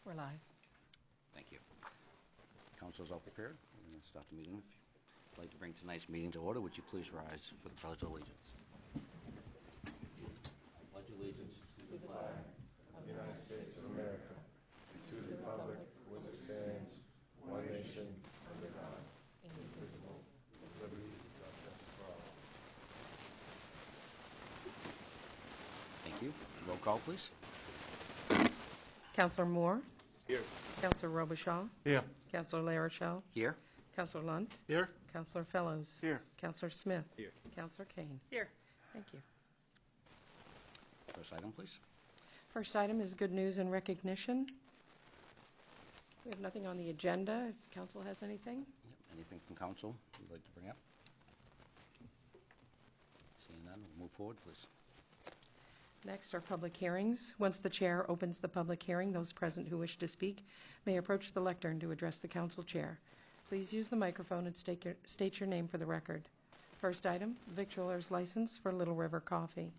We're live. Thank you. Councilors all prepared? We're going to start the meeting. If you'd like to bring tonight's meeting to order, would you please rise for the Pledge of Allegiance? I pledge allegiance to the flag of the United States of America, and to the republic for which it stands, one nation, under God, indivisible, with liberty and justice for all. Thank you. Roll call, please. Councillor Moore? Here. Councillor Robichaud? Here. Councillor Larochelle? Here. Councillor Lunt? Here. Councillor Fellows? Here. Councillor Smith? Here. Councillor Kane? Here. Thank you. First item, please. First item is good news and recognition. We have nothing on the agenda. If council has anything? Yep. Anything from council you'd like to bring up? Seeing none, we'll move forward, please. Next are public hearings. Once the chair opens the public hearing, those present who wish to speak may approach the lectern to address the council chair. Please use the microphone and state your name for the record. First item, victualler's license for Little River Coffee.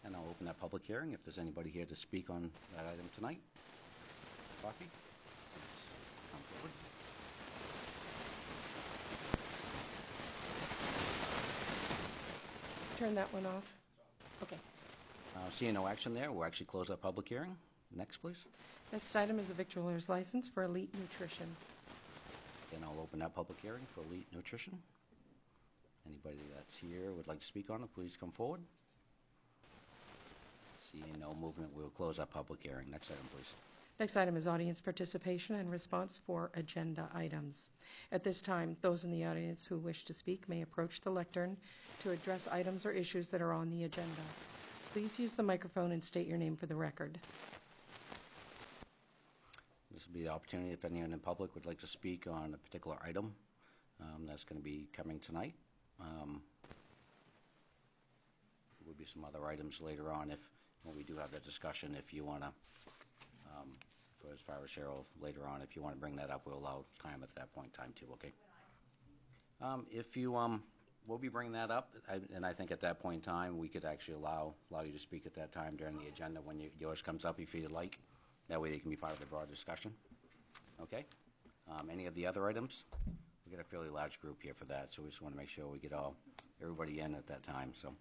And I'll open that public hearing if there's anybody here to speak on that item tonight. Coffee? Please come forward. Turn that one off. Okay. Seeing no action there, we'll actually close that public hearing. Next, please. Next item is a victualler's license for Elite Nutrition. Then I'll open that public hearing for Elite Nutrition. Anybody that's here would like to speak on it, please come forward. Seeing no movement, we'll close that public hearing. Next item, please. Next item is audience participation and response for agenda items. At this time, those in the audience who wish to speak may approach the lectern to address items or issues that are on the agenda. Please use the microphone and state your name for the record. This will be the opportunity if anyone in public would like to speak on a particular item that's going to be coming tonight. There will be some other items later on when we do have that discussion. If you want to, for as far as Cheryl later on, if you want to bring that up, we'll allow time at that point in time too, okay? If you, we'll be bringing that up, and I think at that point in time, we could actually allow you to speak at that time during the agenda when yours comes up if you'd like. That way you can be part of the broad discussion. Okay? Any of the other items? We've got a fairly large group here for that, so we just want to make sure we get everybody in at that time. So,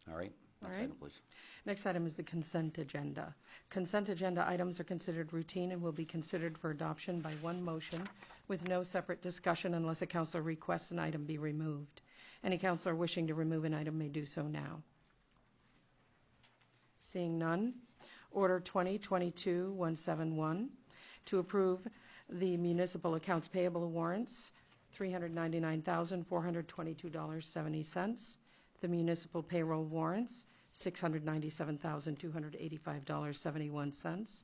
all right. Next item, please. Next item is the consent agenda. Consent agenda items are considered routine and will be considered for adoption by one motion with no separate discussion unless a councilor requests an item be removed. Any councilor wishing to remove an item may do so now. Seeing none, Order 2022-171 to approve the municipal accounts payable warrants, $399,422.70. The municipal payroll warrants, $697,285.71.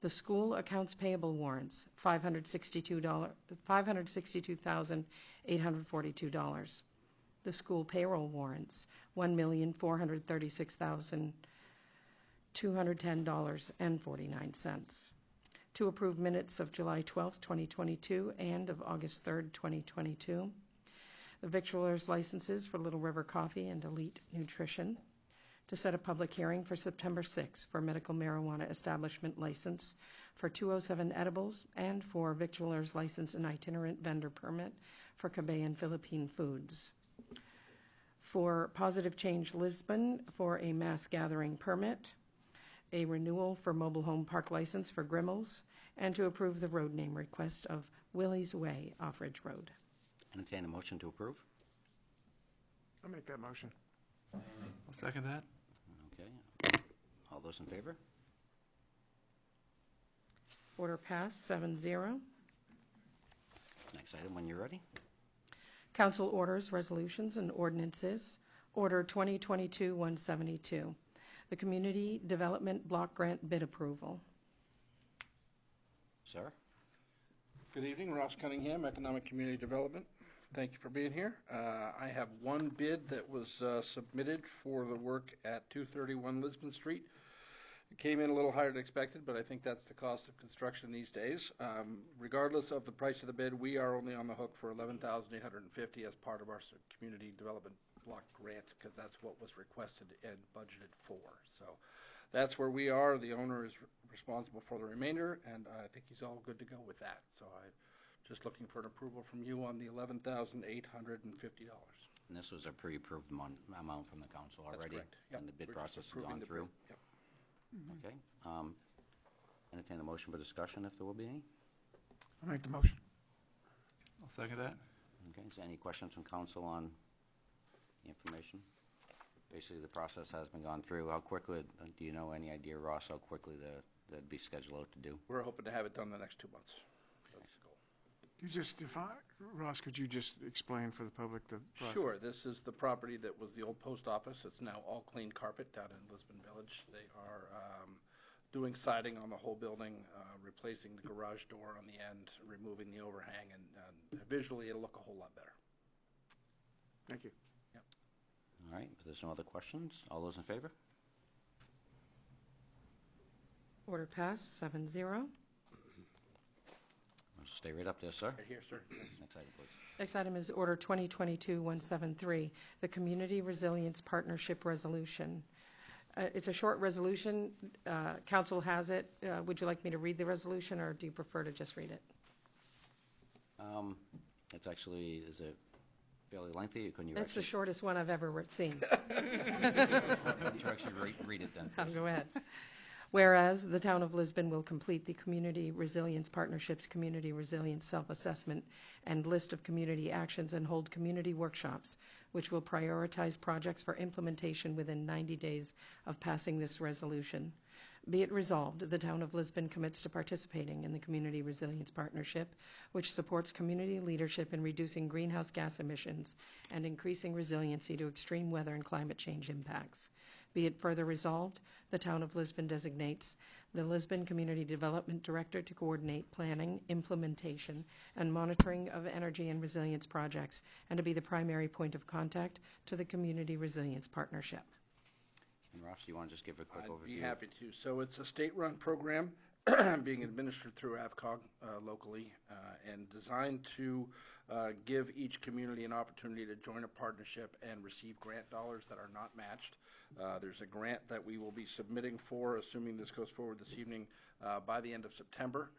The school accounts payable warrants, $562,842. The school payroll warrants, $1,436,210.49. To approve minutes of July 12th, 2022 and of August 3rd, 2022. The victualler's licenses for Little River Coffee and Elite Nutrition. To set a public hearing for September 6th for medical marijuana establishment license for 207 edibles and for victualler's license and itinerant vendor permit for Cabayan Philippine Foods. For Positive Change Lisbon for a mass gathering permit, a renewal for mobile home park license for Grimmel's, and to approve the road name request of Willie's Way, Offridge Road. Entertain a motion to approve. I'll make that motion. I'll second that. Okay. All those in favor? Order passed 7-0. Next item when you're ready. Council orders, resolutions, and ordinances. Order 2022-172. The Community Development Block Grant Bid Approval. Sir? Good evening, Ross Cunningham, Economic Community Development. Thank you for being here. I have one bid that was submitted for the work at 231 Lisbon Street. It came in a little higher than expected, but I think that's the cost of construction these days. Regardless of the price of the bid, we are only on the hook for $11,850 as part of our community development block grant because that's what was requested and budgeted for. So that's where we are. The owner is responsible for the remainder, and I think he's all good to go with that. So I'm just looking for an approval from you on the $11,850. And this was a pre-approved amount from the council That's already? correct. Yep. And the bid We're just process has approving gone the through? bid. Yep. Okay. Entertain a motion for discussion if there will be any. I'll make the motion. I'll second that. Okay, is there any questions from council on the information? Basically, the process has been gone through. How quickly, do you know any idea, Ross, how quickly that'd be scheduled out to do? We're hoping to have it done the next 2 months. That's the goal. You just Ross, could you just explain for the public the process? Sure. This is the property that was the old post office. It's now all clean carpet down in Lisbon Village. They are doing siding on the whole building, replacing the garage door on the end, removing the overhang, and visually it'll look a whole lot better. Thank you. All right, if there's no other questions, all those in favor? Order passed, 7-0. Stay right up there, sir. Right here, sir. Next item, please. Next item is Order 2022-173, the Community Resilience Partnership Resolution. It's a short resolution. Council has it. Would you like me to read the resolution, or do you prefer to just read it? It's actually, is it fairly lengthy? Couldn't you It's the actually, shortest one I've ever seen. you actually read it then? I'll please? go ahead. Whereas the Town of Lisbon will complete the Community Resilience Partnership's Community Resilience Self-Assessment and list of community actions and hold community workshops, which will prioritize projects for implementation within 90 days of passing this resolution. Be it resolved, the Town of Lisbon commits to participating in the Community Resilience Partnership, which supports community leadership in reducing greenhouse gas emissions and increasing resiliency to extreme weather and climate change impacts. Be it further resolved, the Town of Lisbon designates the Lisbon Community Development Director to coordinate planning, implementation, and monitoring of energy and resilience projects, and to be the primary point of contact to the Community Resilience Partnership. And Ross, do you want to just give a quick overview? I'd be happy to. So it's a state-run program being administered through AVCOG locally and designed to give each community an opportunity to join a partnership and receive grant dollars that are not matched. There's a grant that we will be submitting for, assuming this goes forward this evening, by the end of September,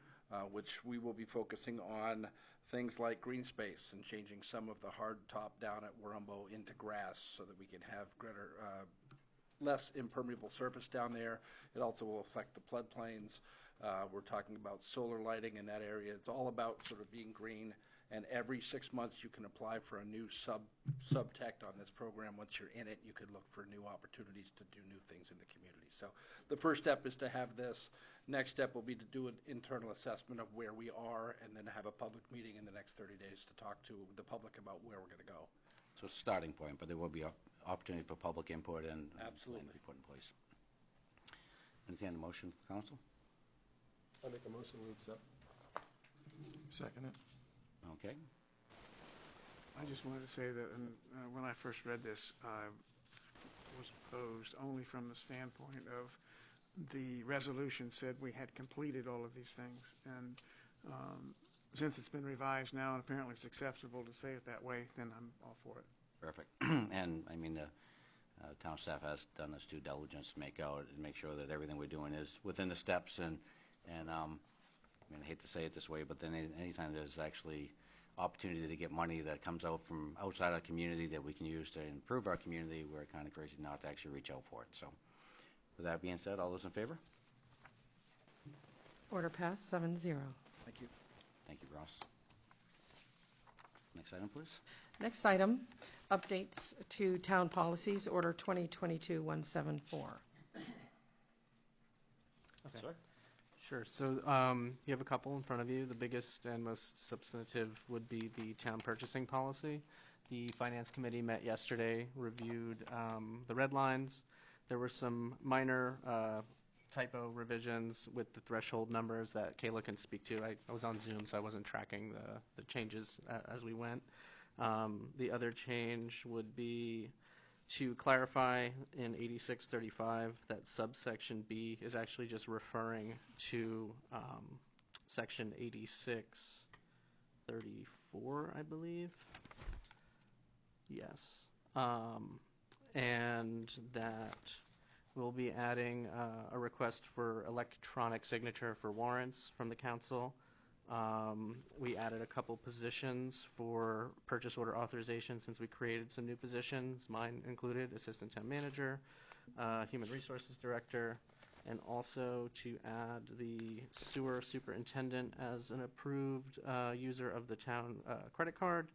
which we will be focusing on things like green space and changing some of the hard top down at Warumbo into grass so that we can have greater less impermeable surface down there. It also will affect the floodplains. We're talking about solar lighting in that area. It's all about sort of being green, and every 6 months you can apply for a new subject on this program. Once you're in it, you could look for new opportunities to do new things in the community. So the first step is to have this. Next step will be to do an internal assessment of where we are and then have a public meeting in the next 30 days to talk to the public about where we're going to go. So it's a starting point, but there will be opportunity for public input and Absolutely. plan to be put in place. Entertain a motion, council? I make a motion, we accept. Second it. Okay. I just wanted to say that when I first read this, I was opposed only from the standpoint of the resolution said we had completed all of these things. And since it's been revised now and apparently it's acceptable to say it that way, then I'm all for it. Perfect. And I mean, the town staff has done its due diligence to make sure that everything we're doing is within the steps. And I mean, I hate to say it this way, but then anytime there's actually opportunity to get money that comes out from outside our community that we can use to improve our community, we're kind of crazy not to actually reach out for it. So with that being said, all those in favor? Order passed, 7-0. Thank you. Thank you, Ross. Next item, please. Next item, updates to town policies, Order 2022-174. Okay. Sir? Sure. So you have a couple in front of you. The biggest and most substantive would be the town purchasing policy. The Finance Committee met yesterday, reviewed the red lines. There were some minor typo revisions with the threshold numbers that Kayla can speak to. I was on Zoom, so I wasn't tracking the changes as we went. The other change would be to clarify in 8635 that subsection B is actually just referring to section 8634, I believe. Yes. And that we'll be adding a request for electronic signature for warrants from the council. We added a couple positions for purchase order authorization since we created some new positions, mine included, assistant town manager, human resources director, and also to add the sewer superintendent as an approved user of the town credit card.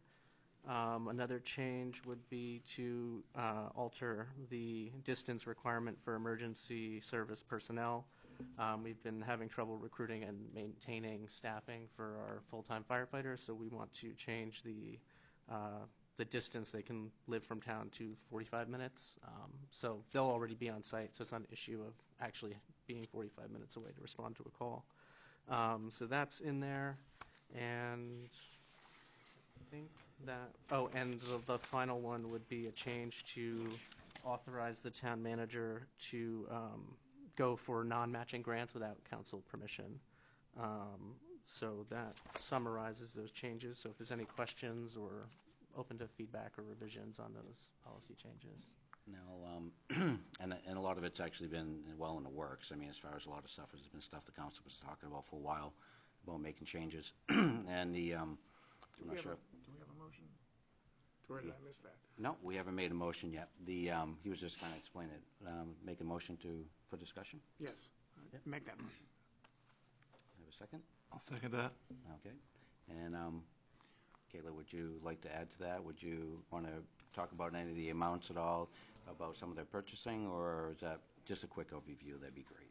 Another change would be to alter the distance requirement for emergency service personnel. We've been having trouble recruiting and maintaining staffing for our full-time firefighters, so we want to change the distance they can live from town to 45 minutes. So they'll already be on site, so it's not an issue of actually being 45 minutes away to respond to a call. So that's in there, and I think that, oh, and the final one would be a change to authorize the town manager to go for non-matching grants without council permission. So that summarizes those changes. So if there's any questions or open to feedback or revisions on those policy changes. Now, and a lot of it's actually been well in the works. I mean, as far as a lot of stuff, has been stuff the council was talking about for a while, about making changes. And the, I'm not sure. Do we have a motion? Or did I miss that? No, we haven't made a motion yet. The, he was just kind of explaining it. Make a motion for discussion. Yes. Yep. Make that motion. Have a second? I'll second that. Okay. And Kayla, would you like to add to that? Would you want to talk about any of the amounts at all, about some of their purchasing, or is that just a quick overview? That'd be great.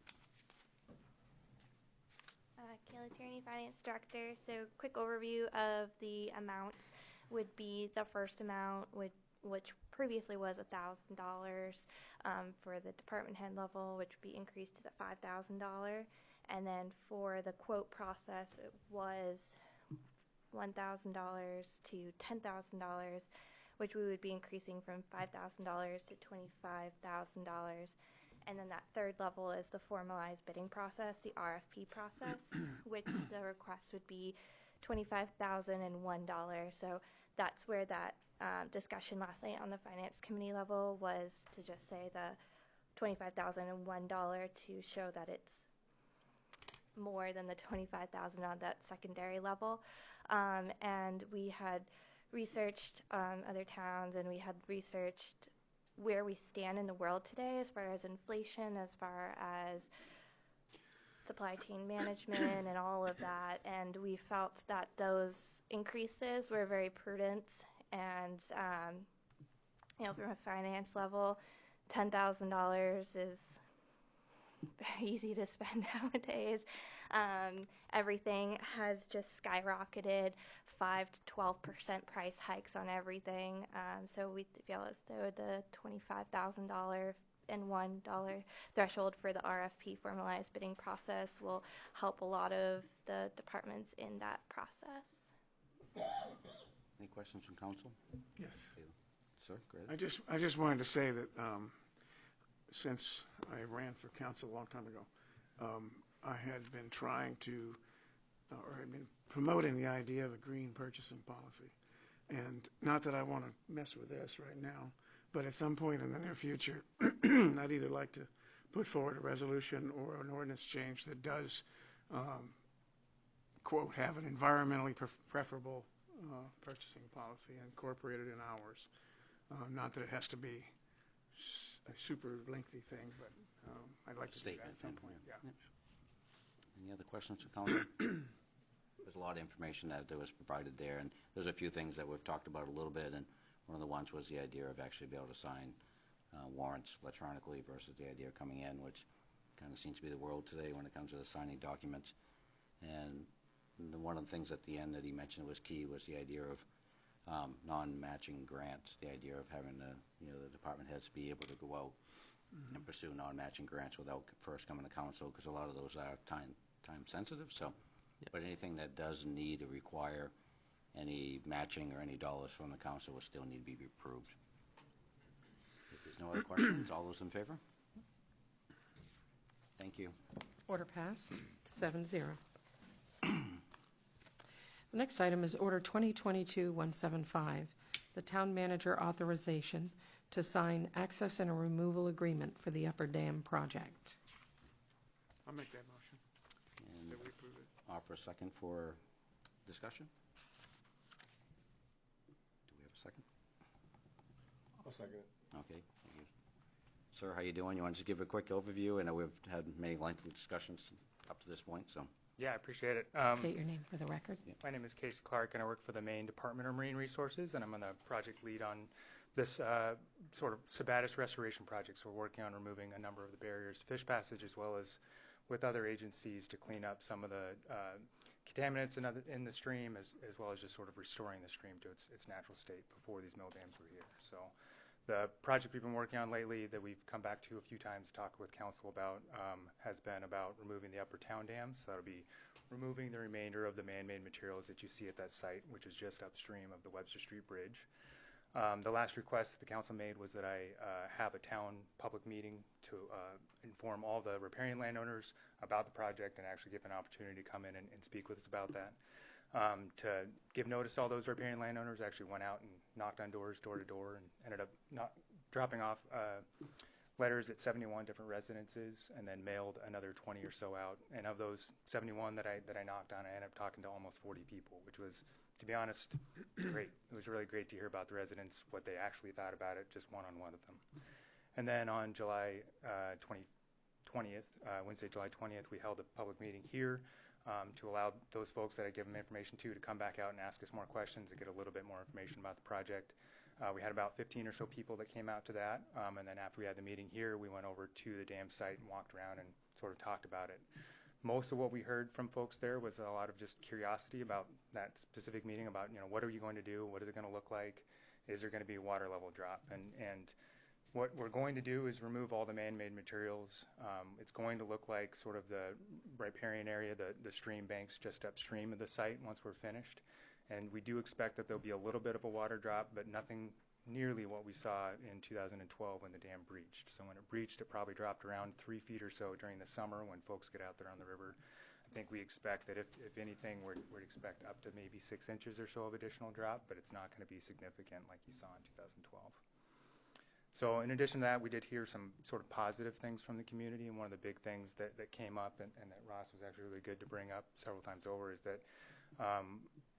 Kayla Tierney, Finance Director. So quick overview of the amounts would be the first amount, which previously was $1,000 for the department head level, which would be increased to the $5,000. And then for the quote process, it was $1,000 to $10,000, which we would be increasing from $5,000 to $25,000. And then that third level is the formalized bidding process, the RFP process, which the request would be $25,001. So that's where that discussion last night on the finance committee level was, to just say the $25,001 to show that it's more than the $25,000 on that secondary level. And we had researched other towns, and we had researched where we stand in the world today as far as inflation, as far as supply chain management and all of that. And we felt that those increases were very prudent. And, from a finance level, $10,000 is very easy to spend nowadays. Everything has just skyrocketed, 5 to 12% price hikes on everything. So we feel as though the $25,000 and $1 threshold for the RFP formalized bidding process will help a lot of the departments in that process. Any questions from council? Yes. Sir, go ahead. I just wanted to say that since I ran for council a long time ago, I had been trying to, or had been promoting the idea of a green purchasing policy. And not that I want to mess with this right now, but at some point in the near future, I'd either like to put forward a resolution or an ordinance change that does, quote, have an environmentally preferable purchasing policy incorporated in ours. Not that it has to be a super lengthy thing, but I'd like to do that at some point. Yeah. Any other questions for council? There's a lot of information that was provided there, and there's a few things that we've talked about a little bit, and one of the ones was the idea of actually being able to sign warrants electronically versus the idea of coming in, which kind of seems to be the world today when it comes to the signing documents. And one of the things at the end that he mentioned was key was the idea of non-matching grants, the idea of having the department heads be able to go out and pursue non-matching grants without first coming to council, because a lot of those are time sensitive. So, but anything that does need to require any matching or any dollars from the council will still need to be approved. If there's no other questions, all those in favor? Thank you. Order passed, 7-0. The next item is Order 2022-175. the town manager authorization to sign access and a removal agreement for the Upper Dam project. I'll make that motion, And that we approve it. offer a second for discussion. Do we have a second? I'll second it. Okay, thank you. Sir, how you doing? You want to just give a quick overview? I know we've had many lengthy discussions up to this point, so. Yeah, I appreciate it. State your name for the record. My name is Casey Clark, and I work for the Maine Department of Marine Resources, and I'm on the project lead on this sort of Sebatis restoration project. So we're working on removing a number of the barriers to fish passage, as well as with other agencies to clean up some of the contaminants in the stream, as well as just sort of restoring the stream to its natural state before these mill dams were here. So the project we've been working on lately that we've come back to a few times to talk with council about has been about removing the upper town dams. So that'll be removing the remainder of the man-made materials that you see at that site, which is just upstream of the Webster Street Bridge. The last request that the council made was that I have a town public meeting to inform all the riparian landowners about the project and actually give an opportunity to come in and speak with us about that. To give notice to all those riparian landowners, I actually went out and knocked on doors, door to door, and ended up dropping off letters at 71 different residences, and then mailed another 20 or so out. And of those 71 that I knocked on, I ended up talking to almost 40 people, which was, to be honest, great. It was really great to hear about the residents, what they actually thought about it, just one-on-one with them. And then on July 20th, Wednesday, July 20th, we held a public meeting here to allow those folks that I give them information to come back out and ask us more questions and get a little bit more information about the project. We had about 15 or so people that came out to that, and then after we had the meeting here, we went over to the dam site and walked around and sort of talked about it. Most of what we heard from folks there was a lot of just curiosity about that specific meeting, about, you know, what are you going to do? What is it going to look like? Is there going to be a water level drop? And what we're going to do is remove all the man-made materials. It's going to look like sort of the riparian area, the stream banks just upstream of the site once we're finished. And we do expect that there'll be a little bit of a water drop, but nothing nearly what we saw in 2012 when the dam breached. So when it breached, it probably dropped around 3 feet or so during the summer when folks get out there on the river. I think we expect that if anything, we'd expect up to maybe 6 inches or so of additional drop, but it's not going to be significant like you saw in 2012. So in addition to that, we did hear some sort of positive things from the community, and one of the big things that came up and that Ross was actually really good to bring up several times over is that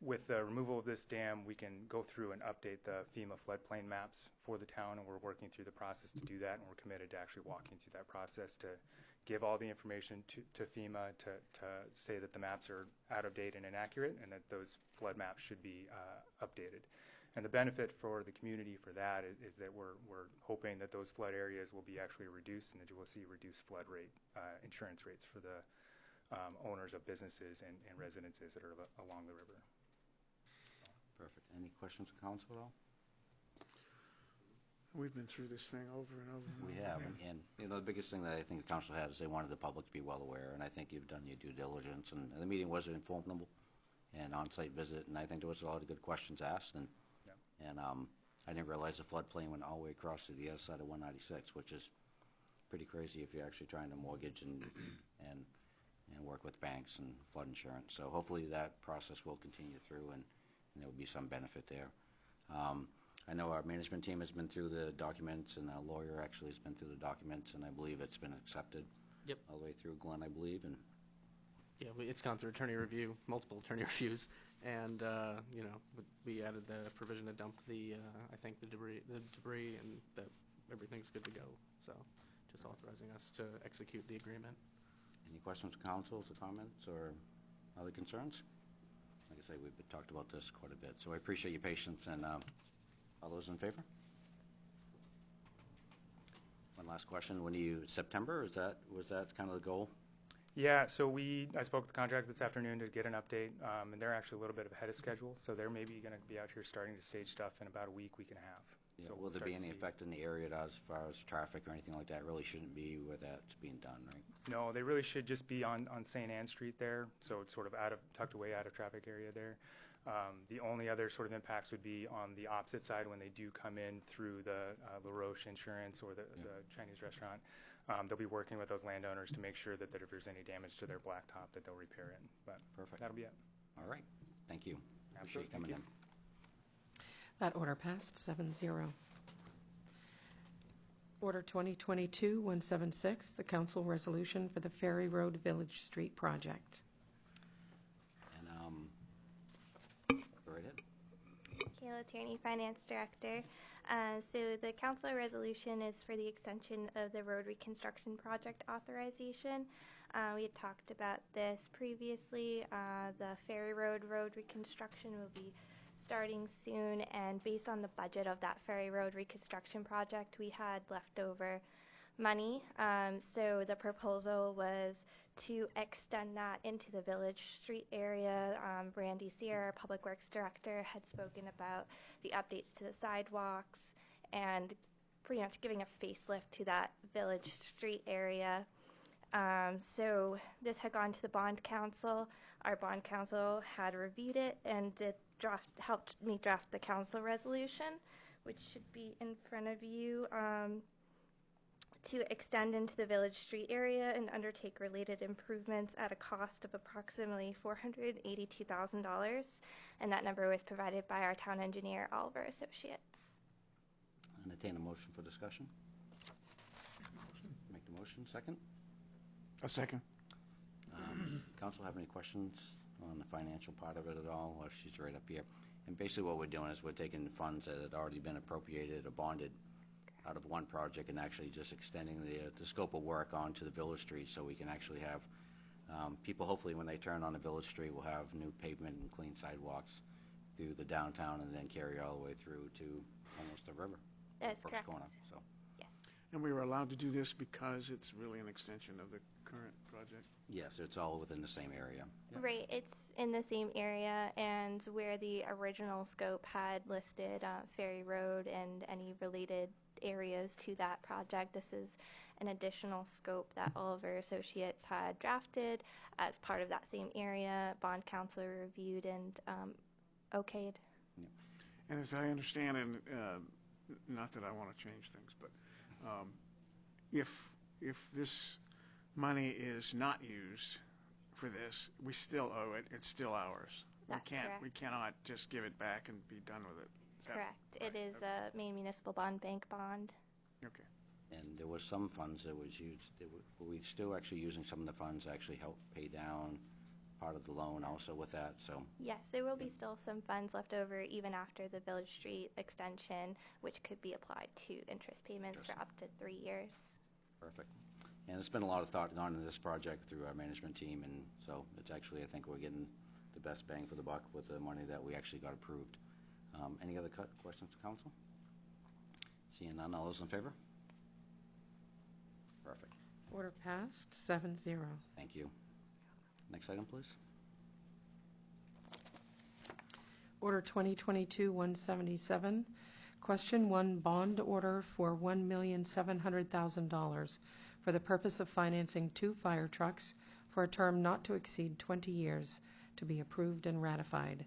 with the removal of this dam, we can go through and update the FEMA floodplain maps for the town, and we're working through the process to do that, and we're committed to actually walking through that process to give all the information to FEMA to say that the maps are out of date and inaccurate, and that those flood maps should be updated. And the benefit for the community for that is that we're hoping that those flood areas will be actually reduced, and that you will see reduced flood rate insurance rates for the owners of businesses and residences that are along the river. Perfect. Any questions from council at all? We've been through this thing over and over. And We over. have, and you know, the biggest thing that I think the council had is they wanted the public to be well aware, and I think you've done your due diligence, and the meeting was informative and on-site visit, and I think there was a lot of good questions asked, and I didn't realize the floodplain went all the way across to the other side of 196, which is pretty crazy if you're actually trying to mortgage and work with banks and flood insurance. So hopefully that process will continue through, and there will be some benefit there. I know our management team has been through the documents, and our lawyer actually has been through the documents, and I believe it's been accepted. Yep. All the way through, Glenn, I believe, and Yeah, it's gone through attorney review, multiple attorney reviews, and you know, we added the provision to dump the, I think the debris, and that everything's good to go. So, just authorizing us to execute the agreement. any questions, councils, or comments, or other concerns? Like I say, we've talked about this quite a bit, so I appreciate your patience, and all those in favor? One last question, when do you, September, was that kind of the goal? Yeah, so I spoke with the contractor this afternoon to get an update, and they're actually a little bit ahead of schedule, so they're maybe going to be out here starting to stage stuff in about a week and a half. Yeah, So will we'll there start be to any see. effect in the area as far as traffic or anything like that? Really shouldn't be where that's being done, right? No, they really should just be on St. Anne Street there, so it's sort of tucked away out of traffic area there. The only other sort of impacts would be on the opposite side when they do come in through the La Roche Insurance or the Chinese restaurant. They'll be working with those landowners to make sure that if there's any damage to their blacktop, that they'll repair it. But Perfect. that'll be it. All right, thank you. Appreciate you Absolutely, coming thank in. That order passed 7-0. Order 2022-176, the council resolution for the Ferry Road Village Street project. And, go right ahead. Kayla Tierney, Finance Director. So the council resolution is for the extension of the road reconstruction project authorization. We had talked about this previously. The Ferry Road reconstruction will be starting soon, and based on the budget of that Ferry Road reconstruction project, we had leftover money. So the proposal was to extend that into the Village Street area. Brandy Sierra, Public Works Director, had spoken about the updates to the sidewalks and pretty much giving a facelift to that Village Street area. So this had gone to the bond council. Our bond council had reviewed it and helped me draft the council resolution, which should be in front of you, to extend into the Village Street area and undertake related improvements at a cost of approximately $482,000, and that number was provided by our town engineer, Oliver Associates. Entertain a motion for discussion. Make the motion. Second. A second. Council have any questions on the financial part of it at all? Well, she's right up here. And basically what we're doing is we're taking funds that had already been appropriated or bonded out of one project and actually just extending the scope of work onto the Village Street, so we can actually have people, hopefully when they turn on the Village Street, will have new pavement and clean sidewalks through the downtown and then carry all the way through to almost the river. That's First correct. corner, so. Yes. And we were allowed to do this because it's really an extension of the current project? Yes, it's all within the same area. Yep. Right, it's in the same area, and where the original scope had listed Ferry Road and any related areas to that project, this is an additional scope that Oliver Associates had drafted as part of that same area. Bond council reviewed and okayed. And as I understand, and not that I want to change things, but if this money is not used for this, we still owe it. It's still ours. That's correct. We cannot just give it back and be done with it. Is that Correct. right? It is a Maine Municipal Bond Bank bond. Okay. And there was some funds that was used, were we still actually using some of the funds to actually help pay down part of the loan also with that, so. Yes, there will be still some funds left over even after the Village Street extension, which could be applied to interest payments for up to 3 years. Perfect. And there's been a lot of thought gone into this project through our management team, and so it's actually, I think we're getting the best bang for the buck with the money that we actually got approved. Any other questions, council? Seeing none, all those in favor? Perfect. Order passed 7-0. Thank you. Next item, please. Order 2022-177, Question 1, bond order for $1,700,000 for the purpose of financing 2 fire trucks for a term not to exceed 20 years, to be approved and ratified.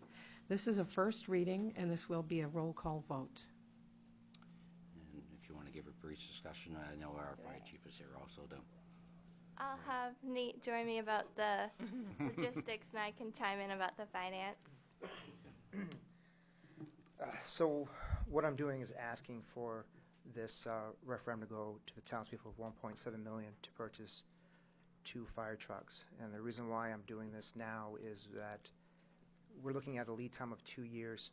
This is a first reading, and this will be a roll call vote. And if you want to give a brief discussion, I know our fire chief is here also, though. I'll have Nate join me about the logistics, and I can chime in about the finance. So what I'm doing is asking for this referendum to go to the townspeople of $1.7 million to purchase 2 fire trucks. And the reason why I'm doing this now is that we're looking at a lead time of 2 years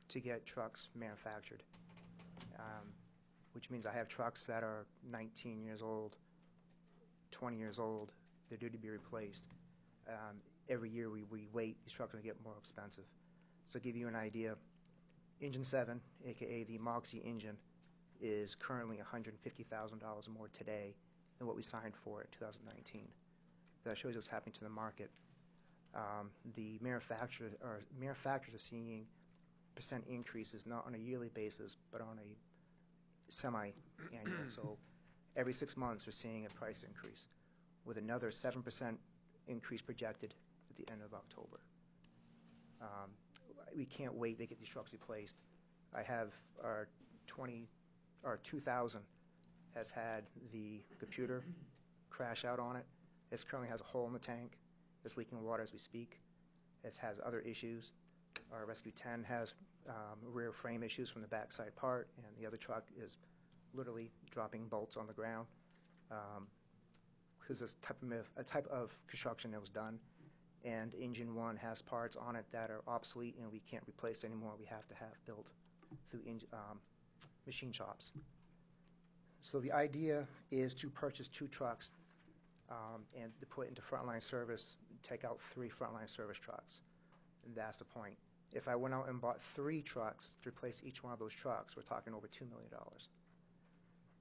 to get trucks manufactured, which means I have trucks that are 19 years old, 20 years old. They're due to be replaced. Every year we wait, these trucks are going to get more expensive. So to give you an idea, Engine 7, aka the Moxie engine, is currently $150,000 more today than what we signed for in 2019. That shows you what's happening to the market. The manufacturers are seeing percent increases not on a yearly basis, but on a semi-annual. So every 6 months we're seeing a price increase, with another 7% increase projected at the end of October. We can't wait to get these trucks replaced. I have our 2000 has had the computer crash out on it. It currently has a hole in the tank. It's leaking water as we speak. It has other issues. Our Rescue 10 has rear frame issues from the backside part, and the other truck is literally dropping bolts on the ground because it's a type of construction that was done, and engine 1 has parts on it that are obsolete and we can't replace anymore. We have to have built through machine shops. So the idea is to purchase 2 trucks and to put into frontline service, take out 3 frontline service trucks. And that's the point. If I went out and bought 3 trucks to replace each one of those trucks, we're talking over $2 million.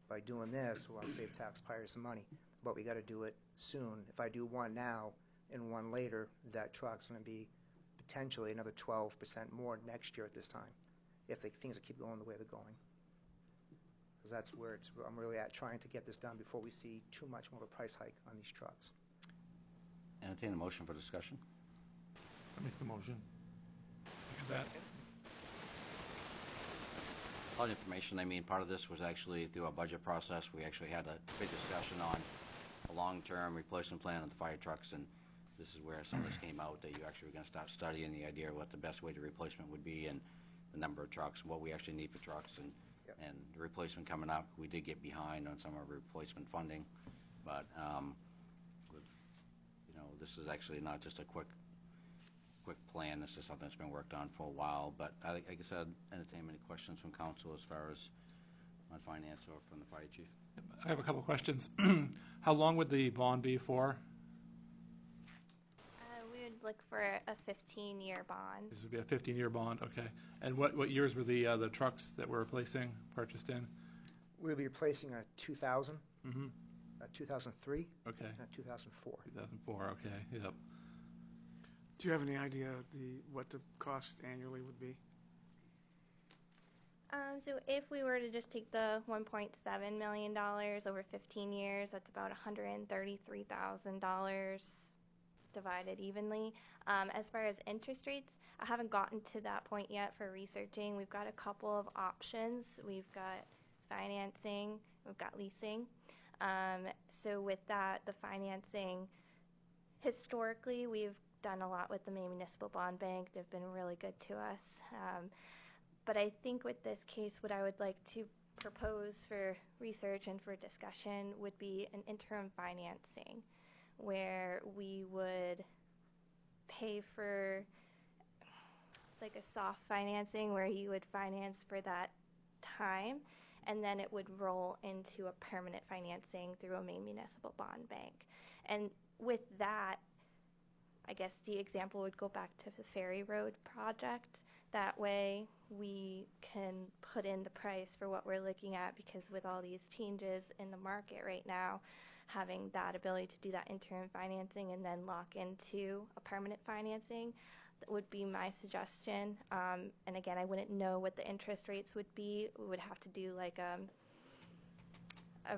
By doing this, well, I'll save taxpayers some money, but we got to do it soon. If I do one now and one later, that truck's going to be potentially another 12% more next year at this time, if things keep going the way they're going. Because that's where I'm really at, trying to get this done before we see too much more of a price hike on these trucks. Entertain a motion for discussion. I make the motion. That. A lot of information. I mean, part of this was actually through our budget process. We actually had a big discussion on a long-term replacement plan of the fire trucks, and this is where some of this came out, that you actually were going to start studying the idea of what the best way to replacement would be and the number of trucks, what we actually need for trucks, and the replacement coming up. We did get behind on some of our replacement funding, but this is actually not just a quick plan. This is something that's been worked on for a while. But I guess I'd entertain any questions from council as far as on finance or from the fire chief. I have a couple questions. How long would the bond be for? We would look for a 15-year bond. This would be a 15-year bond, okay. And what years were the trucks that we're replacing purchased in? We'll be replacing a 2000, Mm-hmm. a 2003, Okay. and a 2004. 2004, okay, yep. Do you have any idea what the cost annually would be? So if we were to just take the $1.7 million over 15 years, that's about $133,000 divided evenly. As far as interest rates, I haven't gotten to that point yet for researching. We've got a couple of options. We've got financing, we've got leasing. So with that, the financing, historically, we've done a lot with the Maine Municipal Bond Bank. They've been really good to us. But I think with this case, what I would like to propose for research and for discussion would be an interim financing, where we would pay for like a soft financing where you would finance for that time, and then it would roll into a permanent financing through a Maine Municipal Bond Bank. And with that, I guess the example would go back to the Ferry Road project. That way we can put in the price for what we're looking at, because with all these changes in the market right now, having that ability to do that interim financing and then lock into a permanent financing, that would be my suggestion. And again, I wouldn't know what the interest rates would be. We would have to do like a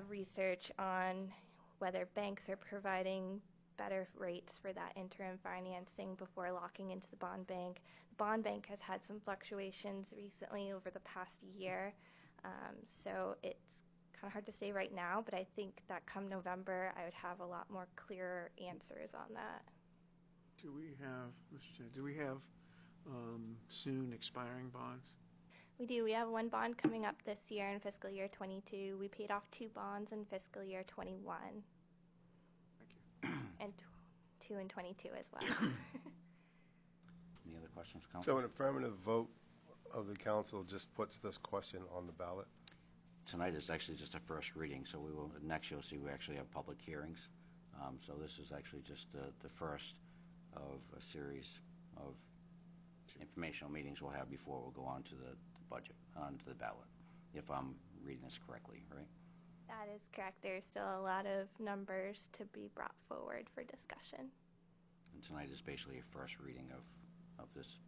research on whether banks are providing better rates for that interim financing before locking into the bond bank. The bond bank has had some fluctuations recently over the past year, so it's kind of hard to say right now, but I think that come November I would have a lot more clearer answers on that. Do we have, Mr. Chair, do we have soon expiring bonds? We do. We have one bond coming up this year in fiscal year 22. We paid off 2 bonds in fiscal year 21. And 2 and 22 as well. Any other questions, council? So an affirmative vote of the council just puts this question on the ballot? Tonight is actually just a first reading, so we will, next you'll see we actually have public hearings. So this is actually just the first of a series of informational meetings we'll have before we'll go on to the budget, onto the ballot, if I'm reading this correctly, right? That is correct. There's still a lot of numbers to be brought forward for discussion. And tonight is basically a first reading of this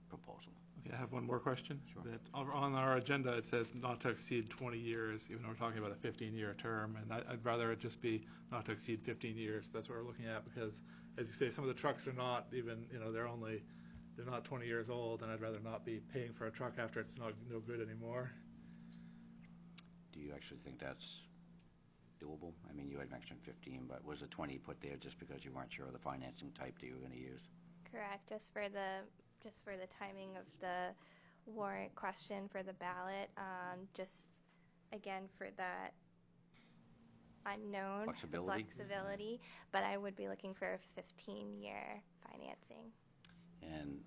proposal. Okay, I have one more question. Sure. That on our agenda, it says not to exceed 20 years, even though we're talking about a 15-year term, and I'd rather it just be not to exceed 15 years. That's what we're looking at, because, as you say, some of the trucks are not even, they're not 20 years old, and I'd rather not be paying for a truck after it's no good anymore. Do you actually think that's doable? I mean, you had mentioned 15, but was the 20 put there just because you weren't sure of the financing type that you were going to use? Correct. Just for the just for the timing of the warrant question for the ballot, just again for that unknown flexibility, but I would be looking for a 15-year financing. And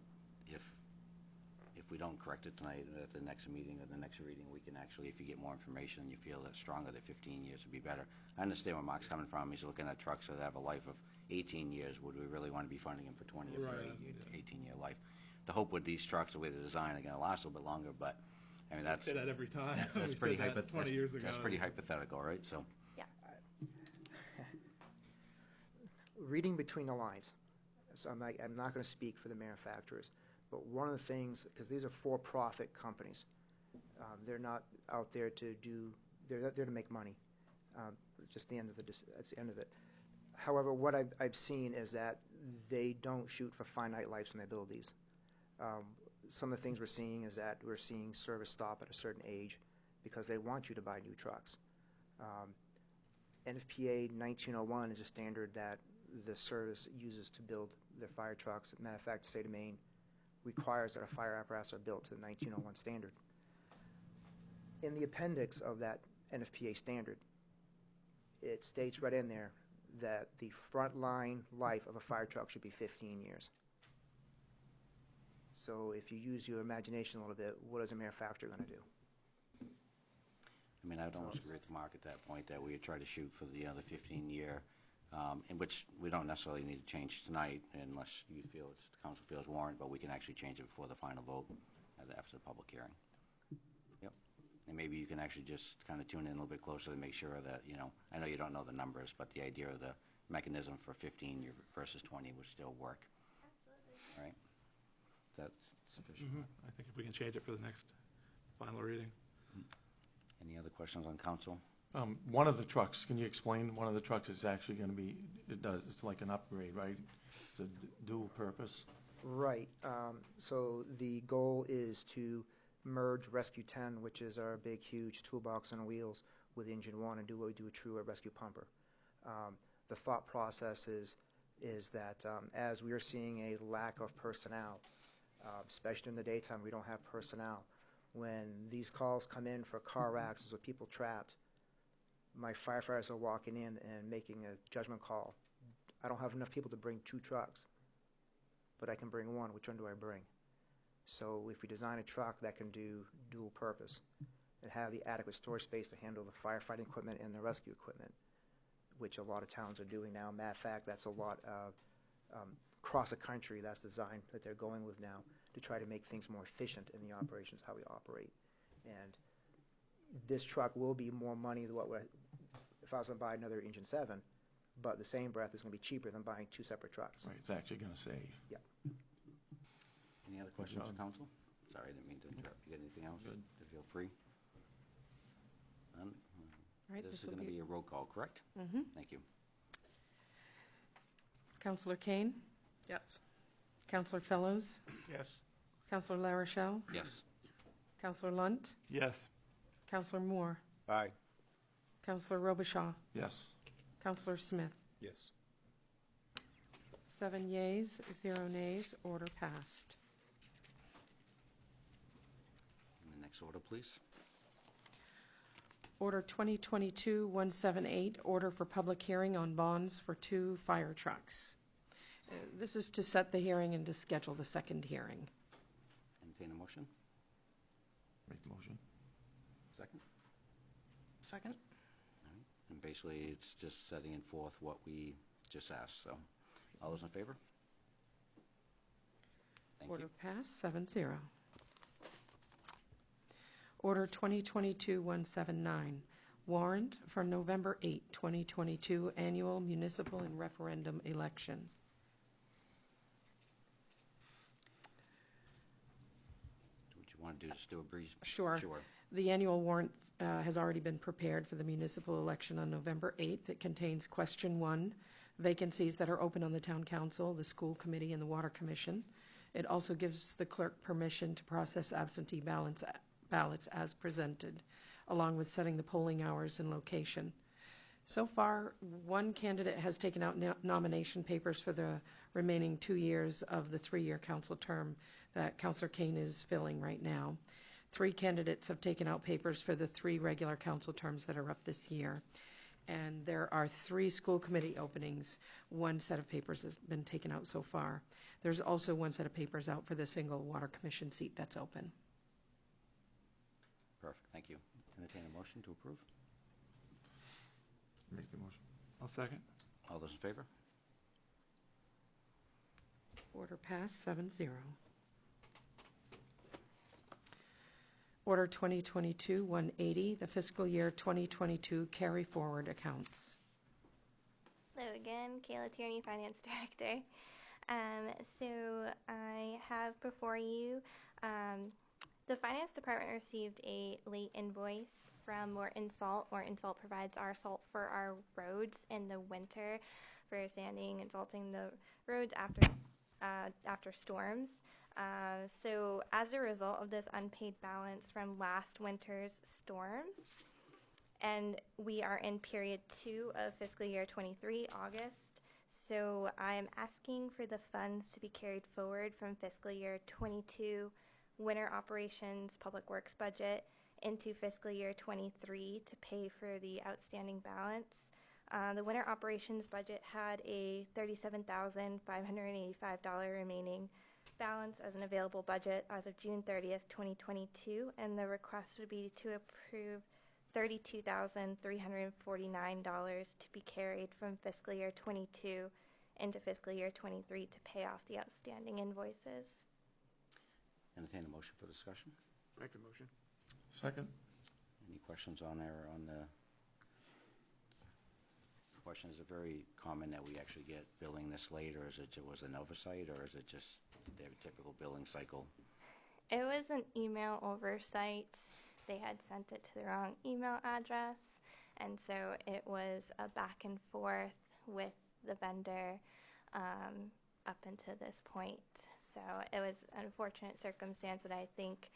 if we don't correct it tonight, at the next meeting or the next reading, we can actually, if you get more information and you feel that stronger, that 15 years would be better. I understand where Mark's coming from. He's looking at trucks that have a life of 18 years. Would we really want to be funding them for 20 or 30 year, 18-year life? The hope with these trucks, the way they're designed, are going to last a little bit longer, but I mean, that's... Say that every time. That's We pretty said that 20 years ago. That's pretty hypothetical, right? So, Reading between the lines, so I'm not going to speak for the manufacturers, but one of the things, because these are for-profit companies, they're not out there to do, they're there to make money. Just the end of that's the end of it. However, what I've seen is that they don't shoot for finite lives when they build these. Some of the things we're seeing is that we're seeing service stop at a certain age because they want you to buy new trucks. NFPA 1901 is a standard that the service uses to build their fire trucks. As a matter of fact, the state of Maine requires that our fire apparatus are built to the 1901 standard. In the appendix of that NFPA standard, it states right in there that the frontline life of a fire truck should be 15 years. So if you use your imagination a little bit, what is a manufacturer going to do? I mean, I would almost agree with Mark at that point that we would try to shoot for the 15-year, in which we don't necessarily need to change tonight unless you feel the council feels warrant, but we can actually change it before the final vote after the public hearing. Yep. And maybe you can actually just kind of tune in a little bit closer to make sure that, I know you don't know the numbers, but the idea of the mechanism for 15 versus 20 would still work. Absolutely. All right? That's sufficient. I think if we can change it for the next final reading. Any other questions on council? One of the trucks, can you explain, one of the trucks is actually going to be, it's like an upgrade, right? It's a dual purpose. Right. So the goal is to merge Rescue 10, which is our big, huge toolbox on wheels, with Engine 1 and do what we do with True, a rescue pumper. The thought process is that as we are seeing a lack of personnel, especially in the daytime, we don't have personnel. When these calls come in for car accidents or people trapped, my firefighters are walking in and making a judgment call. I don't have enough people to bring 2 trucks, but I can bring 1. Which one do I bring? So if we design a truck that can do dual purpose and have the adequate storage space to handle the firefighting equipment and the rescue equipment, which a lot of towns are doing now. Matter of fact, that's a lot of across the country, that's the design that they're going with now to try to make things more efficient in the operations, how we operate. And this truck will be more money than what if I was going to buy another Engine 7, but the same breath is going to be cheaper than buying 2 separate trucks. Right, it's actually going to save. Yeah. Any other questions from council? Sorry, I didn't mean to interrupt. You got anything else? Good. To feel free? None? All right, This is going to be a roll call, correct? Mm-hmm. Thank you. Councillor Kane? Yes. Councillor Fellows? Yes. Councillor LaRochelle? Yes. Councillor Lunt? Yes. Councillor Moore? Aye. Councillor Robichaud? Yes. Councillor Smith? Yes. 7 yeas, 0 nays, order passed. And the next order, please. Order 2022-178, order for public hearing on bonds for 2 fire trucks. This is to set the hearing and to schedule the second hearing. Entertain a motion? Make the motion. Second? Second? All right. And basically, it's just setting forth what we just asked, so all those in favor? Thank Order you. passed, 7-0. Order 2022-179, warrant for November 8, 2022 annual municipal and referendum election. What you want to do, just do a brief? Sure. Sure. The annual warrant has already been prepared for the municipal election on November 8th. It contains question 1, vacancies that are open on the town council, the school committee, and the water commission. It also gives the clerk permission to process absentee ballots as presented, along with setting the polling hours and location. So far, 1 candidate has taken out nomination papers for the remaining 2 years of the 3-year council term. that Councillor Kane is filling right now. 3 candidates have taken out papers for the 3 regular council terms that are up this year. And there are 3 school committee openings. 1 set of papers has been taken out so far. There's also 1 set of papers out for the single water commission seat that's open. Perfect, thank you. Entertain a motion to approve. Make the motion. I'll second. All those in favor? Order passed 7-0. Order 2022-180, the fiscal year 2022 carry forward accounts. Hello again, Kayla Tierney, Finance Director. So I have before you, the Finance Department received a late invoice from Morton Salt. Morton Salt provides our salt for our roads in the winter for sanding and salting the roads after storms. So as a result of this unpaid balance from last winter's storms, and we are in period 2 of fiscal year 23, August, so I'm asking for the funds to be carried forward from fiscal year 22 winter operations public works budget into fiscal year 23 to pay for the outstanding balance. The winter operations budget had a $37,585 remaining balance as an available budget as of June 30th, 2022, and the request would be to approve $32,349 to be carried from fiscal year 22 into fiscal year 23 to pay off the outstanding invoices. Entertain a motion for discussion. Make the motion. Second. Any questions on there on the question? Is it very common that we actually get billing this late, or is it was an oversight, or is it just their typical billing cycle? It was an email oversight. They had sent it to the wrong email address, and so it was a back and forth with the vendor up until this point. So it was an unfortunate circumstance that I think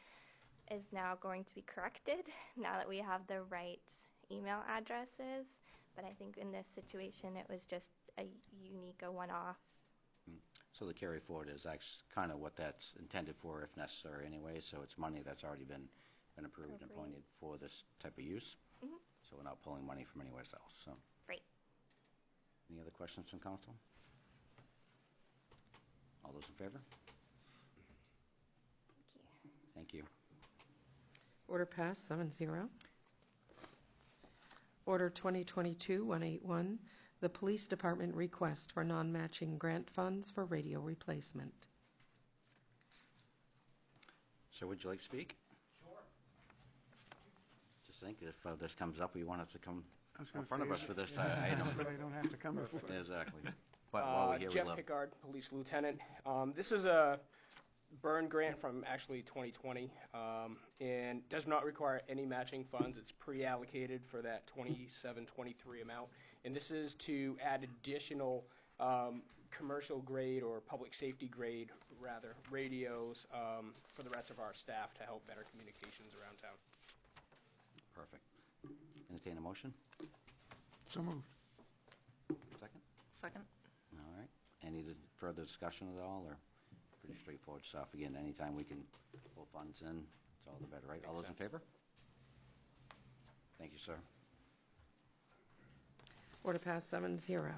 is now going to be corrected now that we have the right email addresses. But I think in this situation, it was just a one-off. So the carry forward is actually kind of what that's intended for, if necessary, anyway. So it's money that's already been approved and pointed for this type of use. Mm-hmm. So we're not pulling money from anywhere else. So. Right. Any other questions from council? All those in favor? Thank you. Thank you. Order passed 7-0. Order 2022-181, the Police Department request for non-matching grant funds for radio replacement. Sir, would you like to speak? Sure. Just think if this comes up, we won't have to come in front of us for this item. They don't have to come before. Exactly. But while we're here, Jeff we love. Pickard, Police Lieutenant. This is a burn grant from actually 2020 and does not require any matching funds. It's pre-allocated for that 27-23 amount. And this is to add additional commercial grade or public safety grade, rather, radios for the rest of our staff to help better communications around town. Perfect. Entertain a motion? So moved. Second? Second. All right. Any further discussion at all, or pretty straightforward stuff? Again, anytime we can pull funds in, it's all the better, right? All those in favor? Thank you, sir. Order passed 7-0. Wow.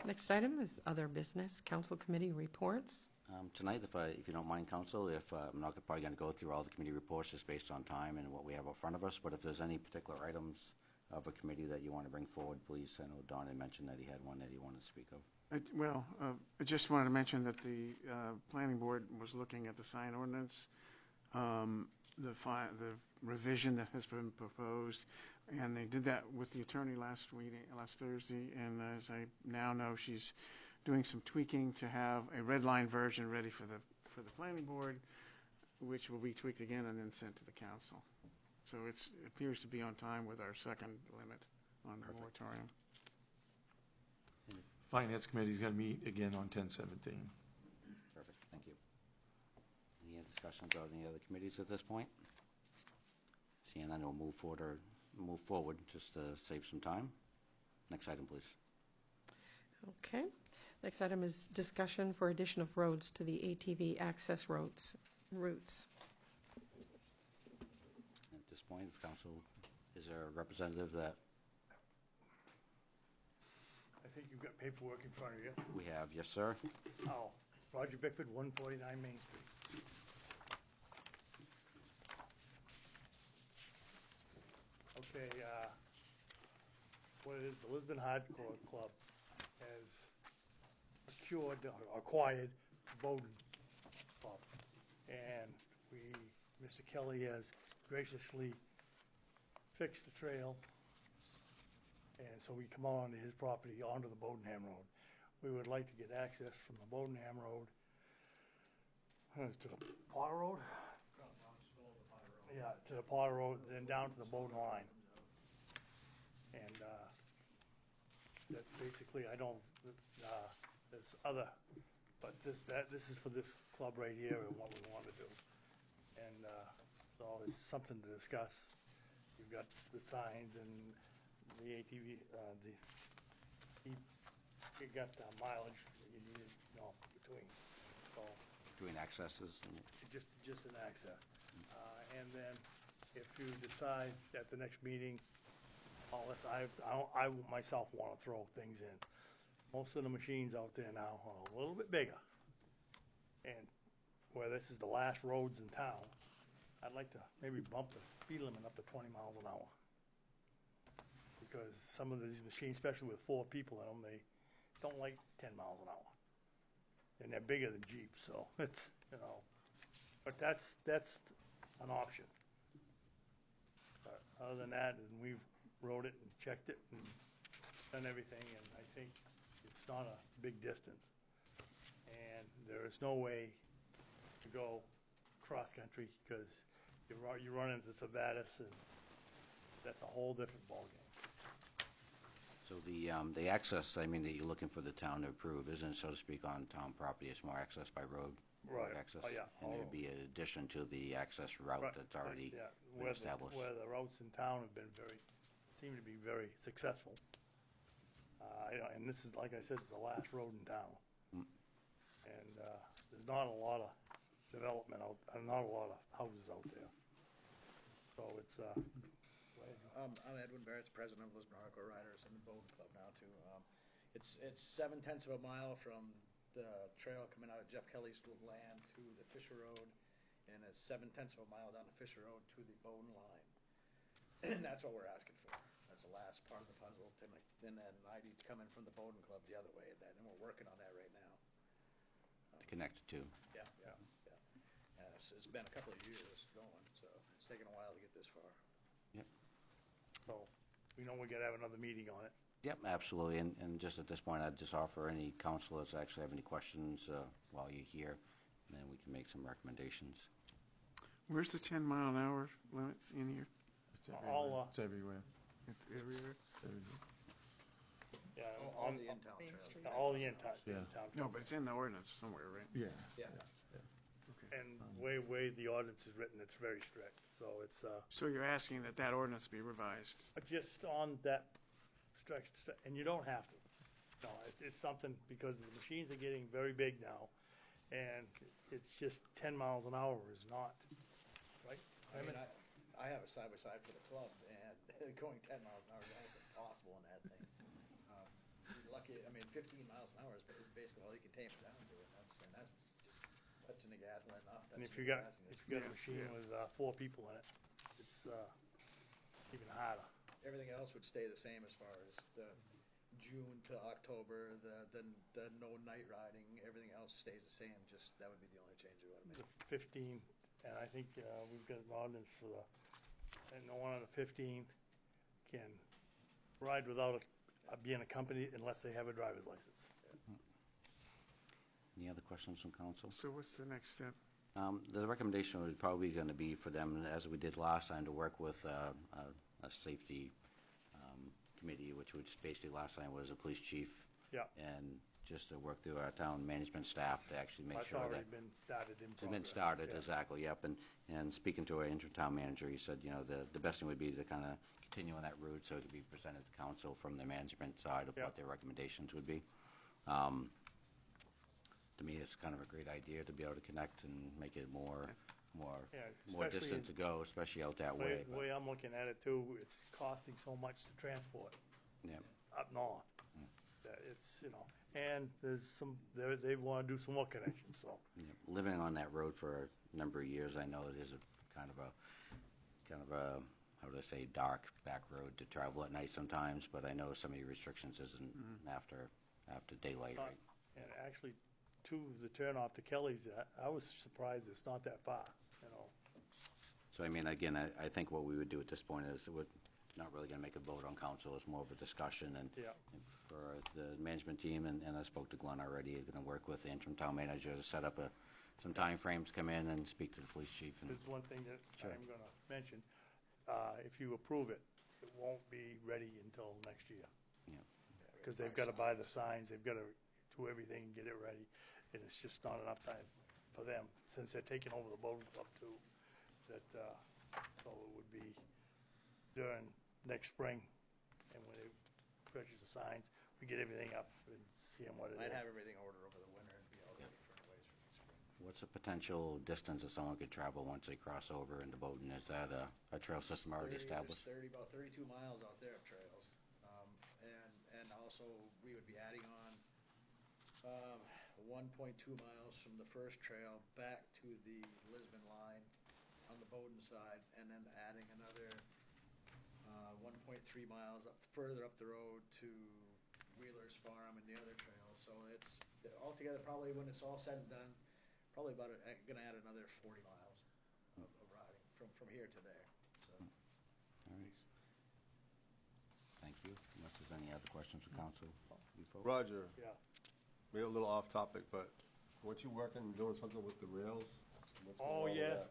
Next item is other business, council committee reports. Tonight, if you don't mind, Council, I'm not probably going to go through all the committee reports just based on time and what we have in front of us, but if there's any particular items of a committee that you want to bring forward, please. I know Don had mentioned that he had one that he wanted to speak of. I just wanted to mention that the planning board was looking at the sign ordinance, the revision that has been proposed, and they did that with the attorney last Thursday, and as I now know, she's doing some tweaking to have a red line version ready for the planning board, which will be tweaked again and then sent to the council. So it appears to be on time with our second limit on the moratorium. Finance Committee's going to meet again on 10/17. Perfect. Thank you. Any discussions on any other committees at this point? Seeing none, we'll move forward just to save some time. Next item, please. Okay. Next item is discussion for addition of roads to the ATV access routes. At this point, council, is there a representative that I think you've got paperwork in front of you. we have? Yes, sir. Oh, Roger Bickford, 149 Main Street. Okay, what it is, the Lisbon Hardcore Club has acquired Bowden Club. And Mr. Kelly has graciously fixed the trail. And so we come out onto his property, onto the Bodenham Road. We would like to get access from the Bodenham Road to the Potter Road? Yeah, to the Potter Road, then down to the Bowden line. And that's basically, there's other, but this is for this club right here and what we want to do. And so it's something to discuss. You've got the signs and the ATV, you got the mileage that you need, between. So Doing accesses? just an access. And then if you decide at the next meeting, I myself want to throw things in. Most of the machines out there now are a little bit bigger. And where this is the last roads in town, I'd like to maybe bump the speed limit up to 20 miles an hour. Because some of these machines, especially with 4 people in them, they don't like 10 miles an hour. And they're bigger than Jeeps, so it's, but that's an option. But other than that, and we've rode it and checked it and done everything, and I think it's not a big distance. And there is no way to go cross-country because you run into Sabatis, and that's a whole different ballgame. So the access, that you're looking for the town to approve isn't, so to speak, on town property, it's more access by road? Right. Access? Oh, yeah. And it would be an addition to the access route Right, that's already yeah. been established? Where the routes in town have been seem to be very successful. And this is, like I said, it's the last road in town. And there's not a lot of development not a lot of houses out there. So it's, I'm Edwin Barrett, president of Lisbon Hardcore Riders and the Bowden Club now too. It's 7/10 of a mile from the trail coming out of Jeff Kelly's land to the Fisher Road, and it's 7/10 of a mile down the Fisher Road to the Bowden line. And that's what we're asking for. That's the last part of the puzzle. And then ID's coming from the Bowden Club the other way, and we're working on that right now. To connect to? Yeah. And it's been a couple of years going, so it's taken a while to get this far. Yep. so we know we got to have another meeting on it. Yep, absolutely. And just at this point, I'd just offer any councilors that actually have any questions while you're here, and then we can make some recommendations. Where's the 10-mile-an-hour limit in here? It's everywhere. It's everywhere. It's everywhere. Yeah, All the in-town trails. all the in-town. Yeah. No, but it's in the ordinance somewhere, right? Yeah. Yeah. And way the ordinance is written, it's very strict. So it's So you're asking that ordinance be revised? just on that stretch, and you don't have to. No, it's something because the machines are getting very big now, and it's just 10 miles an hour is not, right? I have a side-by-side for the club, and going 10 miles an hour is almost impossible in that thing. You're lucky, 15 miles an hour is basically all you can tame it down to, and that's just touching the gas and letting off. And if you got a machine with 4 people in it, it's even harder. Everything else would stay the same as far as the June to October, the no night riding, everything else stays the same. Just that would be the only change we want to make. The 15, and I think we've got an ordinance for and no one under 15 can ride without being accompanied unless they have a driver's license. Any other questions from council? So what's the next step? The recommendation would probably going to be for them, as we did last time, to work with a safety committee, which basically last time was the police chief. Yeah. And just to work through our town management staff to actually make That's sure that. already been started in It's progress. been started, yeah. exactly, yep. And speaking to our interim town manager, he said, the best thing would be to kind of continue on that route so it could be presented to council from the management side of Yep. what their recommendations would be. To me, it's kind of a great idea to be able to connect and make it more especially distant to go, especially out that way. The way I'm looking at it too, it's costing so much to transport Yep. up north. That it's, and there's they want to do some more connections, so. Yep. Living on that road for a number of years, I know it is a kind of a how would I say, dark back road to travel at night sometimes, but I know some of the restrictions isn't after daylight, right? And actually, the turnoff to Kelly's, I was surprised it's not that far, So, I mean, again, I think what we would do at this point is we're not really going to make a vote on council. It's more of a discussion. And Yeah. for the management team, and I spoke to Glenn already, going to work with the interim town manager to set up some time frames, come in and speak to the police chief. There's one thing that Sure. I'm going to mention. If you approve it, it won't be ready until next year. Yeah. Because they've got to buy the signs, they've got to do everything and get it ready, and it's just not enough time for them, since they're taking over the boat club too, that, so it would be during next spring, and when they purchase the signs, we get everything up and see what it Might is. have everything ordered over the winter and be all ready for noise for next spring. What's the potential distance that someone could travel once they cross over into Bowden? Is that a trail system already established? There's about 32 miles out there of trails. And also, we would be adding on 1.2 miles from the first trail back to the Lisbon line on the Bowden side, and then adding another 1.3 miles further up the road to Wheeler's Farm and the other trail. So it's altogether, probably when it's all said and done, probably about going to add another 40 miles of riding from here to there. So. All right. Thank you. Unless there's any other questions for council? Roger, Yeah. we're a little off topic, but weren't you doing something with the rails? What's going on Oh, with yes, that?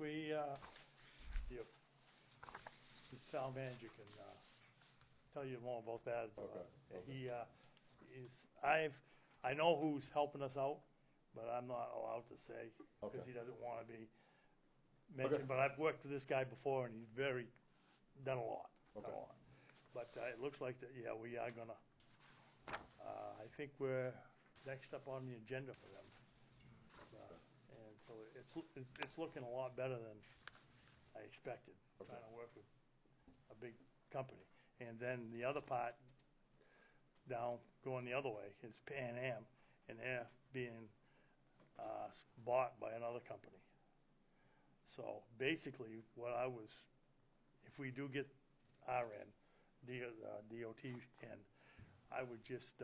the town manager can tell you more about that. Okay. I know who's helping us out, but I'm not allowed to say, because Okay. he doesn't want to be mentioned. But I've worked with this guy before, and he's done a lot. Okay. But it looks like that, yeah, we are gonna, I think we're next up on the agenda for them. And so it's looking a lot better than I expected, Okay. trying to work with a big company. And then the other part, going the other way, is Pan Am, and they're being bought by another company. So basically, if we do get our end, DOT end, I would just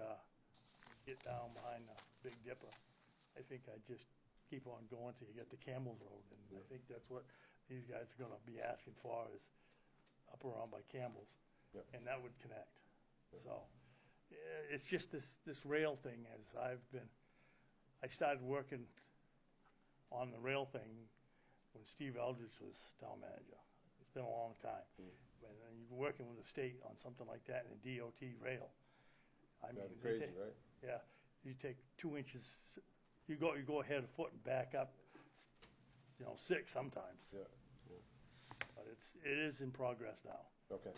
get down behind the Big Dipper. I think I'd just keep on going till you get to Campbell's Road, and I think that's what these guys are gonna be asking for, is up around by Campbell's. Yep. And that would connect. So, it's just this rail thing, I started working on the rail thing when Steve Eldridge was town manager. It's been a long time. When you're working with the state on something like that in a DOT rail, I mean, That'd be crazy, right? yeah, you take 2 inches, you go ahead a foot and back up, 6 sometimes. Yeah. But it is in progress now. Okay.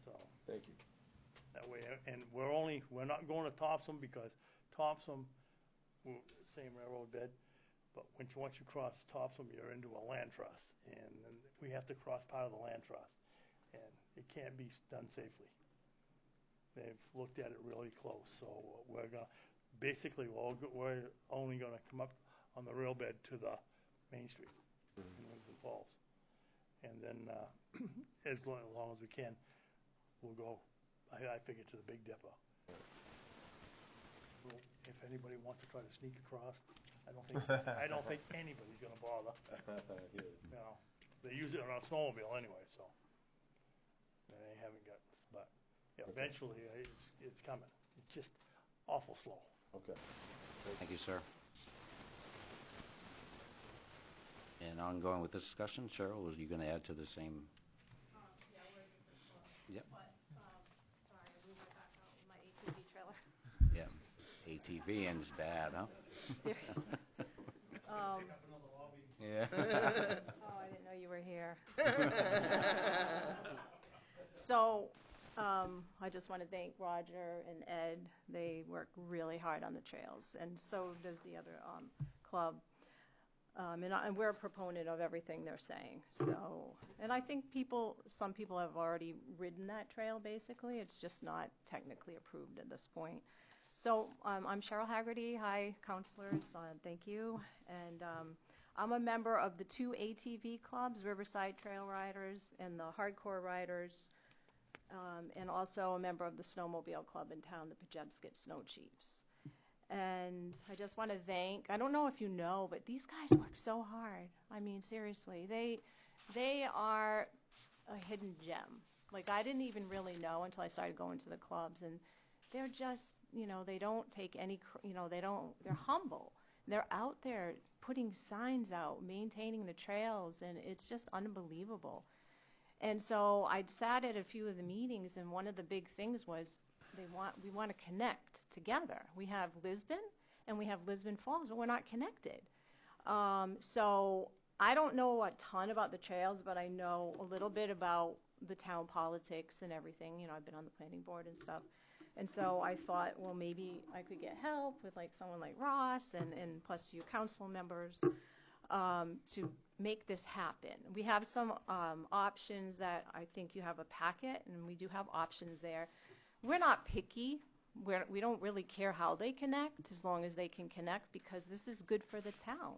So Thank you. that way, and we're not going to Topsom, because Topsom, same railroad bed, but once you cross Topsom, you're into a land trust, and then we have to cross part of the land trust, and it can't be done safely. They've looked at it really close, so we're only going to come up on the rail bed to the Main Street in Winston Falls, and then as long as we can, we'll go. I figure to the Big Dipper. If anybody wants to try to sneak across, I don't think anybody's going to bother. They use it on a snowmobile anyway, so they haven't got. But eventually, it's coming. It's just awful slow. Okay. Thank you, sir. And ongoing with this discussion, Cheryl, was you going to add to the same? Yeah, we're a different club. Yep. But, sorry, we went back out with my ATV trailer. Yeah. ATV is bad, huh? Seriously. Yeah. Oh, I didn't know you were here. So, I just want to thank Roger and Ed. They work really hard on the trails, and so does the other club. And we're a proponent of everything they're saying. So, and I think some people have already ridden that trail, basically. It's just not technically approved at this point. So, I'm Cheryl Haggerty. Hi, counselors. Thank you. And I'm a member of the 2 ATV clubs, Riverside Trail Riders and the Hardcore Riders, and also a member of the Snowmobile Club in town, the Pajemskit Snow Chiefs. And I just want to thank, I don't know if you know, but these guys work so hard. I mean, seriously, they are a hidden gem. Like, I didn't even really know until I started going to the clubs, and they're just, they don't take any, they're humble. They're out there putting signs out, maintaining the trails, and it's just unbelievable. And so I sat at a few of the meetings, and one of the big things was we want to connect together. We have Lisbon and we have Lisbon Falls, but we're not connected. So I don't know a ton about the trails, but I know a little bit about the town politics and everything. I've been on the planning board and stuff. And so I thought, well, maybe I could get help with someone like Ross and plus you council members to make this happen. We have some options that I think you have a packet, and we do have options there. We're not picky. We don't really care how they connect as long as they can connect, because this is good for the town.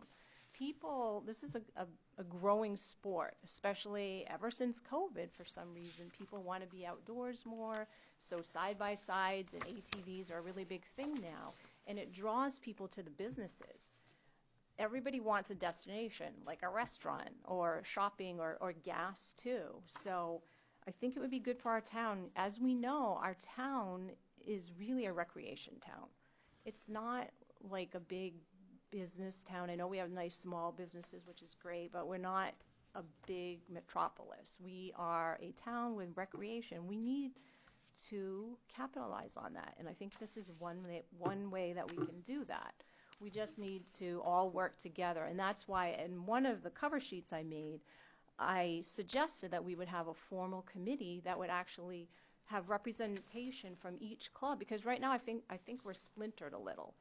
This is a growing sport, especially ever since COVID for some reason. People want to be outdoors more, so side-by-sides and ATVs are a really big thing now, and it draws people to the businesses. Everybody wants a destination, like a restaurant or shopping or gas too. So I think it would be good for our town. As we know, our town is really a recreation town. It's not like a big business town. I know we have nice small businesses, which is great, but we're not a big metropolis. We are a town with recreation. We need to capitalize on that, and I think this is one way that we can do that. We just need to all work together, and that's why in one of the cover sheets I made, I suggested that we would have a formal committee that would actually have representation from each club, because right now I think we're splintered a little.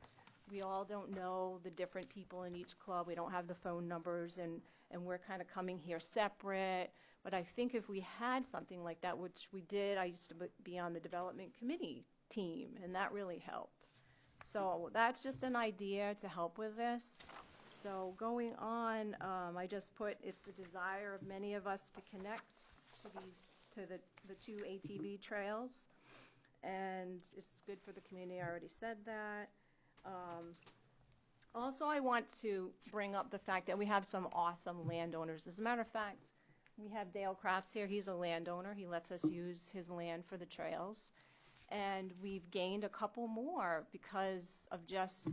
We all don't know the different people in each club. We don't have the phone numbers, and we're kind of coming here separate. But I think if we had something like that, which we did, I used to be on the development committee team, and that really helped. So that's just an idea to help with this. So going on, I just put, it's the desire of many of us to connect to the 2 ATV trails, and it's good for the community. I already said that. Also, I want to bring up the fact that we have some awesome landowners. As a matter of fact, we have Dale Crafts here. He's a landowner. He lets us use his land for the trails. And we've gained a couple more because of just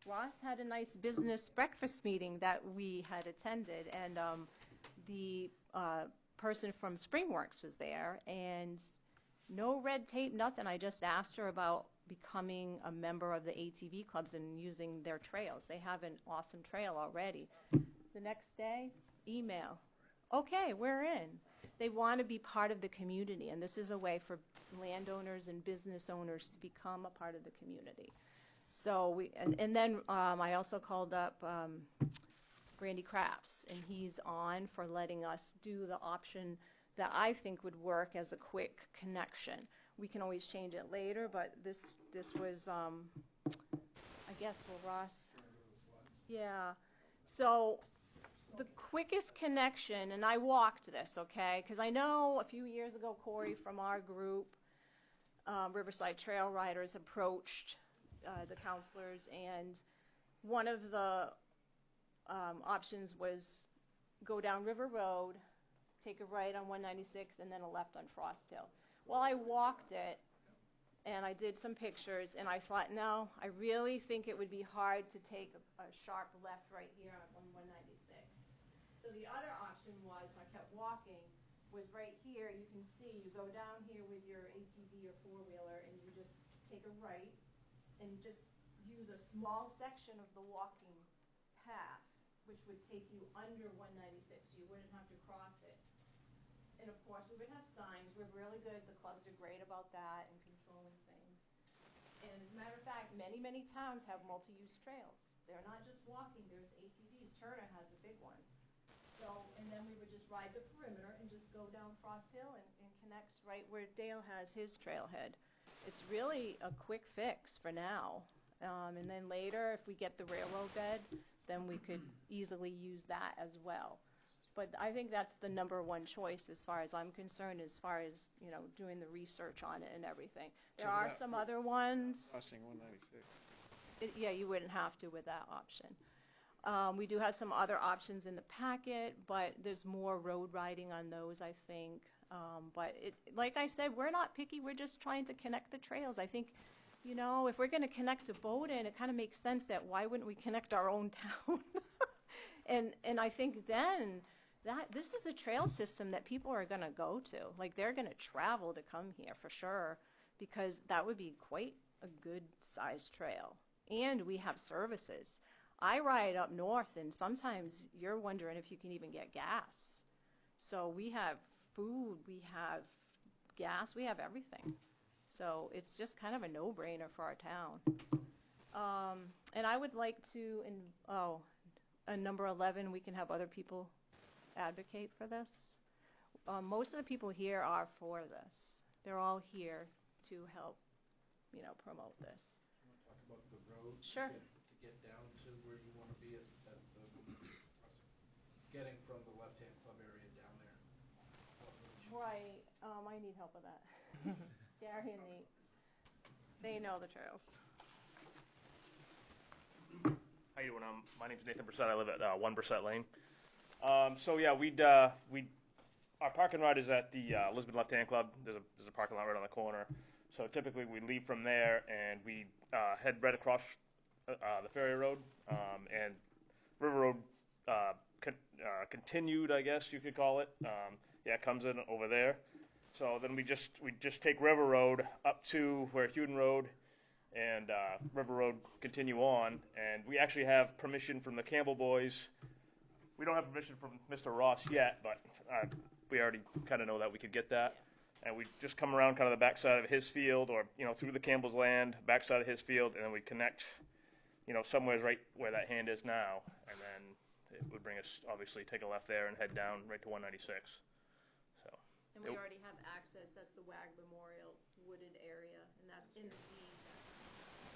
Ross had a nice business breakfast meeting that we had attended, and the person from Springworks was there, and no red tape, nothing. I just asked her about becoming a member of the ATV clubs and using their trails. They have an awesome trail already. The next day, email. Okay, we're in. They want to be part of the community, and this is a way for landowners and business owners to become a part of the community. So and then I also called up Brandy Crafts, and he's on for letting us do the option that I think would work as a quick connection. We can always change it later, but this was, I guess, well, Ross. Yeah. So the quickest connection, and I walked this, okay, because I know a few years ago, Corey from our group, Riverside Trail Riders, approached the counselors, and one of the options was go down River Road, take a right on 196, and then a left on Frost Hill. Well, I walked it, and I did some pictures, and I thought, no, I really think it would be hard to take a sharp left right here on 196. So the other option was, I kept walking, was right here. You can see, you go down here with your ATV or four-wheeler, and you just take a right, and just use a small section of the walking path, which would take you under 196, so you wouldn't have to cross it. And of course, we would have signs. We're really good. The clubs are great about that and controlling things. And as a matter of fact, many, many towns have multi-use trails. They're not just walking. There's ATVs. Turner has a big one. So, and then we would just ride the perimeter and just go down Frost Hill and connect right where Dale has his trailhead. It's really a quick fix for now. And then later, if we get the railroad bed, then we could easily use that as well. But I think that's the number one choice as far as I'm concerned, as far as, you know, doing the research on it and everything. There are some other ones. Crossing 196. Yeah, you wouldn't have to with that option. We do have some other options in the packet, but there's more road riding on those, I think. But like I said, we're not picky. We're just trying to connect the trails. I think, you know, if we're going to connect to Bowdoin, it kind of makes sense that why wouldn't we connect our own town? and I think then that this is a trail system that people are going to go to. Like, they're going to travel to come here for sure, because that would be quite a good sized trail. And we have services. I ride up north, and sometimes you're wondering if you can even get gas. So we have food, we have gas, we have everything. So it's just kind of a no-brainer for our town. And I would like to, number 11, we can have other people advocate for this. Most of the people here are for this. They're all here to help, you know, promote this. You want to talk about the road? Sure. To get down to where you want to be at the, getting from the left-hand club area down there? Right. I need help with that. Gary and Nate. They know the trails. How you doing? My name's Nathan Brissett. I live at 1 Brissett Lane. So yeah, our parking lot is at the Lisbon Left Hand Club. There's a parking lot right on the corner. So typically we leave from there and we head right across the Ferry Road and River Road continued, I guess you could call it. It comes in over there. So then we just take River Road up to where Hewden Road and River Road continue on, and we actually have permission from the Campbell boys. We don't have permission from Mr. Ross yet, but we already kind of know that we could get that. And we just come around kind of the backside of his field, or through the Campbell's land, backside of his field, and then we connect, somewhere right where that hand is now, and then it would bring us, obviously, take a left there and head down right to 196. So. And we already have access. That's the WAG Memorial wooded area, and that's in the deed.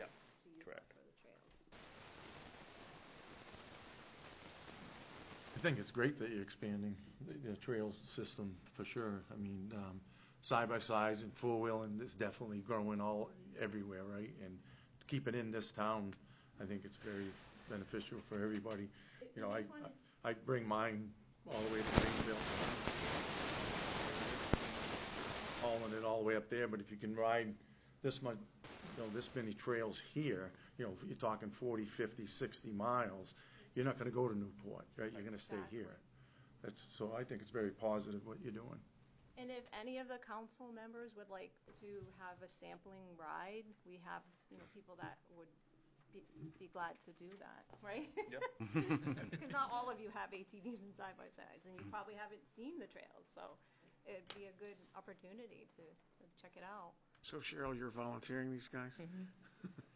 Yep, to use correct. That for the trails. I think it's great that you're expanding the trail system for sure. I mean, side-by-sides and four-wheeling is definitely growing everywhere, right? And to keep it in this town, I think it's very beneficial for everybody. I bring mine all the way to Greenville, hauling it all the way up there. But if you can ride this much, this many trails here, if you're talking 40, 50, 60 miles, you're not going to go to Newport, right? You're going to stay here. So I think it's very positive what you're doing. And if any of the council members would like to have a sampling ride, we have people that would be glad to do that, right? Yep. Because not all of you have ATVs and side-by-sides, and you probably haven't seen the trails, so it'd be a good opportunity to check it out. So Cheryl, you're volunteering these guys?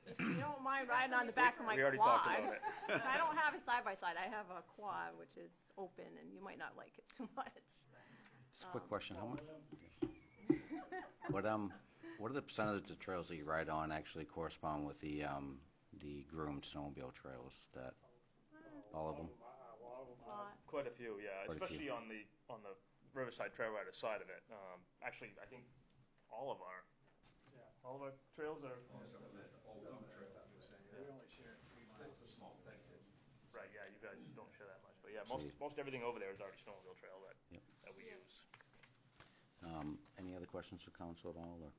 If you don't mind riding on the back of my quad. We already talked about it. I don't have a side-by-side. I have a quad, which is open, and you might not like it too much. Just a quick question. How much? What are the percentage of the trails that you ride on actually correspond with the groomed snowmobile trails? That all of them? Quite a few, yeah. Especially on the Riverside Trail Rider side of it. Actually, I think all of our trails are. We only share 3 miles. It's a small thing. Right, yeah, you guys don't share that much, but yeah, most everything over there is already snowmobile trail that we use. Any other questions for council at all? Or,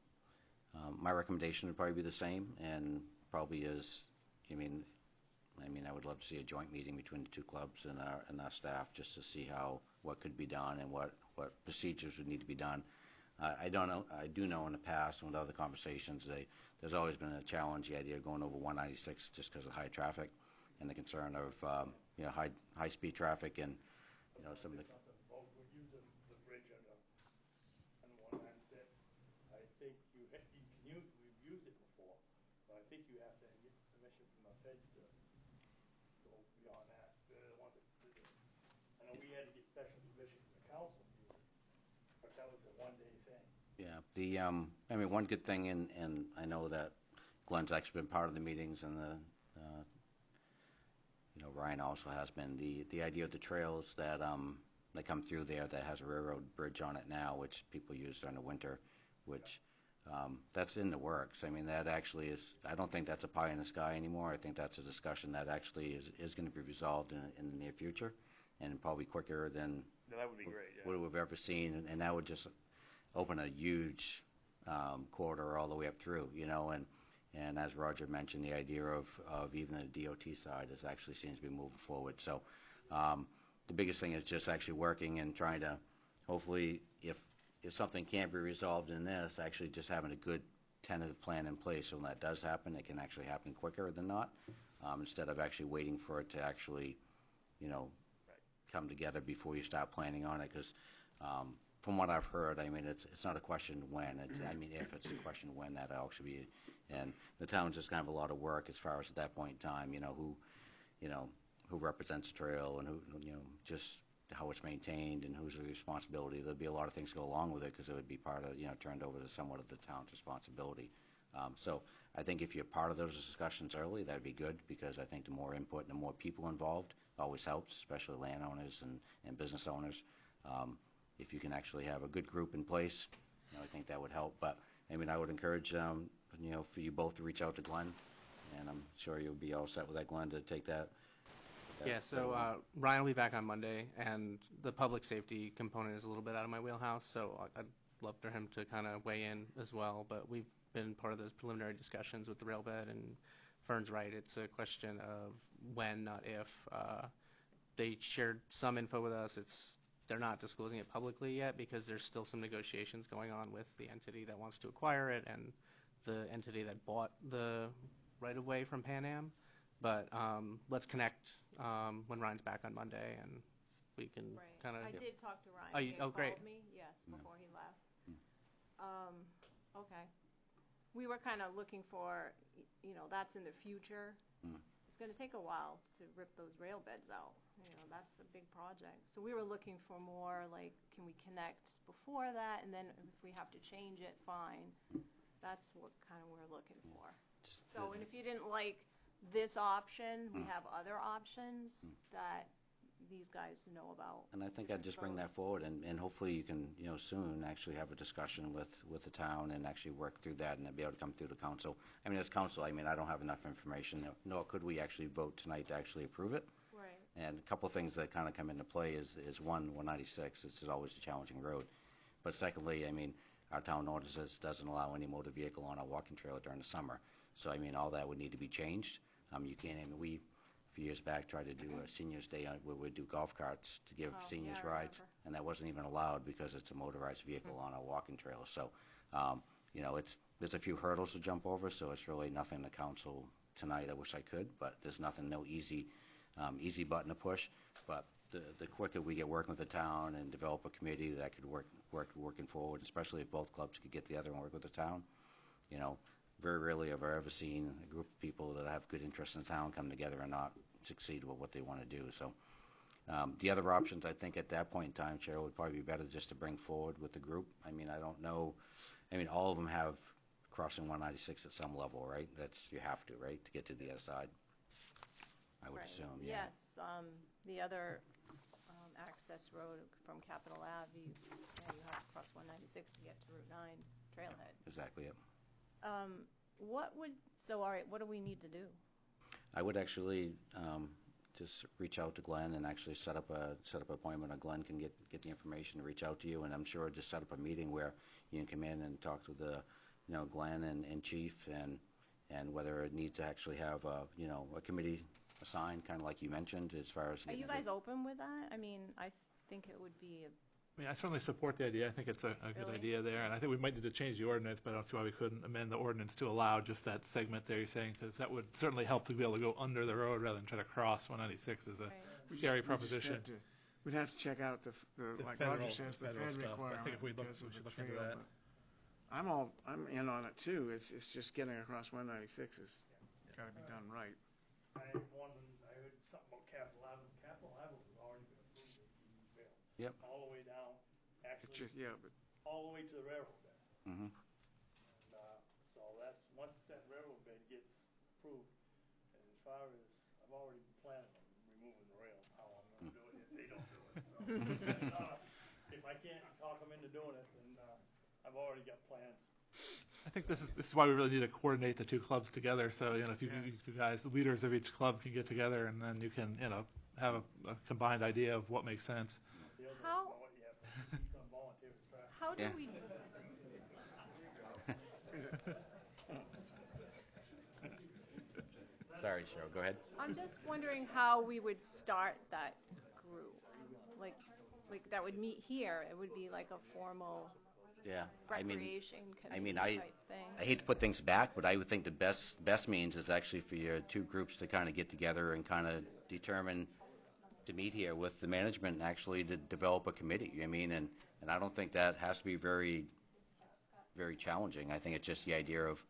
my recommendation would probably be the same, and probably is, I would love to see a joint meeting between the two clubs and our staff just to see what could be done and what procedures would need to be done. I don't know, I do know in the past with other conversations, there's always been a challenge, the idea of going over 196 just because of high traffic and the concern of, high-speed traffic and, some of the. We're using the bridge on 196. I think you can use, we've used it before, but I think you have to get permission from the feds to go beyond that. They're the ones that did it. I know we had to get special permission from the council to use it, but that was a one-day thing. Yeah, one good thing, and I know that Glenn's actually been part of the meetings, and Ryan also has been, the idea of the trails that come through there that has a railroad bridge on it now, which people use during the winter, which that's in the works. I mean, that actually is, I don't think that's a pie in the sky anymore. I think that's a discussion that actually is going to be resolved in the near future, and probably quicker than That would be great, yeah. what we've ever seen, and that would just open a huge corridor all the way up through, and as Roger mentioned, the idea of even the DOT side actually seems to be moving forward. So the biggest thing is just actually working and trying to, hopefully, if something can't be resolved in this, actually just having a good tentative plan in place, so when that does happen, it can actually happen quicker than not, instead of actually waiting for it to actually, come together before you start planning on it, because from what I've heard, I mean, it's not a question when. If it's a question when, that will actually be, and the town's just kind of a lot of work as far as at that point in time, who represents the trail and who, just how it's maintained and whose responsibility. There'll be a lot of things go along with it because it would be part of, turned over to somewhat of the town's responsibility. So I think if you're part of those discussions early, that'd be good, because I think the more input and the more people involved always helps, especially landowners and business owners. If you can actually have a good group in place, I think that would help. But, I would encourage, for you both to reach out to Glenn, and I'm sure you'll be all set with that, Glenn, to take that. Yeah, so Ryan will be back on Monday, and the public safety component is a little bit out of my wheelhouse, so I'd love for him to kind of weigh in as well. But we've been part of those preliminary discussions with the rail bed, and Fern's right. It's a question of when, not if. They shared some info with us. They're not disclosing it publicly yet because there's still some negotiations going on with the entity that wants to acquire it and the entity that bought the right-of-way from Pan Am. But let's connect when Ryan's back on Monday, and we can kind of. I did talk to Ryan. Oh, He had great. called me, yes, before he left. Okay. We were kind of looking for, that's in the future. It's going to take a while to rip those rail beds out. That's a big project. So we were looking for more, like, can we connect before that? And then if we have to change it, fine. That's what kind of we're looking for. So, and if you didn't like this option, we have other options that these guys know about. And I think I'd just bring that forward, and hopefully you can, soon actually have a discussion with the town and actually work through that and be able to come through the council. As council, I don't have enough information, nor could we actually vote tonight to actually approve it. Right. And a couple of things that kind of come into play is one, 196, this is always a challenging road. But secondly, our town ordinance doesn't allow any motor vehicle on our walking trail during the summer. So, all that would need to be changed. You can't, we, a few years back, tried to do a seniors day where we'd do golf carts to give seniors rides, and that wasn't even allowed because it's a motorized vehicle on our walking trail. So, there's a few hurdles to jump over, so it's really nothing the council tonight. I wish I could, but there's no easy button to push. But the quicker we get working with the town and develop a committee that could working forward, especially if both clubs could get together and work with the town, very rarely have I ever seen a group of people that have good interest in town come together and not succeed with what they want to do. So the other options, I think, at that point in time, Cheryl, would probably be better just to bring forward with the group. I don't know. All of them have crossing 196 at some level, right? You have to, right, to get to the other side, I would assume. Yeah. Yes. The other access road from Capitol Ave, you have to cross 196 to get to Route 9 trailhead. Exactly it. All right, what do we need to do? I would actually just reach out to Glenn and actually set up an appointment, or Glenn can get the information to reach out to you, and I'm sure just set up a meeting where you can come in and talk to Glenn and Chief, and whether it needs to actually have a committee assigned, kind of like you mentioned, as far as. Are you guys open with that? I think it would be I mean, I certainly support the idea. I think it's a good Really? idea there, and I think we might need to change the ordinance, but I don't see why we couldn't amend the ordinance to allow just that segment there you're saying, because that would certainly help to be able to go under the road rather than try to cross 196 is a Right. scary proposition. We'd have to check out the like federal- Roger says, the federal Fed stuff. I think requirement if we look, because we of should the look into trail. that. But I'm in on it too. It's just getting across 196 is got to be done right. I heard something about Capitol Avenue. Capitol Avenue has already been approved as the rail. Yep. All the way down, actually, But all the way to the railroad bed. Mm-hmm. And, so that's, once that railroad bed gets approved, and as far as, I've already planned on removing the rail, how I'm gonna do it if they don't do it. So, that's not if I can't talk them into doing it, then, I've already got plans. I think this is why we really need to coordinate the two clubs together. So, if you two guys, the leaders of each club, can get together, and then you can, have a combined idea of what makes sense. How, He's gonna volunteer to try. how do Yeah. we, Sorry, Cheryl, go ahead. I'm just wondering how we would start that group. Like that would meet here. It would be like a formal Yeah, recreation I committee type thing. I hate to put things back, but I would think the best means is actually for your two groups to kind of get together and kind of determine to meet here with the management and actually to develop a committee. And I don't think that has to be very, very challenging. I think it's just the idea of,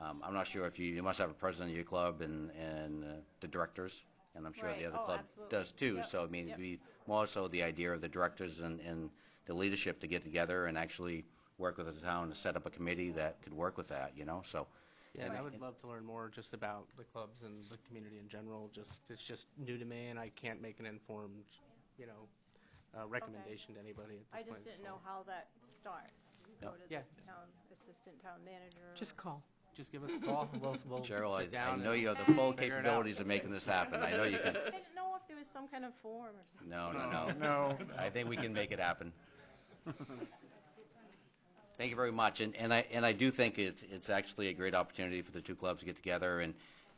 I'm not sure if you must have a president of your club and the directors, and I'm sure Right. the other Oh, club absolutely. does too. Yep. So it'd Yep. be more so the idea of the directors and the leadership to get together and actually work with the town to set up a committee that could work with that. So. Yeah, and I would love to learn more just about the clubs and the community in general. It's just new to me, and I can't make an informed, recommendation to anybody at this I point. just didn't know how that starts. Go to Yeah. the town assistant town manager. Just call. Just give us a call. We'll Cheryl, sit I down know and you have the full figure it out. capabilities of making this happen. I know you can. I didn't know if there was some kind of form or something. No. I think we can make it happen. Thank you very much. And I do think it's actually a great opportunity for the two clubs to get together.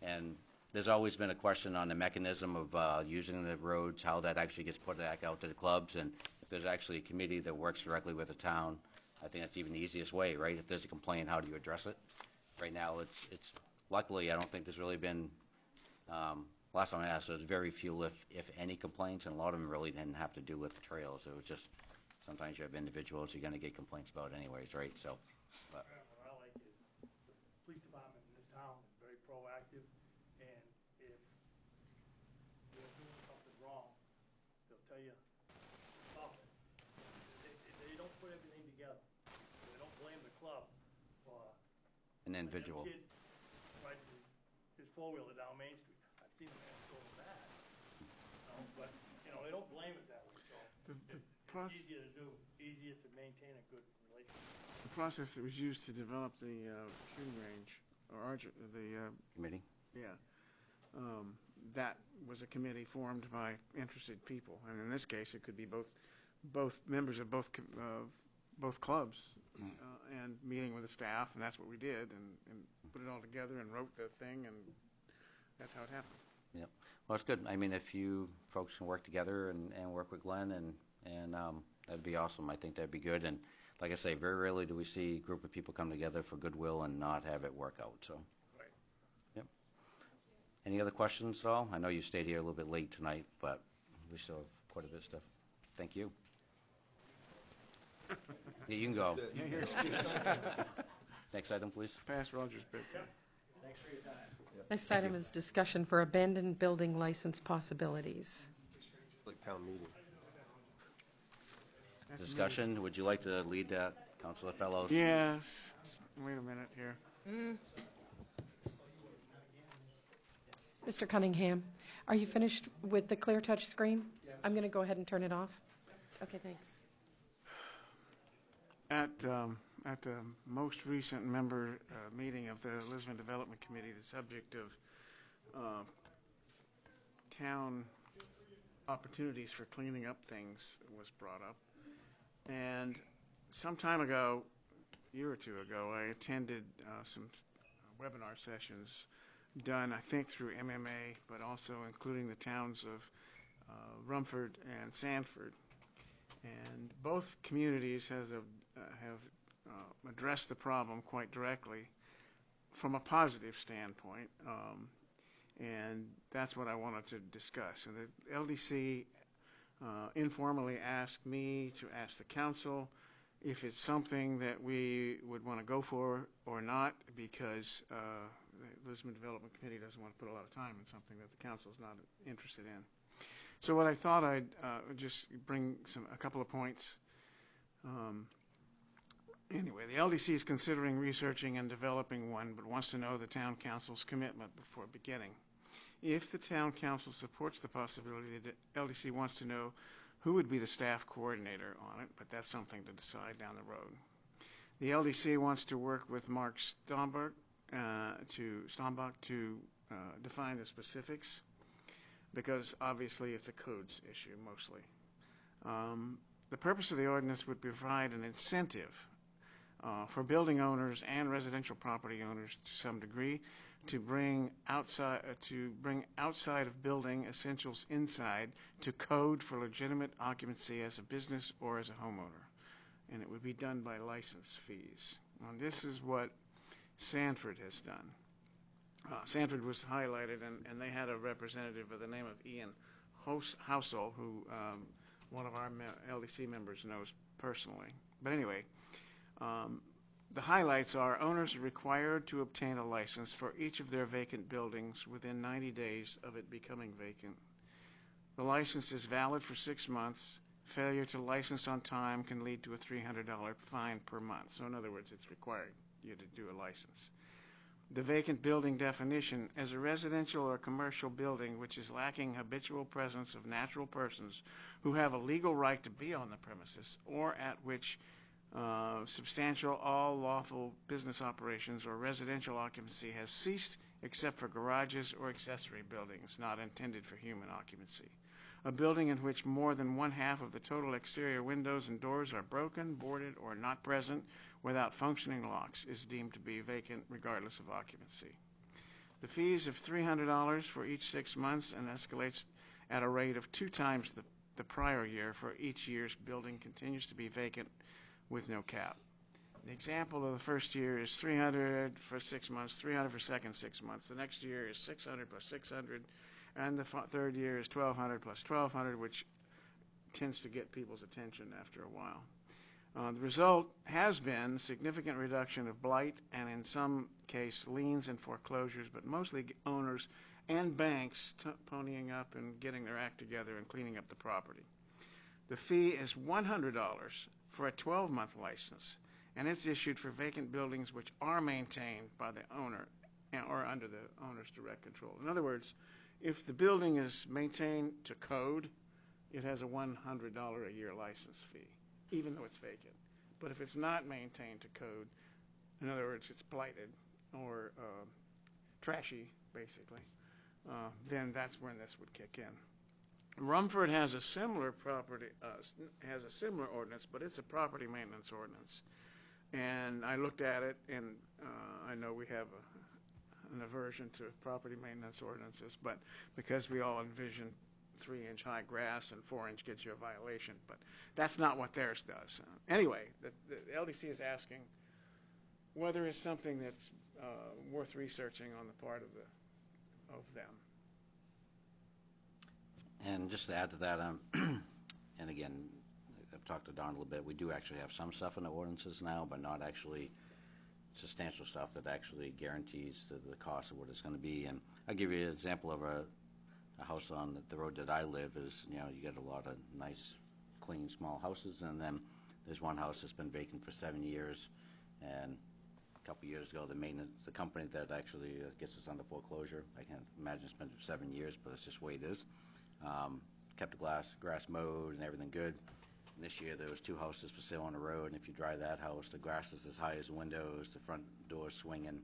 And there's always been a question on the mechanism of using the roads, how that actually gets put back out to the clubs. And if there's actually a committee that works directly with the town, I think that's even the easiest way, right? If there's a complaint, how do you address it? Right now, it's luckily, I don't think there's really been, last time I asked, there's very few, if any, complaints, and a lot of them really didn't have to do with the trails. It was just, sometimes you have individuals you're going to get complaints about anyways, right? So, What I like is the police department in this town is very proactive, and if you're doing something wrong, they'll tell you, stop it. They don't put everything together. They don't blame the club for an individual. Kid riding his four-wheeler down Main Street. I've seen them go bad, but, they don't blame it that way, so it's easier to do, easier to maintain a good relationship. the process that was used to develop the shooting range, or the Committee? Yeah. That was a committee formed by interested people, and in this case, it could be both members of both clubs, and meeting with the staff, and that's what we did, and put it all together and wrote the thing, and that's how it happened. Yep. Well, it's good. I mean, if you folks can work together and work with Glenn, and that'd be awesome. I think that'd be good. And like I say, very rarely do we see a group of people come together for goodwill and not have it work out. So. Right. Yep. Any other questions at all? I know you stayed here a little bit late tonight, but we still have quite a bit of stuff. Thank you. Yeah, you can go. Yeah, here's Next item, please. Pass Roger's bit. Thanks for your time. Next item is discussion for abandoned building license possibilities. Like town meeting. Discussion, would you like to lead that, Councilor Fellows? Yes. Wait a minute here. Mr. Cunningham, are you finished with the clear touch screen? I'm going to go ahead and turn it off. Okay, thanks. At the most recent member meeting of the Lisbon Development Committee, the subject of town opportunities for cleaning up things was brought up. And some time ago, a year or two ago, I attended some webinar sessions done, I think, through MMA, but also including the towns of Rumford and Sanford. And both communities have addressed the problem quite directly from a positive standpoint, and that's what I wanted to discuss. And the LDC informally asked me to ask the council if it's something that we would want to go for or not, because the Lisbon Development Committee doesn't want to put a lot of time in something that the council is not interested in. So what I thought I'd just bring a couple of points. Anyway, the LDC is considering researching and developing one, but wants to know the town council's commitment before beginning. If the town council supports the possibility, the LDC wants to know who would be the staff coordinator on it, but that's something to decide down the road. The LDC wants to work with Mark Stombach to define the specifics, because obviously it's a codes issue mostly. The purpose of the ordinance would provide an incentive for building owners and residential property owners to some degree to bring outside of building essentials inside to code for legitimate occupancy as a business or as a homeowner, and it would be done by license fees. Now, this is what Sanford has done. Sanford was highlighted, and they had a representative by the name of Ian Housel, who one of our LDC members knows personally. But anyway, the highlights are: owners are required to obtain a license for each of their vacant buildings within 90 days of it becoming vacant. The license is valid for 6 months. Failure to license on time can lead to a $300 fine per month. So in other words, it's required you to do a license. The vacant building definition: as a residential or commercial building which is lacking habitual presence of natural persons who have a legal right to be on the premises, or at which substantial all lawful business operations or residential occupancy has ceased except for garages or accessory buildings not intended for human occupancy. A building in which more than 1/2 of the total exterior windows and doors are broken, boarded, or not present without functioning locks is deemed to be vacant regardless of occupancy. The fees of $300 for each 6 months and escalates at a rate of 2 times the prior year for each year's building continues to be vacant with no cap. The example of the first year is $300 for 6 months, $300 for second 6 months. The next year is $600 plus $600, and the third year is $1,200 plus $1,200, which tends to get people's attention after a while. The result has been significant reduction of blight and, in some case, liens and foreclosures, but mostly owners and banks ponying up and getting their act together and cleaning up the property. The fee is $100 for a 12-month license, and it's issued for vacant buildings which are maintained by the owner or under the owner's direct control. In other words, if the building is maintained to code, it has a $100 a year license fee, even though it's vacant. But if it's not maintained to code, in other words, it's blighted or trashy, basically, then that's when this would kick in. Rumford has a similar ordinance, but it's a property maintenance ordinance. And I looked at it, and I know we have an aversion to property maintenance ordinances, but because we all envision 3-inch high grass and 4-inch gets you a violation, but that's not what theirs does. Anyway, the LDC is asking whether it's something that's worth researching on the part of them. And just to add to that, and again, I've talked to Don a little bit, we do actually have some stuff in the ordinances now, but not actually substantial stuff that actually guarantees the cost of what it's going to be. And I'll give you an example of a house on the road that I live is, you get a lot of nice, clean, small houses, and then there's one house that's been vacant for 7 years, and a couple years ago, the company that actually gets us under foreclosure, I can't imagine it's been for 7 years, but it's just the way it is, kept the grass mowed and everything good. And this year there was 2 houses for sale on the road, and if you drive that house, the grass is as high as the windows, the front door's swinging.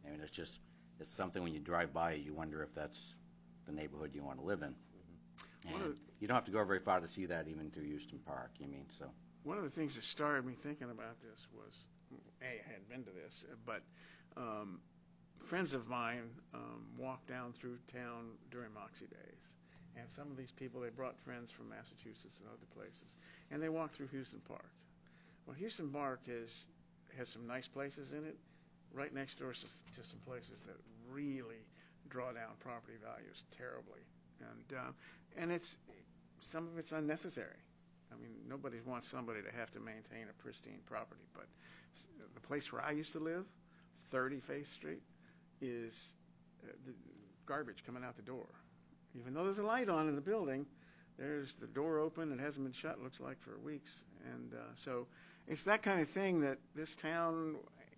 I mean, it's something when you drive by, you wonder if that's the neighborhood you want to live in. And you don't have to go very far to see that, even through Houston Park, so. One of the things that started me thinking about this was, I hadn't been to this, but friends of mine walked down through town during Moxie days, And some of these people, they brought friends from Massachusetts and other places, and they walked through Houston Park. Well, Houston Park has some nice places in it, right next door to some places that really draw down property values terribly, and some of it's unnecessary. I mean, nobody wants somebody to have to maintain a pristine property, but the place where I used to live, 30 Faith Street, is the garbage coming out the door. Even though there's a light on in the building, there's the door open. It hasn't been shut, looks like, for weeks. And so it's that kind of thing that this town,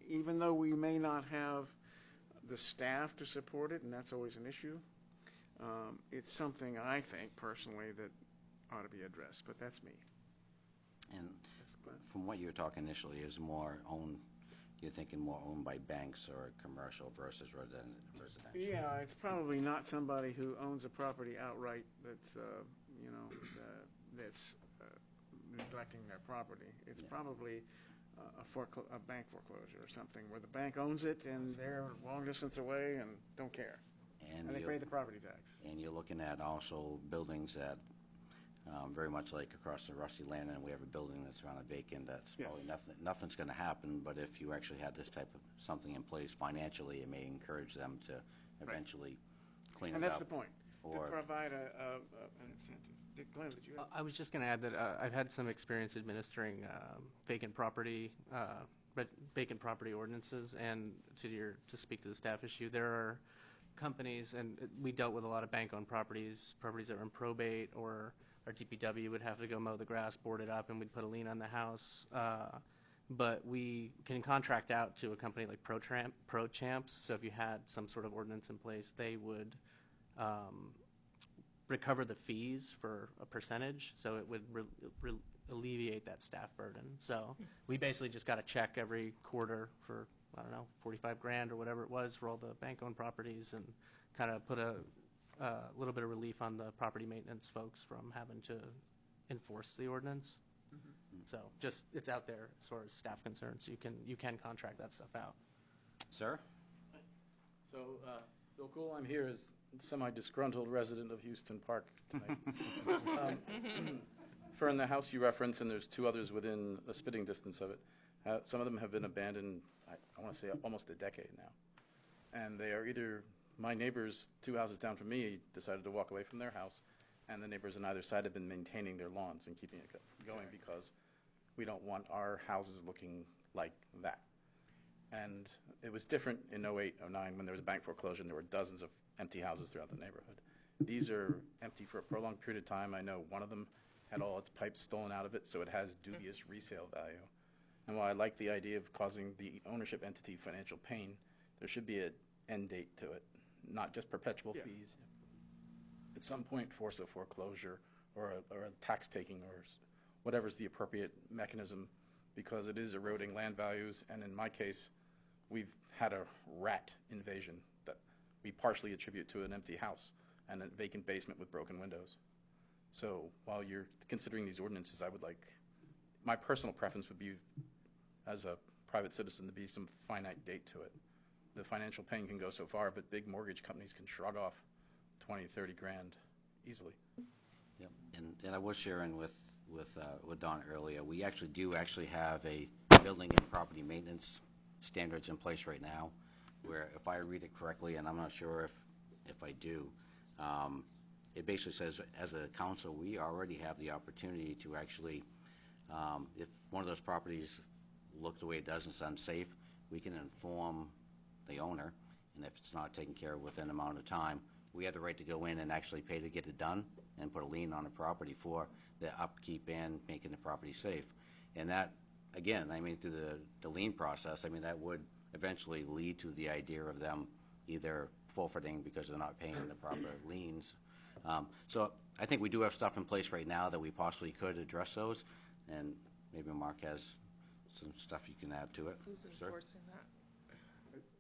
even though we may not have the staff to support it, and that's always an issue, it's something I think personally that ought to be addressed. But that's me. And from what you were talking initially, is more owned, you're thinking more owned by banks or commercial versus residential? Yeah, it's probably not somebody who owns a property outright that's, neglecting their property. It's probably a bank foreclosure or something where the bank owns it and they're long distance away and don't care. And they pay the property tax. And you're looking at also buildings that, very much like across the Rusty Land, and we have a building that's around a vacant, that's probably nothing's going to happen, but if you actually had this type of something in place financially, it may encourage them to eventually clean it up. And that's the point, to provide an incentive. Glenn, did you have? I was just going to add that I've had some experience administering vacant property ordinances, and to speak to the staff issue, there are companies, and we dealt with a lot of bank-owned properties that were in probate, or our DPW would have to go mow the grass, board it up, and we'd put a lien on the house. But we can contract out to a company like ProChamps. So if you had some sort of ordinance in place, they would recover the fees for a percentage, so it would alleviate that staff burden. So we basically just got a check every quarter for, I don't know, $45,000 or whatever it was for all the bank-owned properties, and kind of put a little bit of relief on the property maintenance folks from having to enforce the ordinance. So just, it's out there as far as staff concerns. You can contract that stuff out. Sir? So, Bill Cool, I'm here as semi-disgruntled resident of Houston Park tonight. Fern, the house you reference, and there's two others within a spitting distance of it, some of them have been abandoned, I want to say, almost a decade now. And they are either, my neighbors, 2 houses down from me, decided to walk away from their house, and the neighbors on either side have been maintaining their lawns and keeping it going because we don't want our houses looking like that. And it was different in 08, 09 when there was a bank foreclosure and there were dozens of empty houses throughout the neighborhood. These are empty for a prolonged period of time. I know one of them had all its pipes stolen out of it, so it has dubious resale value. And while I like the idea of causing the ownership entity financial pain, there should be an end date to it, not just perpetual fees. At some point, force a foreclosure or a tax taking or whatever's the appropriate mechanism, because it is eroding land values. And in my case, we've had a rat invasion that we partially attribute to an empty house and a vacant basement with broken windows. So while you're considering these ordinances, I would like, my personal preference would be, as a private citizen, to be some finite date to it. The financial pain can go so far, but big mortgage companies can shrug off 20, 30 grand easily. Yep. And I was sharing with Don earlier, we do have a building and property maintenance standards in place right now, where if I read it correctly, and I'm not sure if I do, it basically says, as a council, we already have the opportunity to actually, if one of those properties look the way it does and it's unsafe, we can inform the owner, and if it's not taken care of within an amount of time, we have the right to go in and actually pay to get it done and put a lien on the property for the upkeep and making the property safe. And that, again, I mean, through the lien process, I mean, that would eventually lead to the idea of them either forfeiting because they're not paying the proper liens. So I think we do have stuff in place right now that we possibly could address those, and maybe Mark has some stuff you can add to it. Who's enforcing that?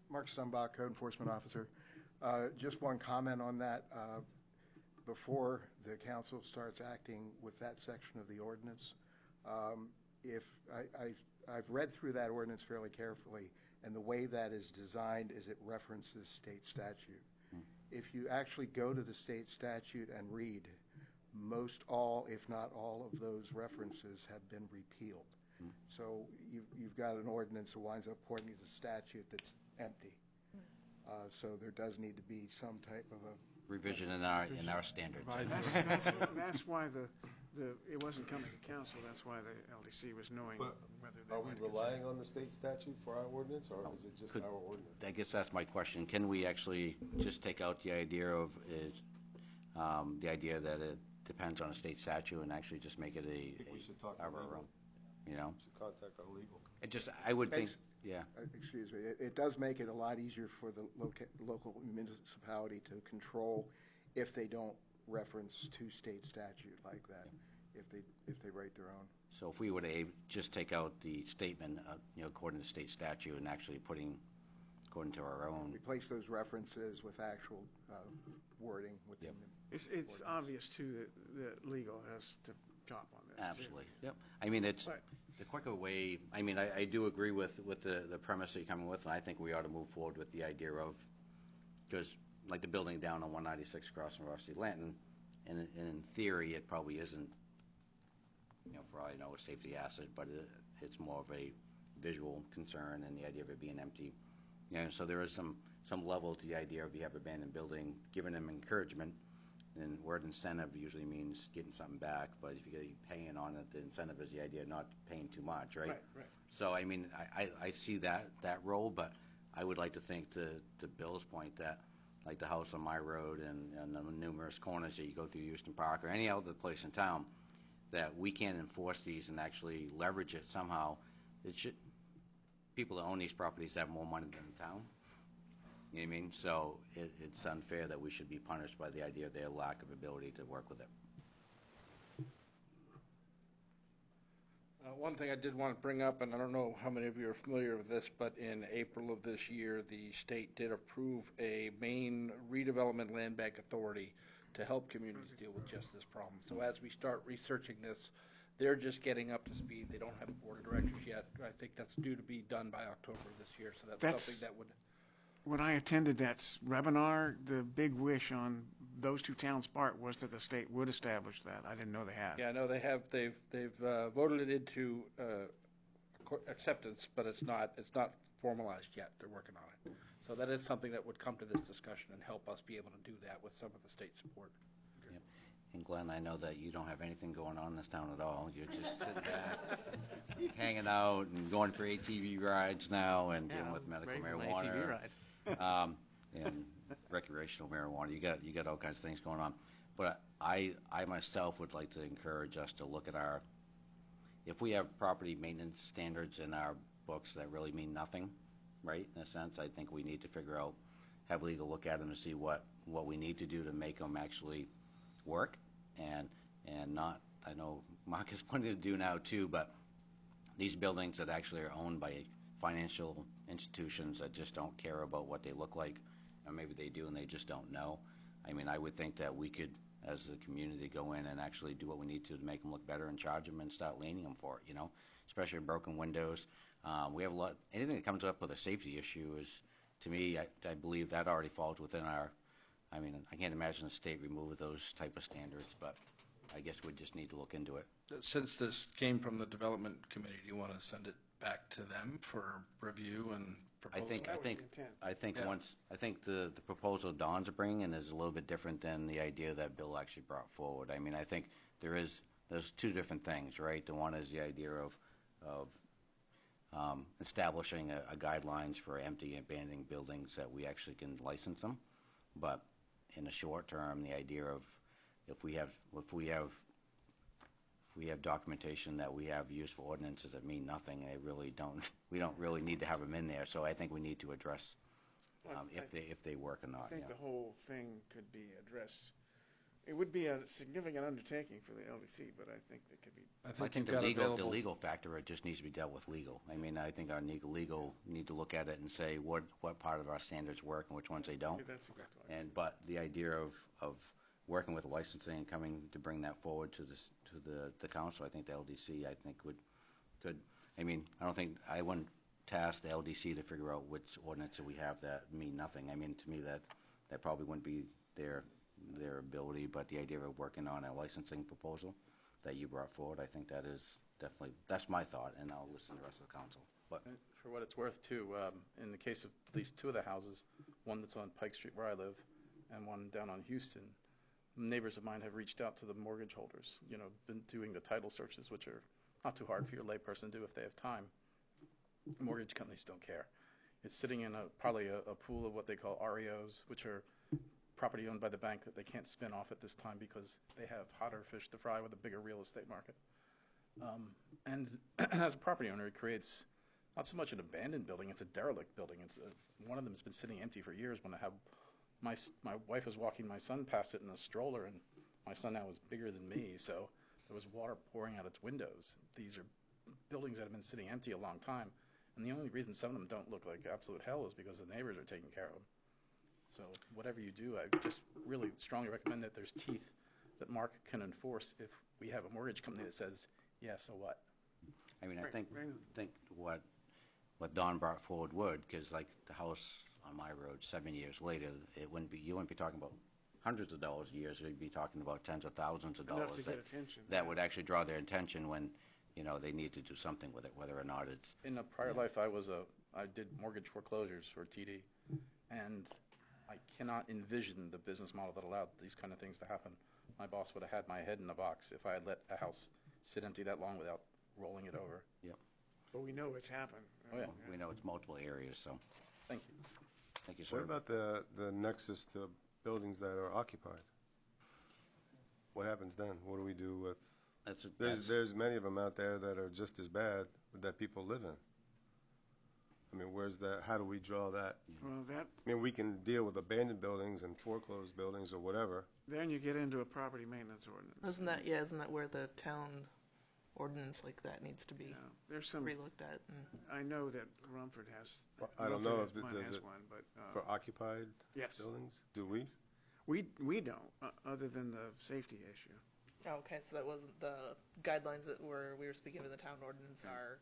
Mark Stumbach, Code Enforcement Officer. Just one comment on that. Before the council starts acting with that section of the ordinance, if I've read through that ordinance fairly carefully, and the way that is designed is it references state statute. if you actually go to the state statute and read, most all, if not all, of those references have been repealed. So you've got an ordinance that winds up pointing to statute that's empty. So there does need to be some type of a Revision in our standards. That's why it wasn't coming to council. That's why the LDC was knowing But whether they are we wanted to relying on the state statute for our ordinance, or is it just our ordinance? I guess that's my question. Can we actually just take out the idea of the idea that it depends on a state statute and actually just make it I think we should talk to our legal. own? You know, We should contact our legal. I would think, yeah. Excuse me. It does make it a lot easier for the local municipality to control if they don't reference to state statute like that, if they write their own. So if we were to just take out the statement, according to state statute, and actually putting according to our own. Replace those references with actual wording within them. It's obvious, too, that legal has to chop on this, too. Absolutely. Yep. I mean, it's the quicker way. I mean, I do agree with the premise that you're coming with, and I think we ought to move forward with the idea of, because like the building down on 196 across from Rusty Lanton, and in theory, it probably isn't, for all I know, a safety asset, but it's more of a visual concern, and the idea of it being empty. So there is some level to the idea of you have abandoned building, giving them encouragement. And word incentive usually means getting something back, but if you're paying on it, the incentive is the idea of not paying too much, right? Right. So, I mean, I see that role, but I would like to think, to Bill's point, that like the house on my road and the numerous corners that you go through Houston Park or any other place in town, that we can't enforce these and actually leverage it somehow. People that own these properties have more money than the town. You know what I mean? So it's unfair that we should be punished by the idea of their lack of ability to work with it. One thing I did want to bring up, and I don't know how many of you are familiar with this, but in April of this year, the state did approve a Maine redevelopment land bank authority to help communities deal with just this problem. So as we start researching this, they're just getting up to speed. They don't have a board of directors yet. I think that's due to be done by October this year, so that's something that would... When I attended that webinar, the big wish on those two towns' part was that the state would establish that. I didn't know they had. Yeah, no, they have. They've voted it into acceptance, but it's not formalized yet. They're working on it. So that is something that would come to this discussion and help us be able to do that with some of the state support. Yep. And Glenn, I know that you don't have anything going on in this town at all. You're just sitting back, hanging out, and going for ATV rides now, and dealing with medical marijuana. ATV ride. And recreational marijuana. You got all kinds of things going on. But I myself would like to encourage us to look at if we have property maintenance standards in our books that really mean nothing, right, in a sense, I think we need to have legal look at them to see what we need to do to make them actually work, and not, I know Mark has plenty to do now too, but these buildings that actually are owned by financial institutions that just don't care about what they look like, or maybe they do and they just don't know. I mean, I would think that we could, as a community, go in and actually do what we need to make them look better and charge them and start leaning them for it, especially broken windows. We have anything that comes up with a safety issue is, to me, I believe that already falls within I can't imagine the state remove those type of standards, but I guess we just need to look into it. Since this came from the development committee, do you want to send it back to them for review and proposal? I think the proposal Don's bringing is a little bit different than the idea that Bill actually brought forward. I mean, I think there's two different things, right? The one is the idea of establishing a guidelines for empty and abandoned buildings that we actually can license them, but in the short term, the idea of if we have documentation that we have useful ordinances that mean nothing, we don't really need to have them in there. So I think we need to address if they work or not. I think the whole thing could be addressed. It would be a significant undertaking for the LDC, but I think it could be. I think the legal factor, it just needs to be dealt with legal. I mean, I think our legal need to look at it and say what part of our standards work and which ones they don't. That's exactly. But the idea of working with licensing and coming to bring that forward to the council, I think the LDC, could. I mean, I wouldn't task the LDC to figure out which ordinances we have that mean nothing. I mean, to me, that probably wouldn't be their ability, but the idea of working on a licensing proposal that you brought forward, I think that is definitely, that's my thought, and I'll listen to the rest of the council. But For what it's worth, too, in the case of at least two of the houses, one that's on Pike Street where I live and one down on Houston, neighbors of mine have reached out to the mortgage holders, been doing the title searches, which are not too hard for your layperson to do if they have time. Mortgage companies don't care. It's sitting in probably a pool of what they call REOs, which are property owned by the bank that they can't spin off at this time because they have hotter fish to fry with a bigger real estate market. And as a property owner, it creates not so much an abandoned building, it's a derelict building. One of them has been sitting empty for years. When I have my wife was walking my son past it in a stroller, and my son now is bigger than me, so there was water pouring out its windows. These are buildings that have been sitting empty a long time, and the only reason some of them don't look like absolute hell is because the neighbors are taking care of them. So whatever you do, I just really strongly recommend that there's teeth that Mark can enforce if we have a mortgage company that says, yeah, so what? I mean, I think what Don brought forward would, because like the house on my road 7 years later, you wouldn't be talking about hundreds of dollars a year, you'd be talking about tens of thousands of dollars Enough to get attention. that would actually draw their attention when, they need to do something with it, whether or not it's. In a prior life, I did mortgage foreclosures for TD, and I cannot envision the business model that allowed these kind of things to happen. My boss would have had my head in a box if I had let a house sit empty that long without rolling it over. Yep. But we know it's happened. Oh, yeah. We know it's multiple areas, so. Thank you. Thank you, sir. What about the nexus to buildings that are occupied? What happens then? What do we do with? There's many of them out there that are just as bad, but that people live in. I mean, where's that? How do we draw that? Well, I mean, we can deal with abandoned buildings and foreclosed buildings or whatever. then you get into a property maintenance ordinance. Isn't that where the town ordinance like that needs to be There's some relooked at? I know that Rumford has. Well, I don't know if Rumford there's has one, but for occupied yes. buildings. Do we? We don't, other than the safety issue. Oh, okay, so that wasn't the guidelines that we were speaking of in the town ordinance are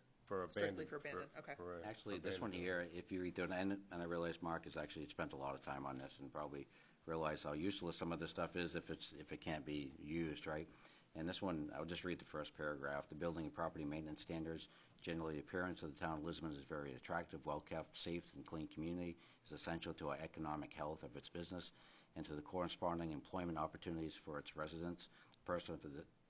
strictly for abandoned. Okay. Actually, this one here, if you read through it, and I realize Mark has actually spent a lot of time on this and probably realize how useless some of this stuff is if it can't be used, right? And this one, I'll just read the first paragraph. The building and property maintenance standards, generally the appearance of the town of Lisbon is very attractive, well-kept, safe, and clean community is essential to our economic health of its business and to the corresponding employment opportunities for its residents.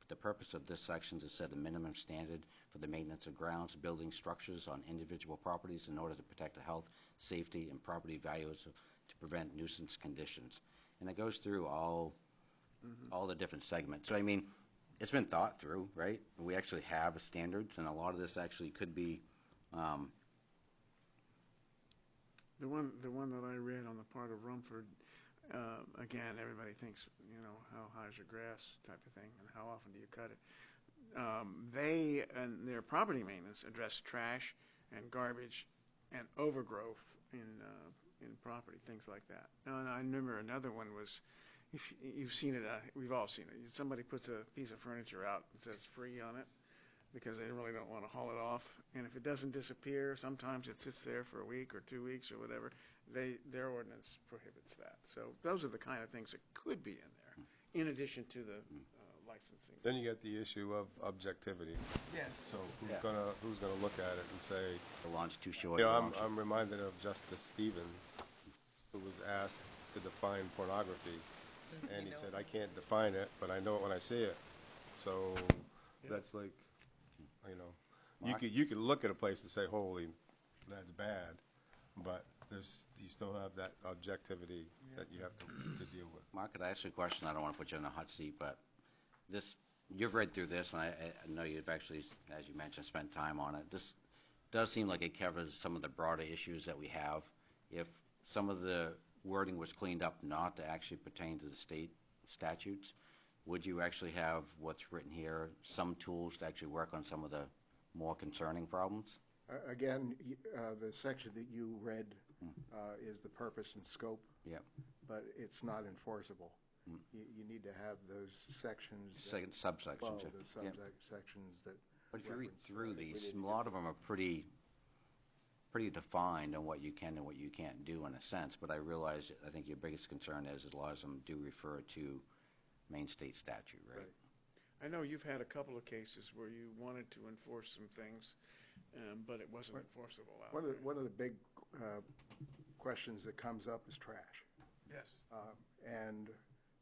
The purpose of this section is to set a minimum standard for the maintenance of grounds, building structures on individual properties in order to protect the health, safety, and property values to prevent nuisance conditions. And it goes through all the different segments. So, I mean, it's been thought through, right? We actually have standards, and a lot of this actually could be. The one that I read on the part of Rumford, again, everybody thinks, how high is your grass type of thing, and how often do you cut it? They and their property maintenance address trash and garbage and overgrowth in property, things like that. And I remember another one was, if you've seen it, we've all seen it. Somebody puts a piece of furniture out that says free on it because they really don't want to haul it off. And if it doesn't disappear, sometimes it sits there for a week or 2 weeks or whatever. Their ordinance prohibits that. So those are the kind of things that could be in there, in addition to the licensing. Then you get the issue of objectivity. Yes. So who's gonna look at it and say the lawn's too short? I'm reminded of Justice Stevens, who was asked to define pornography, and he said, "I can't define it, but I know it when I see it." So that's like, you could look at a place and say, "Holy, that's bad," but you still have that objectivity that you have to deal with. Mark, could I ask you a question? I don't want to put you in a hot seat, but you've read through this, and I know you've actually, as you mentioned, spent time on it. This does seem like it covers some of the broader issues that we have. If some of the wording was cleaned up not to actually pertain to the state statutes, would you actually have what's written here, some tools to actually work on some of the more concerning problems? Again, the section that you read is the purpose and scope, but it's not enforceable. You need to have those sections. Subsections. Well, the subsections that. But if you read through these, a lot of them are pretty pretty defined on what you can and what you can't do in a sense, but I realize, I think your biggest concern is a lot of them do refer to Maine state statute, right? I know you've had a couple of cases where you wanted to enforce some things, but it wasn't enforceable out there. One of the big questions that comes up is trash. Yes. And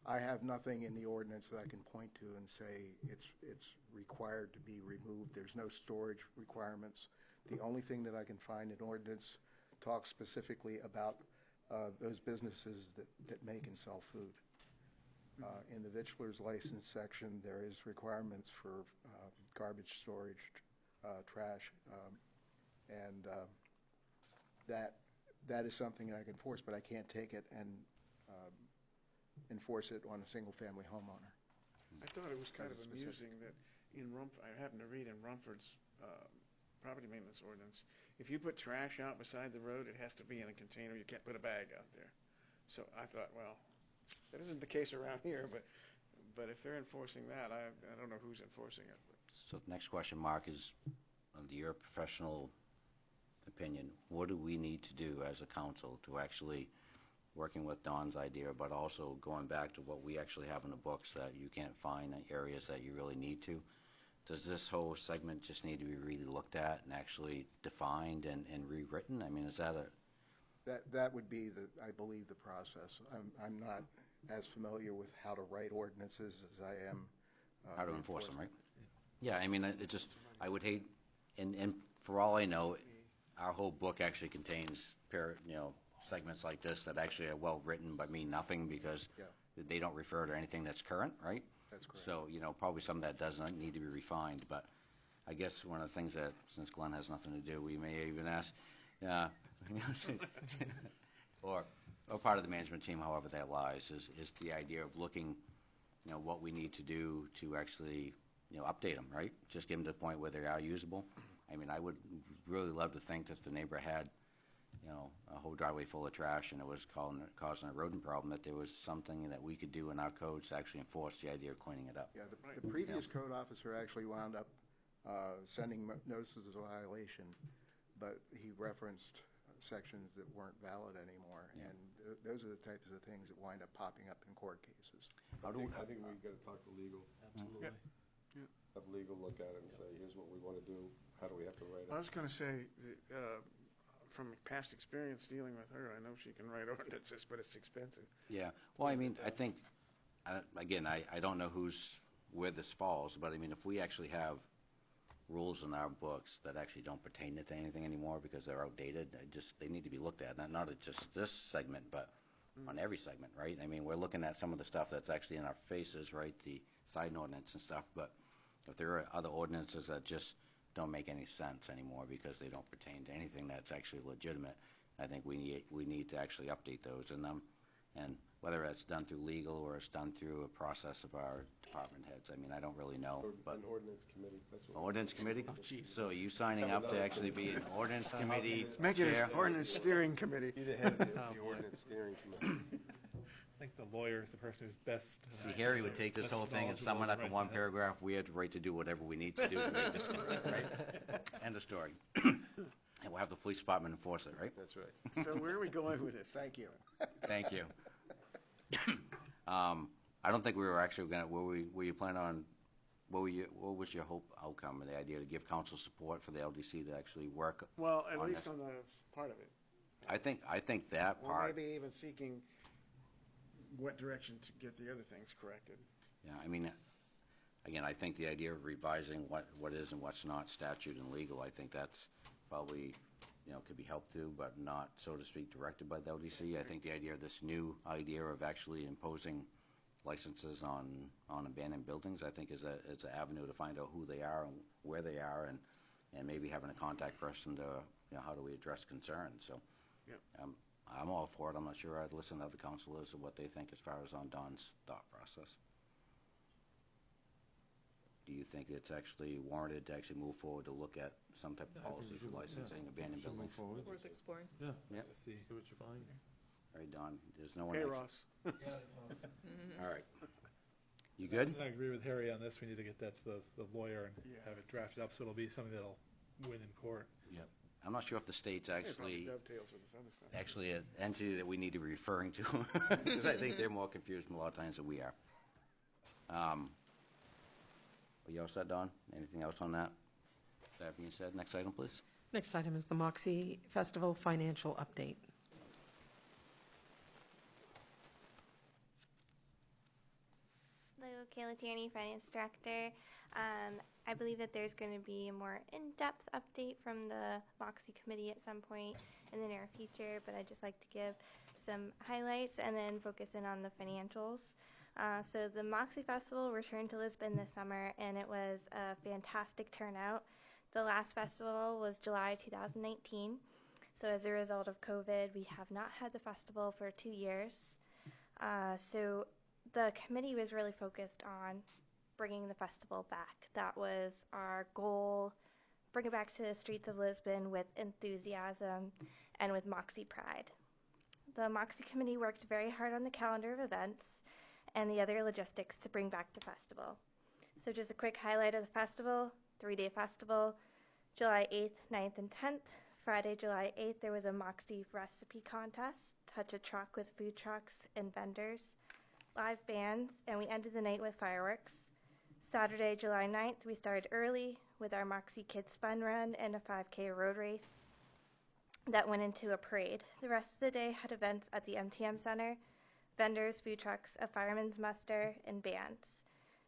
I have nothing in the ordinance that I can point to and say it's required to be removed. There's no storage requirements. The only thing that I can find in ordinance talks specifically about those businesses that make and sell food. In the vitulers license section, there is requirements for garbage storage, trash, and that is something that I can enforce, but I can't take it and enforce it on a single-family homeowner. I thought it was kind of amusing that in I happened to read in Rumford's property maintenance ordinance, if you put trash out beside the road, it has to be in a container. You can't put a bag out there. So I thought, well, that isn't the case around here, but if they're enforcing that, I don't know who's enforcing it. So the next question, Mark, is under your professional opinion, what do we need to do as a council to actually, working with Don's idea, but also going back to what we actually have in the books that you can't find areas that you really need to? Does this whole segment just need to be really looked at and actually defined and rewritten? I mean, is that a... That would be, I believe, the process. I'm not as familiar with how to write ordinances as I am how to enforce them, right? Yeah, I mean, I would hate, and for all I know, our whole book actually contains, segments like this that actually are well written but mean nothing because they don't refer to anything that's current, right? That's correct. So, probably some of that doesn't need to be refined, but I guess one of the things that, since Glenn has nothing to do, we may even ask, or part of the management team, however that lies, is the idea of looking, what we need to do to actually, update them, right? Just get them to the point where they are usable. I mean, I would really love to think that if the neighbor had, a whole driveway full of trash and it was causing a rodent problem, that there was something that we could do in our codes to actually enforce the idea of cleaning it up. Yeah, the previous code officer actually wound up sending notices of violation, but he referenced sections that weren't valid anymore, and those are the types of things that wind up popping up in court cases. I think we've got to talk to legal. Absolutely. Yeah. Have legal look at it and say, here's what we want to do, how do we have to write it? I was going to say, from past experience dealing with her, I know she can write ordinances, but it's expensive. Yeah. Well, I mean, I think, again, I don't know where this falls, but I mean, if we actually have rules in our books that actually don't pertain to anything anymore because they're outdated, they need to be looked at, not at just this segment, but on every segment, right? I mean, we're looking at some of the stuff that's actually in our faces, right, the sign ordinance and stuff, but if there are other ordinances that just don't make any sense anymore because they don't pertain to anything that's actually legitimate, I think we need to actually update those in them. And whether that's done through legal or it's done through a process of our department heads, I mean, I don't really know. But an ordinance committee. That's what ordinance committer? Oh, geez. So are you signing up to actually be an ordinance committee Make it chair? an ordinance steering committee. Be the head of the ordinance steering committee. I think the lawyer is the person who's best. See, Harry would take this whole thing and sum it up in one paragraph. We have the right to do whatever we need to do to make this correct, right? End of story. And we'll have the police department enforce it, right? That's right. So where are we going with this? Thank you. Thank you. I don't think we were actually going to, were you planning on, what was your hope outcome of the idea to give council support for the LDC to actually work? Well, at least on the part of it. I think that or part. Maybe even seeking what direction to get the other things corrected. Yeah, I mean, again, I think the idea of revising what is and what's not statute and legal, I think that's probably, could be helped through, but not, so to speak, directed by the LDC. I think the idea of this new idea of actually imposing licenses on abandoned buildings, I think is an avenue to find out who they are and where they are, and maybe having a contact person to, how do we address concerns. So I'm all for it. I'm not sure I'd listen to other councilors and what they think as far as on Don's thought process. Do you think it's actually warranted to actually move forward to look at some type of policy for licensing abandoned buildings? Worth exploring. Yeah. Yep. See what you find. All right, Don, there's no one Hey, else. Ross. All right. You good? I agree with Harry on this. We need to get that to the lawyer and have it drafted up so it'll be something that'll win in court. Yep. I'm not sure if the state's It probably actually dovetails with this other stuff. actually an entity that we need to be referring to, because I think they're more confused a lot of times than we are. Are you all set, Don? Anything else on that? That being said, next item, please. Next item is the Moxie Festival financial update. Hello, Kayla Tierney, Finance Director. I believe that there's going to be a more in-depth update from the Moxie Committee at some point in the near future, but I'd just like to give some highlights and then focus in on the financials. So the Moxie Festival returned to Lisbon this summer, and it was a fantastic turnout. The last festival was July 2019. So as a result of COVID, we have not had the festival for 2 years. So the committee was really focused on bringing the festival back. That was our goal, bring it back to the streets of Lisbon with enthusiasm and with Moxie pride. The Moxie Committee worked very hard on the calendar of events and the other logistics to bring back the festival. So just a quick highlight of the festival, 3-day festival, July 8th, 9th, and 10th. Friday, July 8th, there was a Moxie recipe contest, touch a truck with food trucks and vendors, live bands, and we ended the night with fireworks. Saturday, July 9th, we started early with our Moxie Kids Fun Run and a 5K road race that went into a parade. The rest of the day had events at the MTM Center, vendors, food trucks, a fireman's muster, and bands.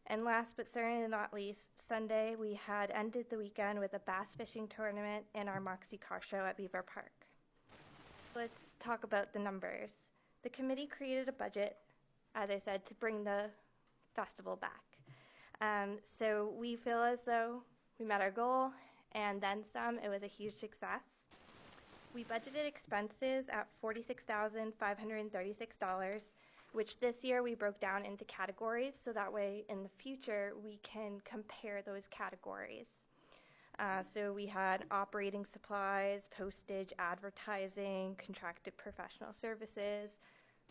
And last but certainly not least, Sunday, we had ended the weekend with a bass fishing tournament and our Moxie Car Show at Beaver Park. Let's talk about the numbers. The committee created a budget, as I said, to bring the festival back. So we feel as though we met our goal and then some. It was a huge success. We budgeted expenses at $46,536, which this year we broke down into categories, so that way in the future we can compare those categories. So we had operating supplies, postage, advertising, contracted professional services,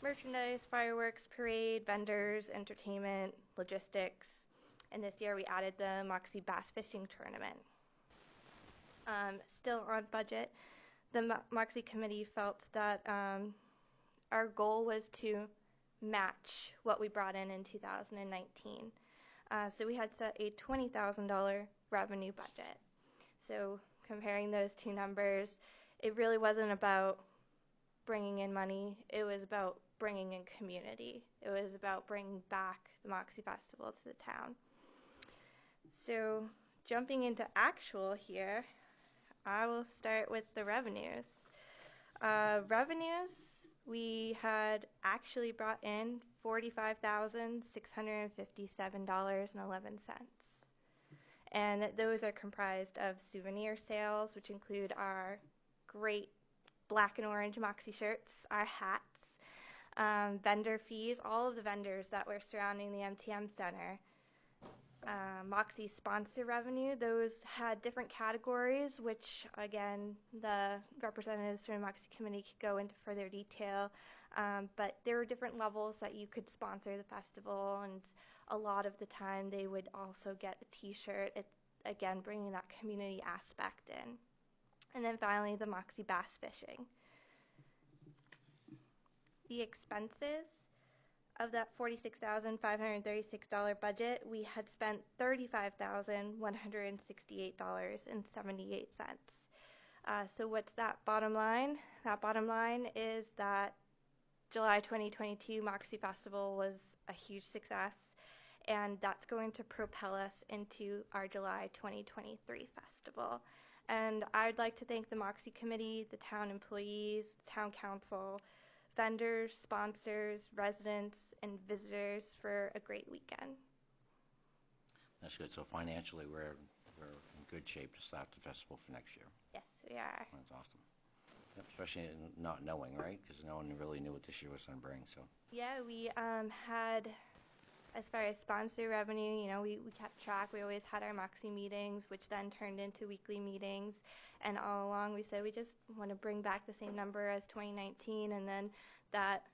merchandise, fireworks, parade, vendors, entertainment, logistics, and this year we added the Moxie Bass Fishing Tournament. Still on budget, the Moxie Committee felt that our goal was to match what we brought in 2019. So we had set a $20,000 revenue budget. So comparing those two numbers, it really wasn't about bringing in money, it was about bringing in community. It was about bringing back the Moxie Festival to the town. So jumping into actual here, I will start with the revenues. We had actually brought in $45,657.11. And those are comprised of souvenir sales, which include our great black and orange Moxie shirts, our hats, vendor fees, all of the vendors that were surrounding the MTM Center. Moxie sponsor revenue, those had different categories, which again, the representatives from the Moxie Committee could go into further detail, but there were different levels that you could sponsor the festival, and a lot of the time they would also get a t-shirt, again, bringing that community aspect in. And then finally, the Moxie Bass Fishing. The expenses of that $46,536 budget, we had spent $35,168.78. So what's that bottom line? That bottom line is that July 2022 Moxie Festival was a huge success, and that's going to propel us into our July 2023 festival. And I'd like to thank the Moxie Committee, the town employees, the town council, vendors, sponsors, residents, and visitors for a great weekend. That's good. So financially, we're in good shape to start the festival for next year. Yes, we are. That's awesome. Yep, especially not knowing, right? Because no one really knew what this year was going to bring. So yeah, we had, as far as sponsor revenue, you know, we kept track. We always had our Moxie meetings, which then turned into weekly meetings. And all along we said we just want to bring back the same number as 2019, and then that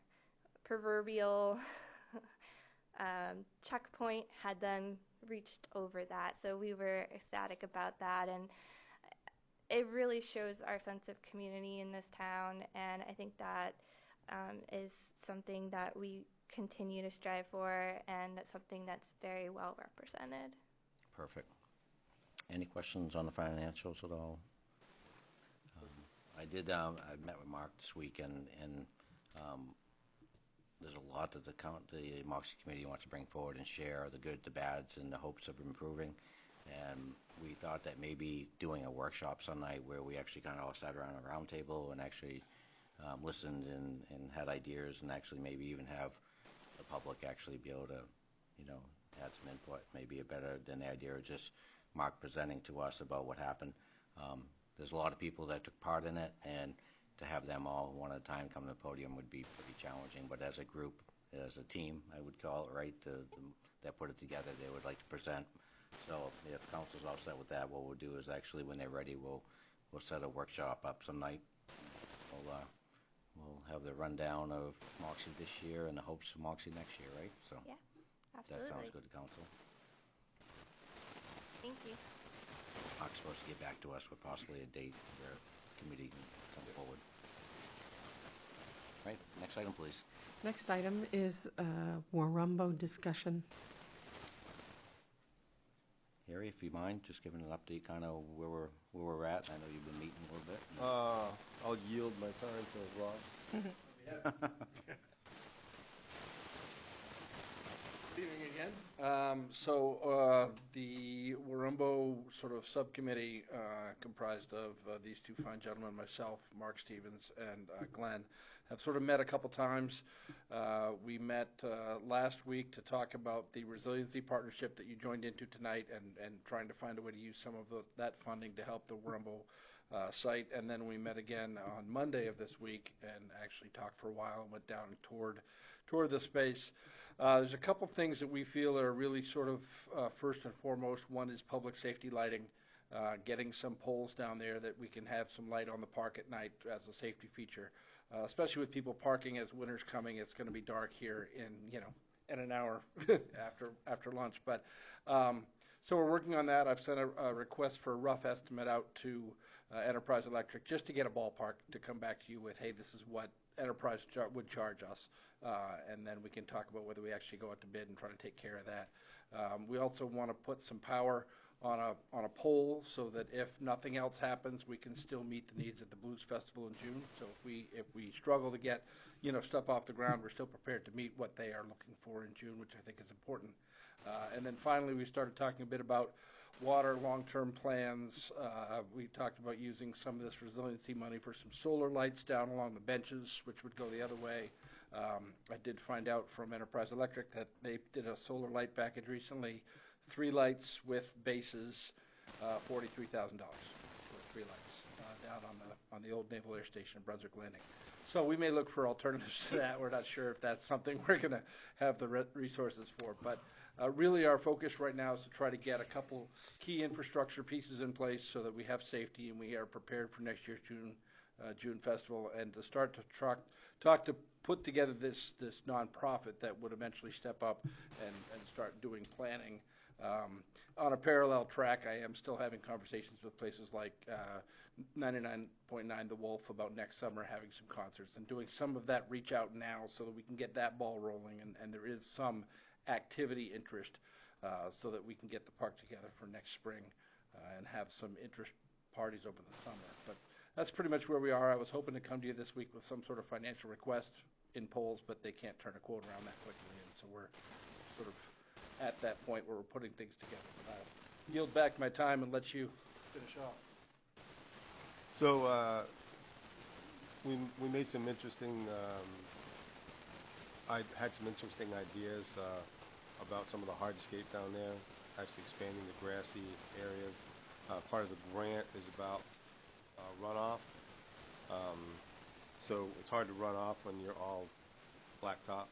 proverbial checkpoint had then reached over that. So we were ecstatic about that, and it really shows our sense of community in this town, and I think that is something that we continue to strive for, and that's something that's very well represented. Perfect. Any questions on the financials at all? I met with Mark this week, and there's a lot that the Moxie Committee wants to bring forward and share, the good, the bads, and the hopes of improving. And we thought that maybe doing a workshop some night where we actually kind of all sat around a round table and actually listened and had ideas, and actually maybe even have the public actually be able to, add some input, maybe better than the idea of just Mark presenting to us about what happened. There's a lot of people that took part in it, and to have them all one at a time come to the podium would be pretty challenging. But as a group, as a team, I would call it, right, that put it together, they would like to present. So if council's all set with that, what we'll do is actually, when they're ready, we'll set a workshop up some night. We'll have the rundown of Moxie this year and the hopes of Moxie next year, right? So yeah, absolutely. That sounds good to council. Thank you. Mark's supposed to get back to us with possibly a date where the committee can come forward. Right, next item, please. Next item is Warumbo discussion. Harry, if you mind, just giving an update, kind of where we're at. I know you've been meeting a little bit. I'll yield my time to Ross. Good evening again. The Warumbo sort of subcommittee, comprised of these two fine gentlemen, myself, Mark Stevens, and Glenn, have sort of met a couple times. We met last week to talk about the resiliency partnership that you joined into tonight, and trying to find a way to use some of that funding to help the Warumbo site. And then we met again on Monday of this week and actually talked for a while and went down and toured the space. There's a couple things that we feel are really sort of first and foremost. One is public safety lighting, getting some poles down there that we can have some light on the park at night as a safety feature, especially with people parking as winter's coming. It's going to be dark here in an hour after lunch. But so we're working on that. I've sent a request for a rough estimate out to Enterprise Electric, just to get a ballpark to come back to you with, hey, this is what Enterprise would charge us, and then we can talk about whether we actually go out to bid and try to take care of that. We also want to put some power on a pole so that if nothing else happens, we can still meet the needs at the Blues Festival in June. So if we struggle to get stuff off the ground, we're still prepared to meet what they are looking for in June, which I think is important. And then finally, we started talking a bit about water long-term plans. We talked about using some of this resiliency money for some solar lights down along the benches, which would go the other way. I did find out from Enterprise Electric that they did a solar light package recently, 3 lights with bases, $43,000 for 3 lights down on the old Naval Air Station in Brunswick Landing. So we may look for alternatives to that. We're not sure if that's something we're going to have the resources for, but really our focus right now is to try to get a couple key infrastructure pieces in place so that we have safety and we are prepared for next year's June festival, and to start to talk to put together this nonprofit that would eventually step up and start doing planning. On a parallel track, I am still having conversations with places like 99.9 The Wolf about next summer having some concerts and doing some of that reach out now so that we can get that ball rolling, and there is some activity interest so that we can get the park together for next spring and have some interest parties over the summer. But that's pretty much where we are. I was hoping to come to you this week with some sort of financial request in polls, but they can't turn a quote around that quickly, and so we're sort of at that point where we're putting things together. But I'll yield back my time and let you finish off. So we made some interesting. I had some interesting ideas about some of the hardscape down there, actually expanding the grassy areas. Part of the grant is about runoff. So it's hard to run off when you're all blacktop.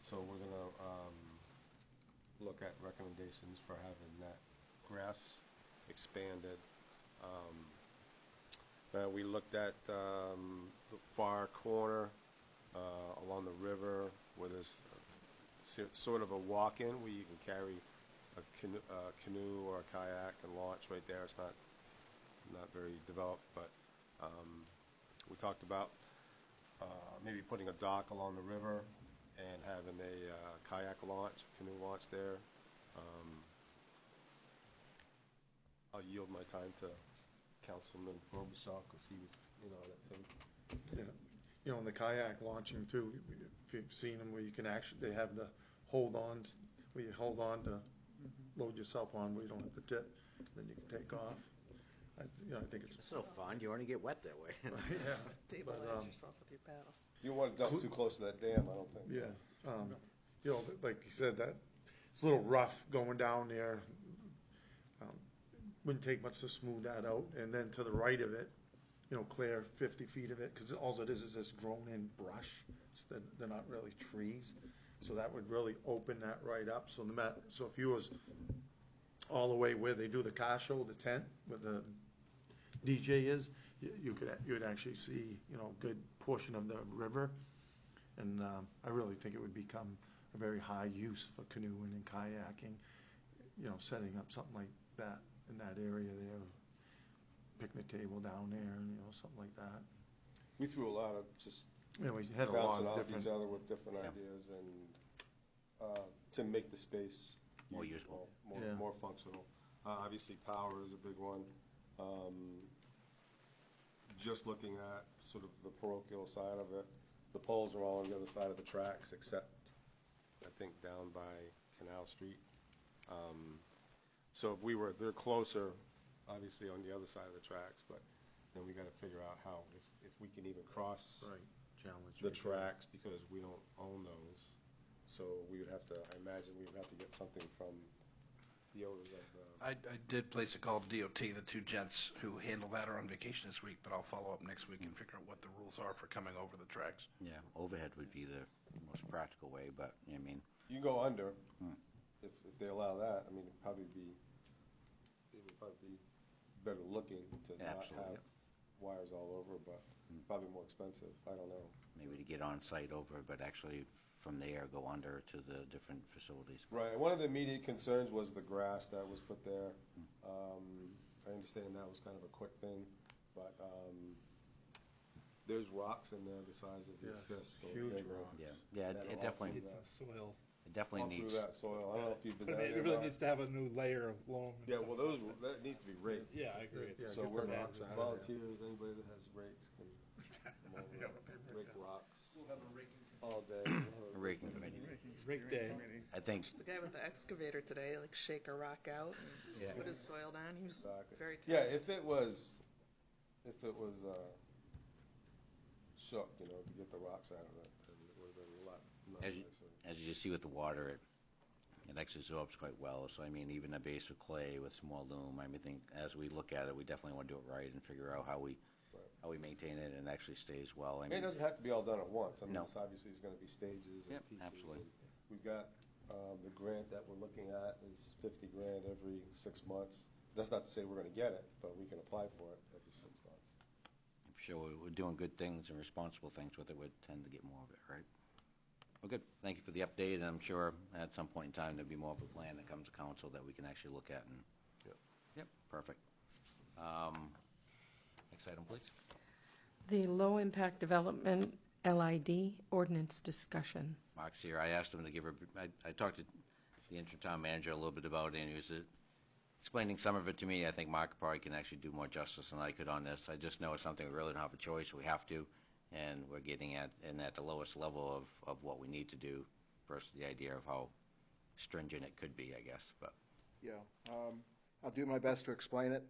So we're going to look at recommendations for having that grass expanded. We looked at the far corner along the river where there's sort of a walk-in where you can carry a canoe or a kayak and launch right there. It's not not very developed, but we talked about maybe putting a dock along the river and having a kayak launch, canoe launch there. I'll yield my time to Councilman Robichaud because he was, that too. Yeah. In the kayak launching too, if you've seen them where you can actually, they have the hold-ons, where you hold on to load yourself on where you don't have to tip, then you can take off. I think it's so fun. You only get wet that way. Yeah. Stabilize yourself with your paddle. You don't want to dump too close to that dam, I don't think. Yeah. Like you said, that it's a little rough going down there. Wouldn't take much to smooth that out. And then to the right of it, clear 50 feet of it, because all it is this grown-in brush. They're not really trees. So that would really open that right up. So if you was all the way where they do the car show, the tent, where the DJ is, you would actually see, a good portion of the river. And I really think it would become a very high use for canoeing and kayaking, setting up something like that in that area there, picnic table down there, something like that. We threw a lot of just we had a lot bouncing of off different each other with different ideas and to make the space more useful, more functional. Obviously, power is a big one. Just looking at sort of the parochial side of it, the poles are all on the other side of the tracks, except I think down by Canal Street. So if they're closer, obviously on the other side of the tracks, but then we got to figure out how, if we can even cross the tracks, because we don't own those. So we would have to, I imagine we would have to get something from the owners of the. I did place a call to DOT. The two gents who handle that are on vacation this week, but I'll follow up next week and figure out what the rules are for coming over the tracks. Yeah, overhead would be the most practical way, but I mean. You go under, if they allow that. I mean, it would probably be better looking to not have wires all over, but probably more expensive. I don't know. Maybe to get on site over, but actually from there go under to the different facilities. Right. One of the immediate concerns was the grass that was put there. I understand that was kind of a quick thing, but there's rocks in there the size of your fist. Huge rocks. Yeah. It definitely needs some soil. It definitely needs through that soil. I don't know if you've been down there. It really needs to have a new layer of loam. Yeah, well, that needs to be raked. Yeah, I agree. So we're volunteers. Anybody that has rakes can come over, rake rocks. We'll have a raking all day. a raking committee. Rake day. I think The guy with the excavator today, shake a rock out and put his soil down. He was very talented. Yeah, if it was shook, to get the rocks out of it, then it would have been a lot nicer. as you see with the water, it actually absorbs quite well. So I mean, even a base of clay with some more loam. I think as we look at it, we definitely want to do it right and figure out how we maintain it and actually stays well. I mean, it doesn't have to be all done at once. I mean, No. this obviously is going to be stages and pieces. Absolutely. And we've got the grant that we're looking at is $50,000 every 6 months. That's not to say we're going to get it, but we can apply for it every 6 months. I'm sure we're doing good things and responsible things with it. We'd tend to get more of it, right? Well, good. Thank you for the update. And I'm sure at some point in time there'll be more of a plan that comes to council that we can actually look at. And Yep, perfect. Next item, please. The Low Impact Development LID ordinance discussion. Mark's here. I asked him to give I talked to the interim town manager a little bit about it, and he was explaining some of it to me. I think Mark probably can actually do more justice than I could on this. I just know it's something we really don't have a choice. We have to, and we're getting at the lowest level of what we need to do versus the idea of how stringent it could be, I guess. But yeah, I'll do my best to explain it.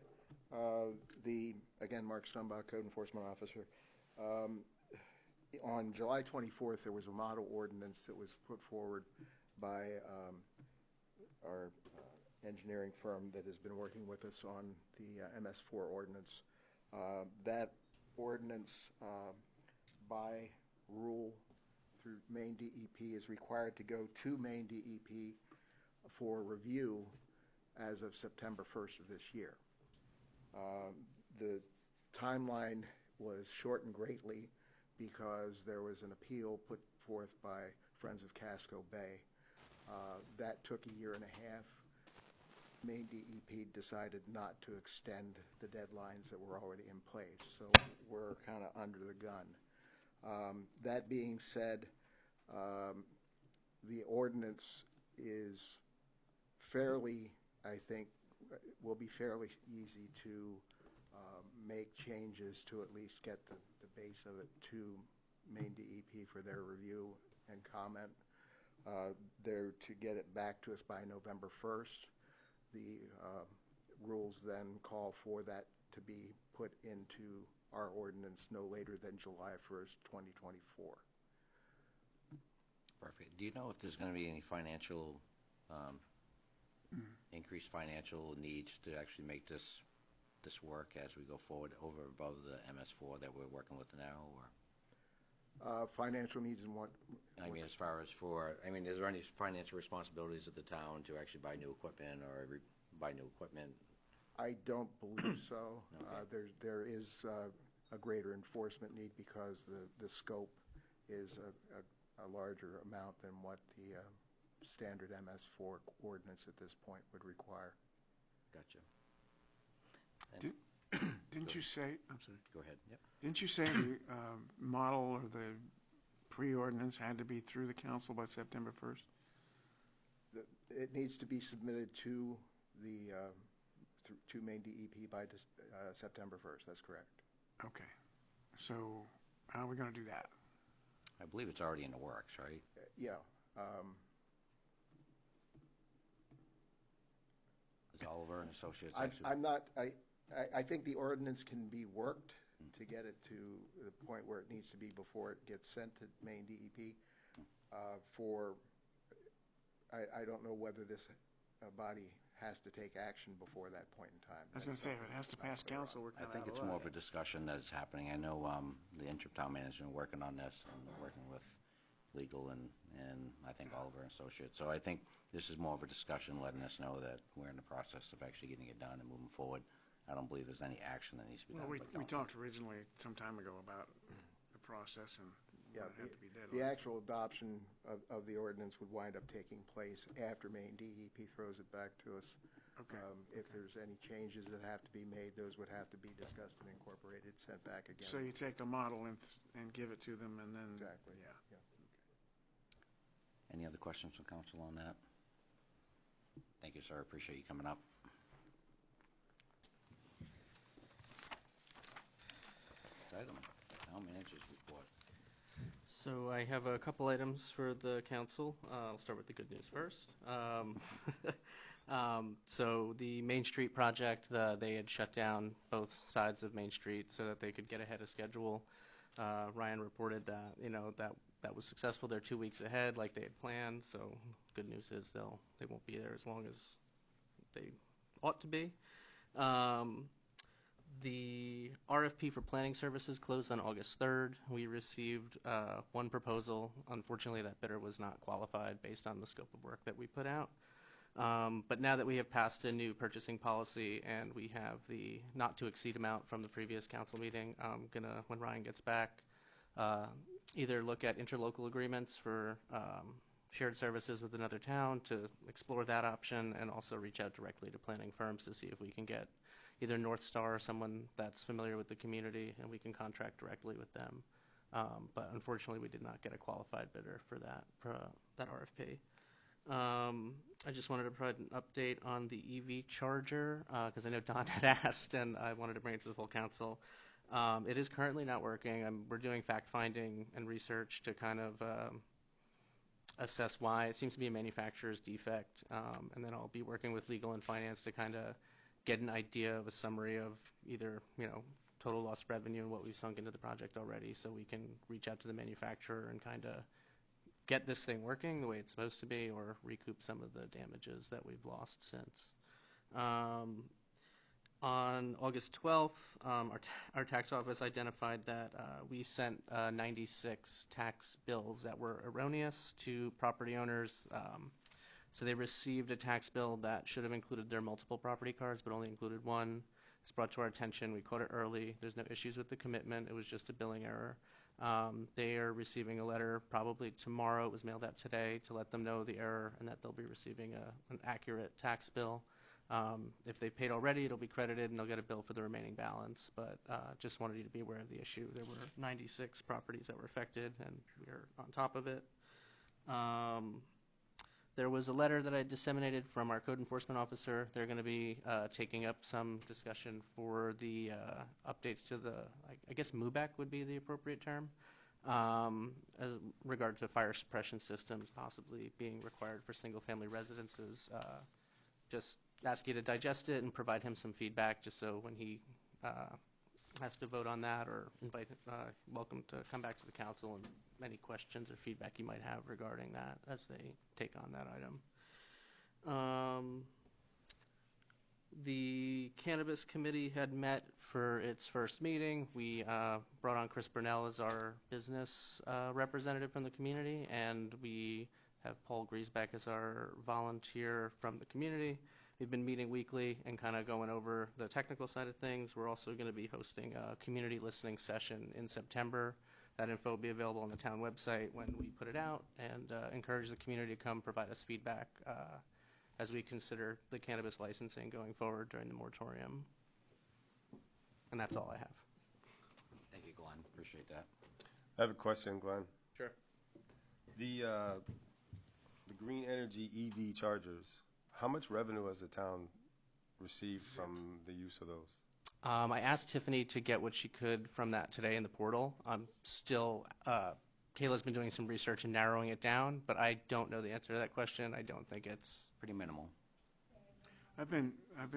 Again, Mark Stumbaugh, Code Enforcement Officer. On July 24th, there was a model ordinance that was put forward by our engineering firm that has been working with us on the MS4 ordinance. That ordinance, by rule through Maine DEP, is required to go to Maine DEP for review as of September 1st of this year. The timeline was shortened greatly because there was an appeal put forth by Friends of Casco Bay. That took a year and a half. Maine DEP decided not to extend the deadlines that were already in place, so we're kind of under the gun. That being said, the ordinance is fairly, I think, will be fairly easy to make changes to at least get the base of it to Maine DEP for their review and comment. They're to get it back to us by November 1st. The rules then call for that to be put into our ordinance no later than July 1st, 2024. Perfect. Do you know if there's going to be any financial, increased financial needs to actually make this work as we go forward over above the MS4 that we're working with now, or? Financial needs in what? I mean, as far as is there any financial responsibilities of the town to actually buy new equipment or buy new equipment? I don't believe so. Okay. There is a greater enforcement need because the scope is a larger amount than what the standard MS4 ordinance at this point would require. Gotcha. Didn't you say, I'm sorry. Go ahead. Yep. Didn't you say the model or the pre-ordinance had to be through the council by September 1st? It needs to be submitted to the to Maine DEP by September 1st. That's correct. Okay. So how are we going to do that? I believe it's already in the works, right? Yeah. Is Oliver and Associates? I'm not. I think the ordinance can be worked to get it to the point where it needs to be before it gets sent to Maine DEP. I don't know whether this body has to take action before that point in time. I was going to say, if it has to pass council, we're kind I think it's more of a discussion that's happening. I know the interim town manager is working on this and working with legal and I think Oliver and Associates. So I think this is more of a discussion letting us know that we're in the process of actually getting it done and moving forward. I don't believe there's any action that needs to be done. Well, we talked originally some time ago about the process and yeah, had to be the actual adoption of the ordinance would wind up taking place after Maine DEP throws it back to us. Okay. If there's any changes that have to be made, those would have to be discussed and incorporated, sent back again. So you take the model and give it to them, and then exactly. Yeah. Okay. Any other questions from council on that? Thank you, sir. Appreciate you coming up. Next item, town manager's report. So I have a couple items for the council. I'll start with the good news first. So the Main Street project, they had shut down both sides of Main Street so that they could get ahead of schedule. Ryan reported that that was successful. They're 2 weeks ahead, like they had planned. So good news is they won't be there as long as they ought to be. The RFP for planning services closed on August 3rd. We received one proposal. Unfortunately, that bidder was not qualified based on the scope of work that we put out. But now that we have passed a new purchasing policy and we have the not to exceed amount from the previous council meeting, I'm going to, when Ryan gets back, either look at interlocal agreements for shared services with another town to explore that option and also reach out directly to planning firms to see if we can get either North Star or someone that's familiar with the community and we can contract directly with them. But unfortunately, we did not get a qualified bidder for that RFP. I just wanted to provide an update on the EV charger because I know Don had asked and I wanted to bring it to the full council. It is currently not working. We're doing fact-finding and research to kind of assess why. It seems to be a manufacturer's defect, and then I'll be working with legal and finance to kind of get an idea of a summary of either, total lost revenue and what we've sunk into the project already so we can reach out to the manufacturer and kind of get this thing working the way it's supposed to be or recoup some of the damages that we've lost since. On August 12th, our tax office identified that we sent 96 tax bills that were erroneous to property owners. So they received a tax bill that should have included their multiple property cards, but only included one. It's brought to our attention. We caught it early. There's no issues with the commitment. It was just a billing error. They are receiving a letter probably tomorrow. It was mailed out today to let them know the error and that they'll be receiving an accurate tax bill. If they've paid already, it'll be credited and they'll get a bill for the remaining balance. But just wanted you to be aware of the issue. There were 96 properties that were affected, and we're on top of it. There was a letter that I disseminated from our code enforcement officer. They're going to be taking up some discussion for the updates to the, I guess MUBEC would be the appropriate term, as regard to fire suppression systems possibly being required for single-family residences. Just ask you to digest it and provide him some feedback, just so when he has to vote on that, or welcome to come back to the council and any questions or feedback you might have regarding that as they take on that item. The Cannabis Committee had met for its first meeting. We brought on Chris Burnell as our business representative from the community, and we have Paul Griesbeck as our volunteer from the community. We've been meeting weekly and kind of going over the technical side of things. We're also going to be hosting a community listening session in September. That info will be available on the town website when we put it out, and encourage the community to come provide us feedback as we consider the cannabis licensing going forward during the moratorium. And that's all I have. Thank you, Glenn. Appreciate that. I have a question, Glenn. Sure. The green energy EV chargers, how much revenue has the town received from the use of those? I asked Tiffany to get what she could from that today in the portal. I'm still, Kayla's been doing some research and narrowing it down, but I don't know the answer to that question. I don't think it's pretty minimal. I've been. Might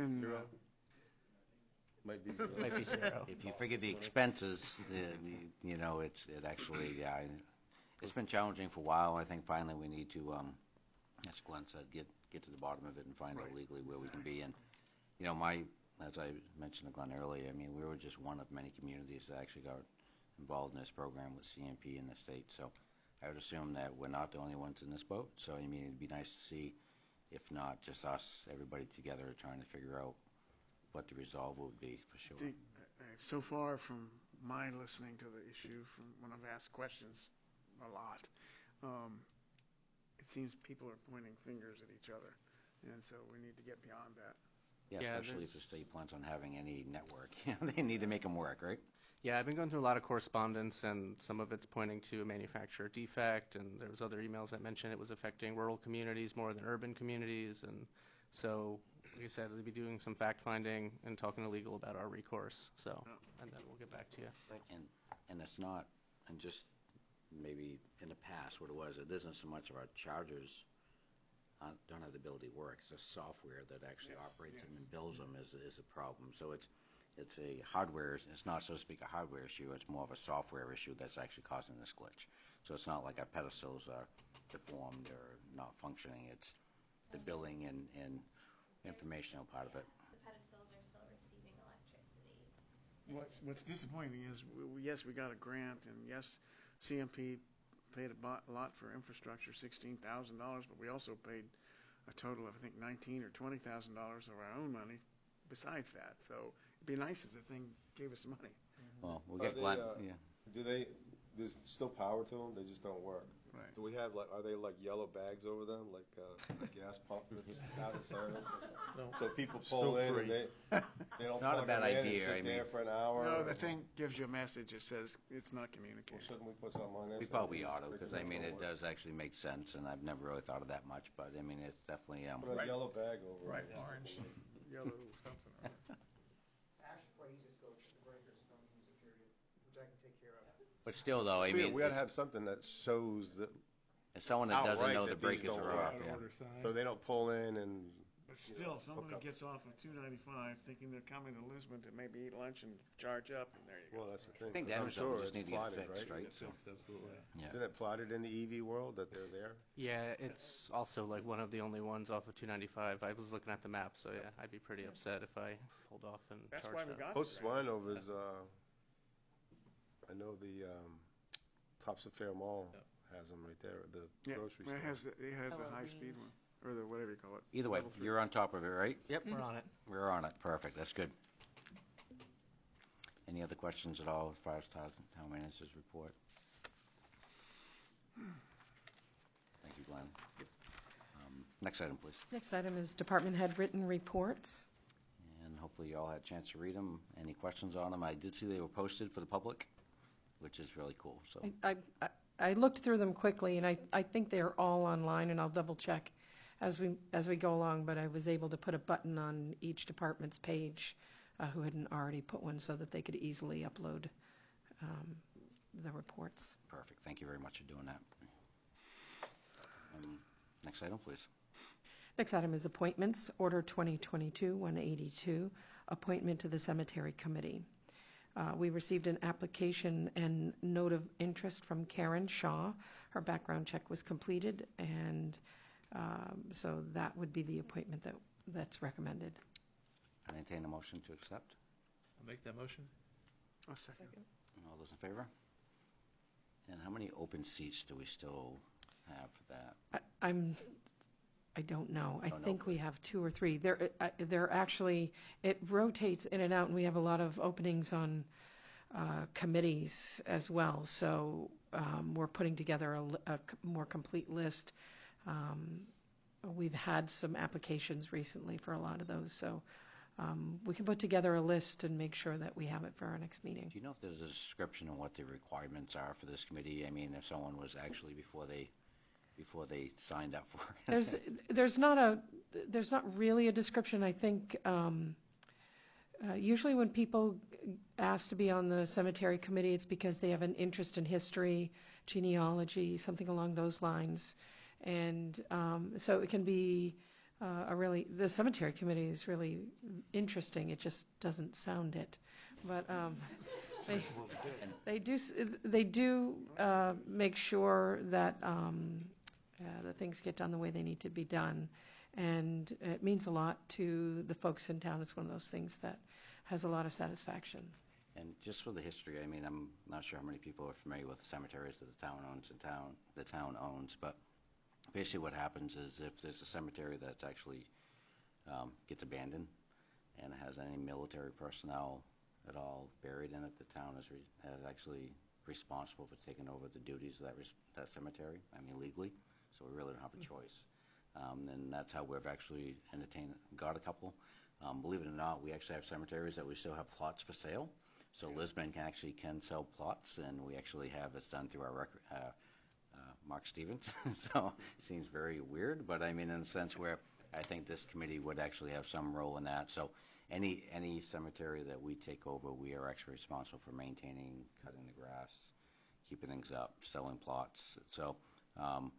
be zero. Might be zero. If you figure the expenses, it actually, it's been challenging for a while. I think finally we need to, as Glenn said, get to the bottom of it and find out legally where we can be. And, as I mentioned to Glenn earlier, we were just one of many communities that actually got involved in this program with CMP in the state. So I would assume that we're not the only ones in this boat. So, it'd be nice to see, if not just us, everybody together trying to figure out what the resolve would be, for sure. I think, so far from my listening to the issue, from when I've asked questions a lot, it seems people are pointing fingers at each other. And so we need to get beyond that. Yeah, especially if the state plans on having any network. They need to make them work, right? Yeah, I've been going through a lot of correspondence, and some of it's pointing to a manufacturer defect, and there was other emails that mentioned it was affecting rural communities more than urban communities. And so, like I said, we'll be doing some fact-finding and talking to legal about our recourse. So, and then we'll get back to you. And it's not, and just maybe in the past what it was, it isn't so much of our chargers don't have the ability to work. It's the software that actually operates them and builds them is a problem. So it's a hardware, it's not, so to speak, a hardware issue. It's more of a software issue that's actually causing this glitch. So it's not like our pedestals are deformed or not functioning. It's the billing and informational part of it. The pedestals are still receiving electricity. What's disappointing is, yes, we got a grant, and yes, CMP paid a lot for infrastructure, $16,000, but we also paid a total of, I think, $19,000 or $20,000 of our own money besides that. So it'd be nice if the thing gave us money. Well, we'll get Glenn. There's still power to them, they just don't work. Right. Do we have, are they like yellow bags over them, like a gas pump that's out of service? No. So people pull in and they don't Not a plug bad them in and idea, sit there for an hour. No, the thing gives you a message that says it's not communicating. Well, shouldn't we put something on there? We probably ought to, because it does actually make sense, and I've never really thought of that much, but it's definitely Put a yellow bag over it. Right, orange, yellow, something. It's actually quite easy to go check the breakers and don't use it, period, which I can take care of. But still, though, we ought to have something that shows that. As someone that doesn't know the breakers are off, So they don't pull in and. But still, somebody gets off of 295 thinking they're coming to Lisbon to maybe eat lunch and charge up, and there you go. Well, that's the thing. I think that just need to get fixed, right? Absolutely. Yeah. Isn't it plotted in the EV world that they're there? Yeah, it's also like one of the only ones off of 295. I was looking at the map, so yeah, I'd be pretty upset if I pulled off and That's charged why we up. got Post Swinove is, I know the Tops of Fair Mall has them right there at the grocery store. It has the high-speed one, or the whatever you call it. Either way, you're on top of it, right? Yep, we're on it. We're on it. Perfect. That's good. Any other questions at all as far as town manager's report? Thank you, Glenn. Next item, please. Next item is department head written reports. And hopefully you all had a chance to read them. Any questions on them? I did see they were posted for the public, which is really cool. So I looked through them quickly, and I think they're all online, and I'll double check as we go along, but I was able to put a button on each department's page who hadn't already put one so that they could easily upload the reports. Perfect. Thank you very much for doing that. Next item, please. Next item is appointments. Order 2022-182, appointment to the Cemetery Committee. We received an application and note of interest from Karen Shaw. Her background check was completed, and so that would be the appointment that's recommended. I entertain a motion to accept. I'll make that motion. A second. All those in favor? And how many open seats do we still have for that? I don't know. I Don't know. think we have 2 or 3. They're actually, it rotates in and out, and we have a lot of openings on committees as well. So we're putting together a more complete list. We've had some applications recently for a lot of those, so we can put together a list and make sure that we have it for our next meeting. Do you know if there's a description of what the requirements are for this committee? I mean, if someone was actually before they signed up for it. There's not really a description. I think usually when people ask to be on the cemetery committee, it's because they have an interest in history, genealogy, something along those lines. And so it can be the cemetery committee is really interesting. It just doesn't sound it. But they do make sure that the things get done the way they need to be done. And it means a lot to the folks in town. It's one of those things that has a lot of satisfaction. And just for the history, I mean, I'm not sure how many people are familiar with the cemeteries that the town owns, but basically what happens is if there's a cemetery that's actually gets abandoned and it has any military personnel at all buried in it, the town is actually responsible for taking over the duties of that cemetery, I mean, legally. So we really don't have a choice. And that's how we've actually got a couple. Believe it or not, we actually have cemeteries that we still have plots for sale. So Lisbon can sell plots, and we actually have it's done through our Mark Stevens. So it seems very weird, but I mean in a sense where I think this committee would actually have some role in that. So any cemetery that we take over, we are actually responsible for maintaining, cutting the grass, keeping things up, selling plots. So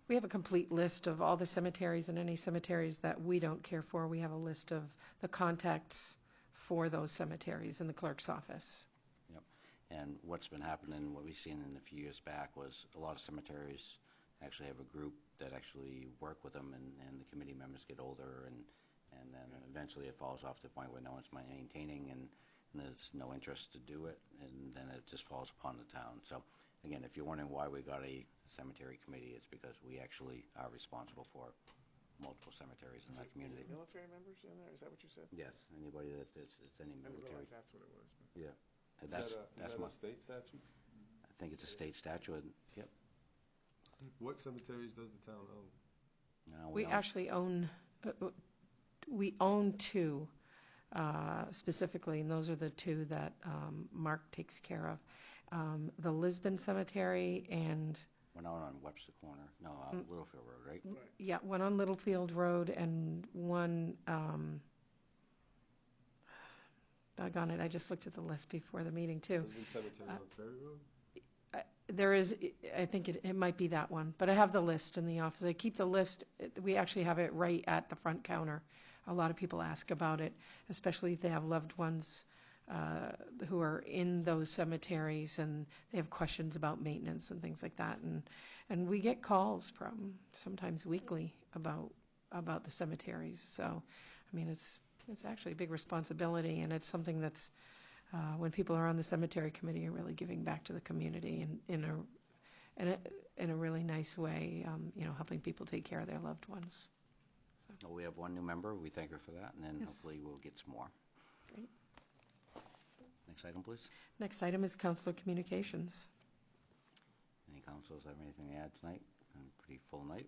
we have a complete list of all the cemeteries, and any cemeteries that we don't care for, we have a list of the contacts for those cemeteries in the clerk's office. Yep. And what's been happening, what we've seen in a few years back, was a lot of cemeteries actually have a group that actually work with them, and the committee members get older, and then eventually it falls off to the point where no one's maintaining, and there's no interest to do it, and then it just falls upon the town. So again, if you're wondering why we got a cemetery committee, it's because we actually are responsible for multiple cemeteries in that community. Is it military members in there? Is that what you said? Yes, anybody it's any I didn't military. realize that's what it was. Yeah. Is that a state statute? I think it's a state statute. Yep. What cemeteries does the town own? No, We actually own, we own 2 specifically, and those are the 2 that Mark takes care of. The Lisbon Cemetery and... One out on Webster Corner. No, Littlefield Road, right? Yeah, one on Littlefield Road and one... doggone it, I just looked at the list before the meeting, too. Lisbon Cemetery on Ferry Road? There is, I think it might be that one, but I have the list in the office. I keep the list. We actually have it right at the front counter. A lot of people ask about it, especially if they have loved ones who are in those cemeteries and they have questions about maintenance and things like that. And we get calls from sometimes weekly about the cemeteries. So, I mean, it's actually a big responsibility, and it's something that's when people are on the cemetery committee, are really giving back to the community in a really nice way, helping people take care of their loved ones. So. Well, we have one new member. We thank her for that, and then hopefully we'll get some more. Great. Next item, please. Next item is councilor communications. Any councilors have anything to add tonight? Pretty full night.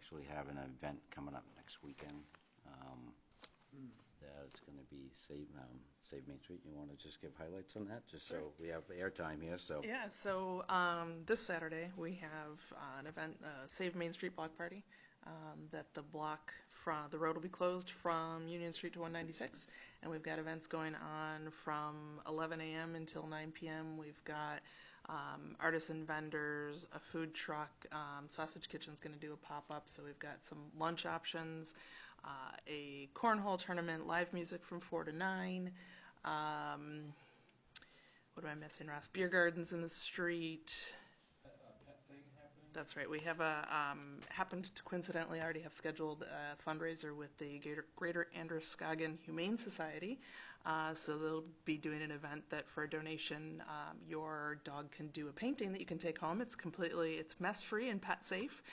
actually have an event coming up next weekend. That's going to be Save Main Street. You want to just give highlights on that, just so we have airtime here? So Yeah, so this Saturday we have an event, Save Main Street Block Party. That the road will be closed from Union Street to 196, and we've got events going on from 11 a.m. until 9 p.m. We've got artisan vendors, a food truck, Sausage Kitchen's going to do a pop-up, so we've got some lunch options, a cornhole tournament, live music from 4 to 9. What am I missing, Ross? Beer gardens in the street. That's right. We have happened to coincidentally already have scheduled a fundraiser with the Greater Androscoggin Humane Society. So they'll be doing an event that for a donation, your dog can do a painting that you can take home. It's mess-free and pet-safe.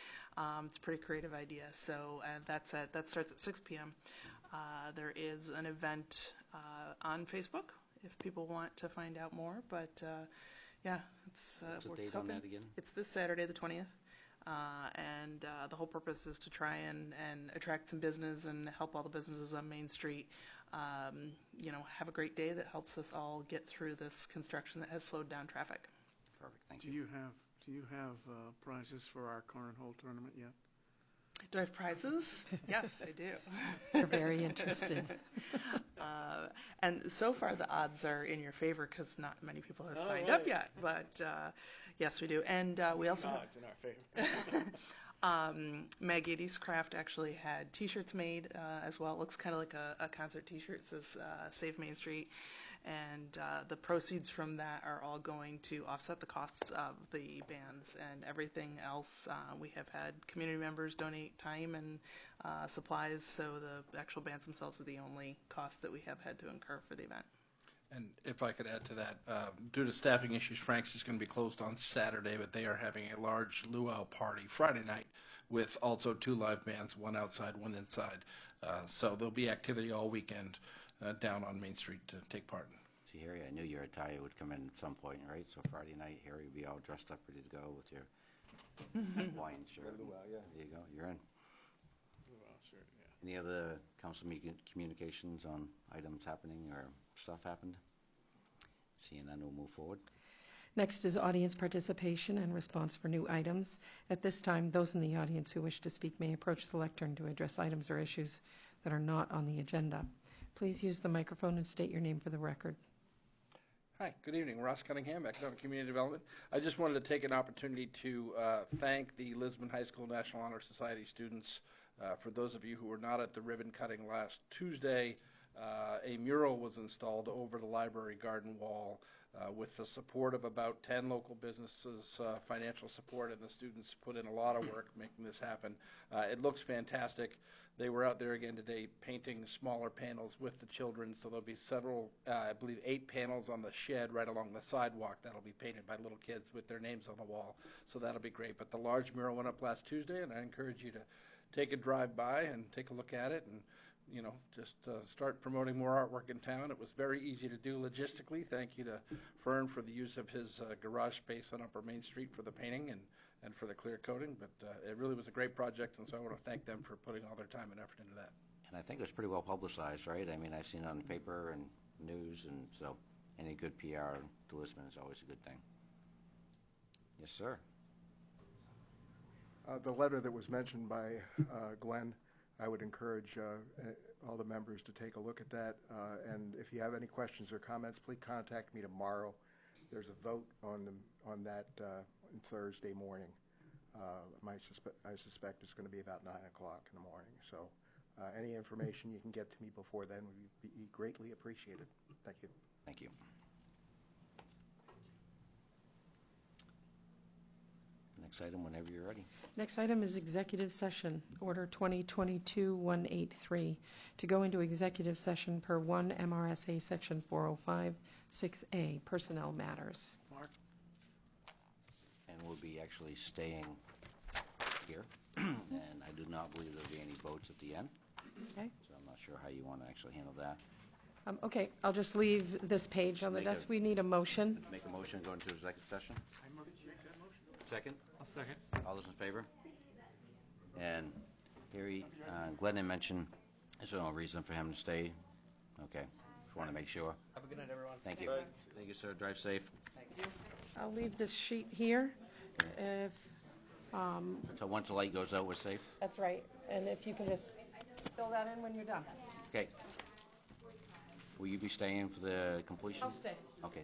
It's a pretty creative idea. So that starts at 6 p.m. There is an event on Facebook if people want to find out more. But yeah, what's the date on that again? It's this Saturday, the 20th. And the whole purpose is to try and attract some business and help all the businesses on Main Street, have a great day that helps us all get through this construction that has slowed down traffic. Perfect, thank you. Do you have prizes for our cornhole tournament yet? Do I have prizes? Yes, I do. They're very interested. And so far the odds are in your favor because not many people have signed up yet. But yes, we do. And we also have odds in our favor. Mag 80's Craft actually had T-shirts made as well. It looks kind of like a concert T-shirt. It says Save Main Street. And the proceeds from that are all going to offset the costs of the bands and everything else. We have had community members donate time and supplies, so the actual bands themselves are the only cost that we have had to incur for the event. And if I could add to that, due to staffing issues, Frank's is going to be closed on Saturday, but they are having a large luau party Friday night with also 2 live bands, one outside, one inside. So there'll be activity all weekend down on Main Street to take part in. See, Harry, I knew your attire would come in at some point, right? So Friday night, Harry would be all dressed up, ready to go with your Hawaiian shirt. Yeah. There you go, you're in. Shirt, yeah. Any other council communications on items happening or stuff happened? Seeing none, we'll move forward. Next is audience participation and response for new items. At this time, those in the audience who wish to speak may approach the lectern to address items or issues that are not on the agenda. Please use the microphone and state your name for the record. Hi, good evening. Ross Cunningham, Economic Community Development. I just wanted to take an opportunity to thank the Lisbon High School National Honor Society students. For those of you who were not at the ribbon cutting last Tuesday, a mural was installed over the library garden wall with the support of about 10 local businesses, financial support, and the students put in a lot of work making this happen. It looks fantastic. They were out there again today painting smaller panels with the children, so there'll be several, I believe 8 panels on the shed right along the sidewalk that'll be painted by little kids with their names on the wall, so that'll be great. But the large mural went up last Tuesday, and I encourage you to take a drive by and take a look at it and just start promoting more artwork in town. It was very easy to do logistically. Thank you to Fern for the use of his garage space on Upper Main Street for the painting and for the clear coating. But it really was a great project, and so I want to thank them for putting all their time and effort into that. And I think it was pretty well publicized, right? I mean, I've seen it on the paper and news, and so any good PR to Lisbon is always a good thing. Yes, sir. The letter that was mentioned by Glenn, I would encourage all the members to take a look at that. And if you have any questions or comments, please contact me tomorrow. There's a vote on that on Thursday morning. I suspect it's going to be about 9 o'clock in the morning. So any information you can get to me before then would be greatly appreciated. Thank you. Thank you. Next item, whenever you're ready. Next item is executive session, Order 2022-183, to go into executive session per 1 MRSA Section 405-6A, personnel matters. Mark? And we'll be actually staying here, and I do not believe there'll be any votes at the end. Okay. So I'm not sure how you want to actually handle that. Okay, I'll just leave this page on the desk. We need a motion. Make a motion to go into executive session. I make that motion. Second? I'll second. All those in favor? And Harry, Glenn had mentioned there's no reason for him to stay. Okay, just want to make sure. Have a good night, everyone. Thank you. Thank you, sir. Drive safe. Thank you. I'll leave this sheet here. If, So once the light goes out, we're safe? that's right. And if you can just fill that in when you're done. Okay. Will you be staying for the completion? I'll stay. Okay.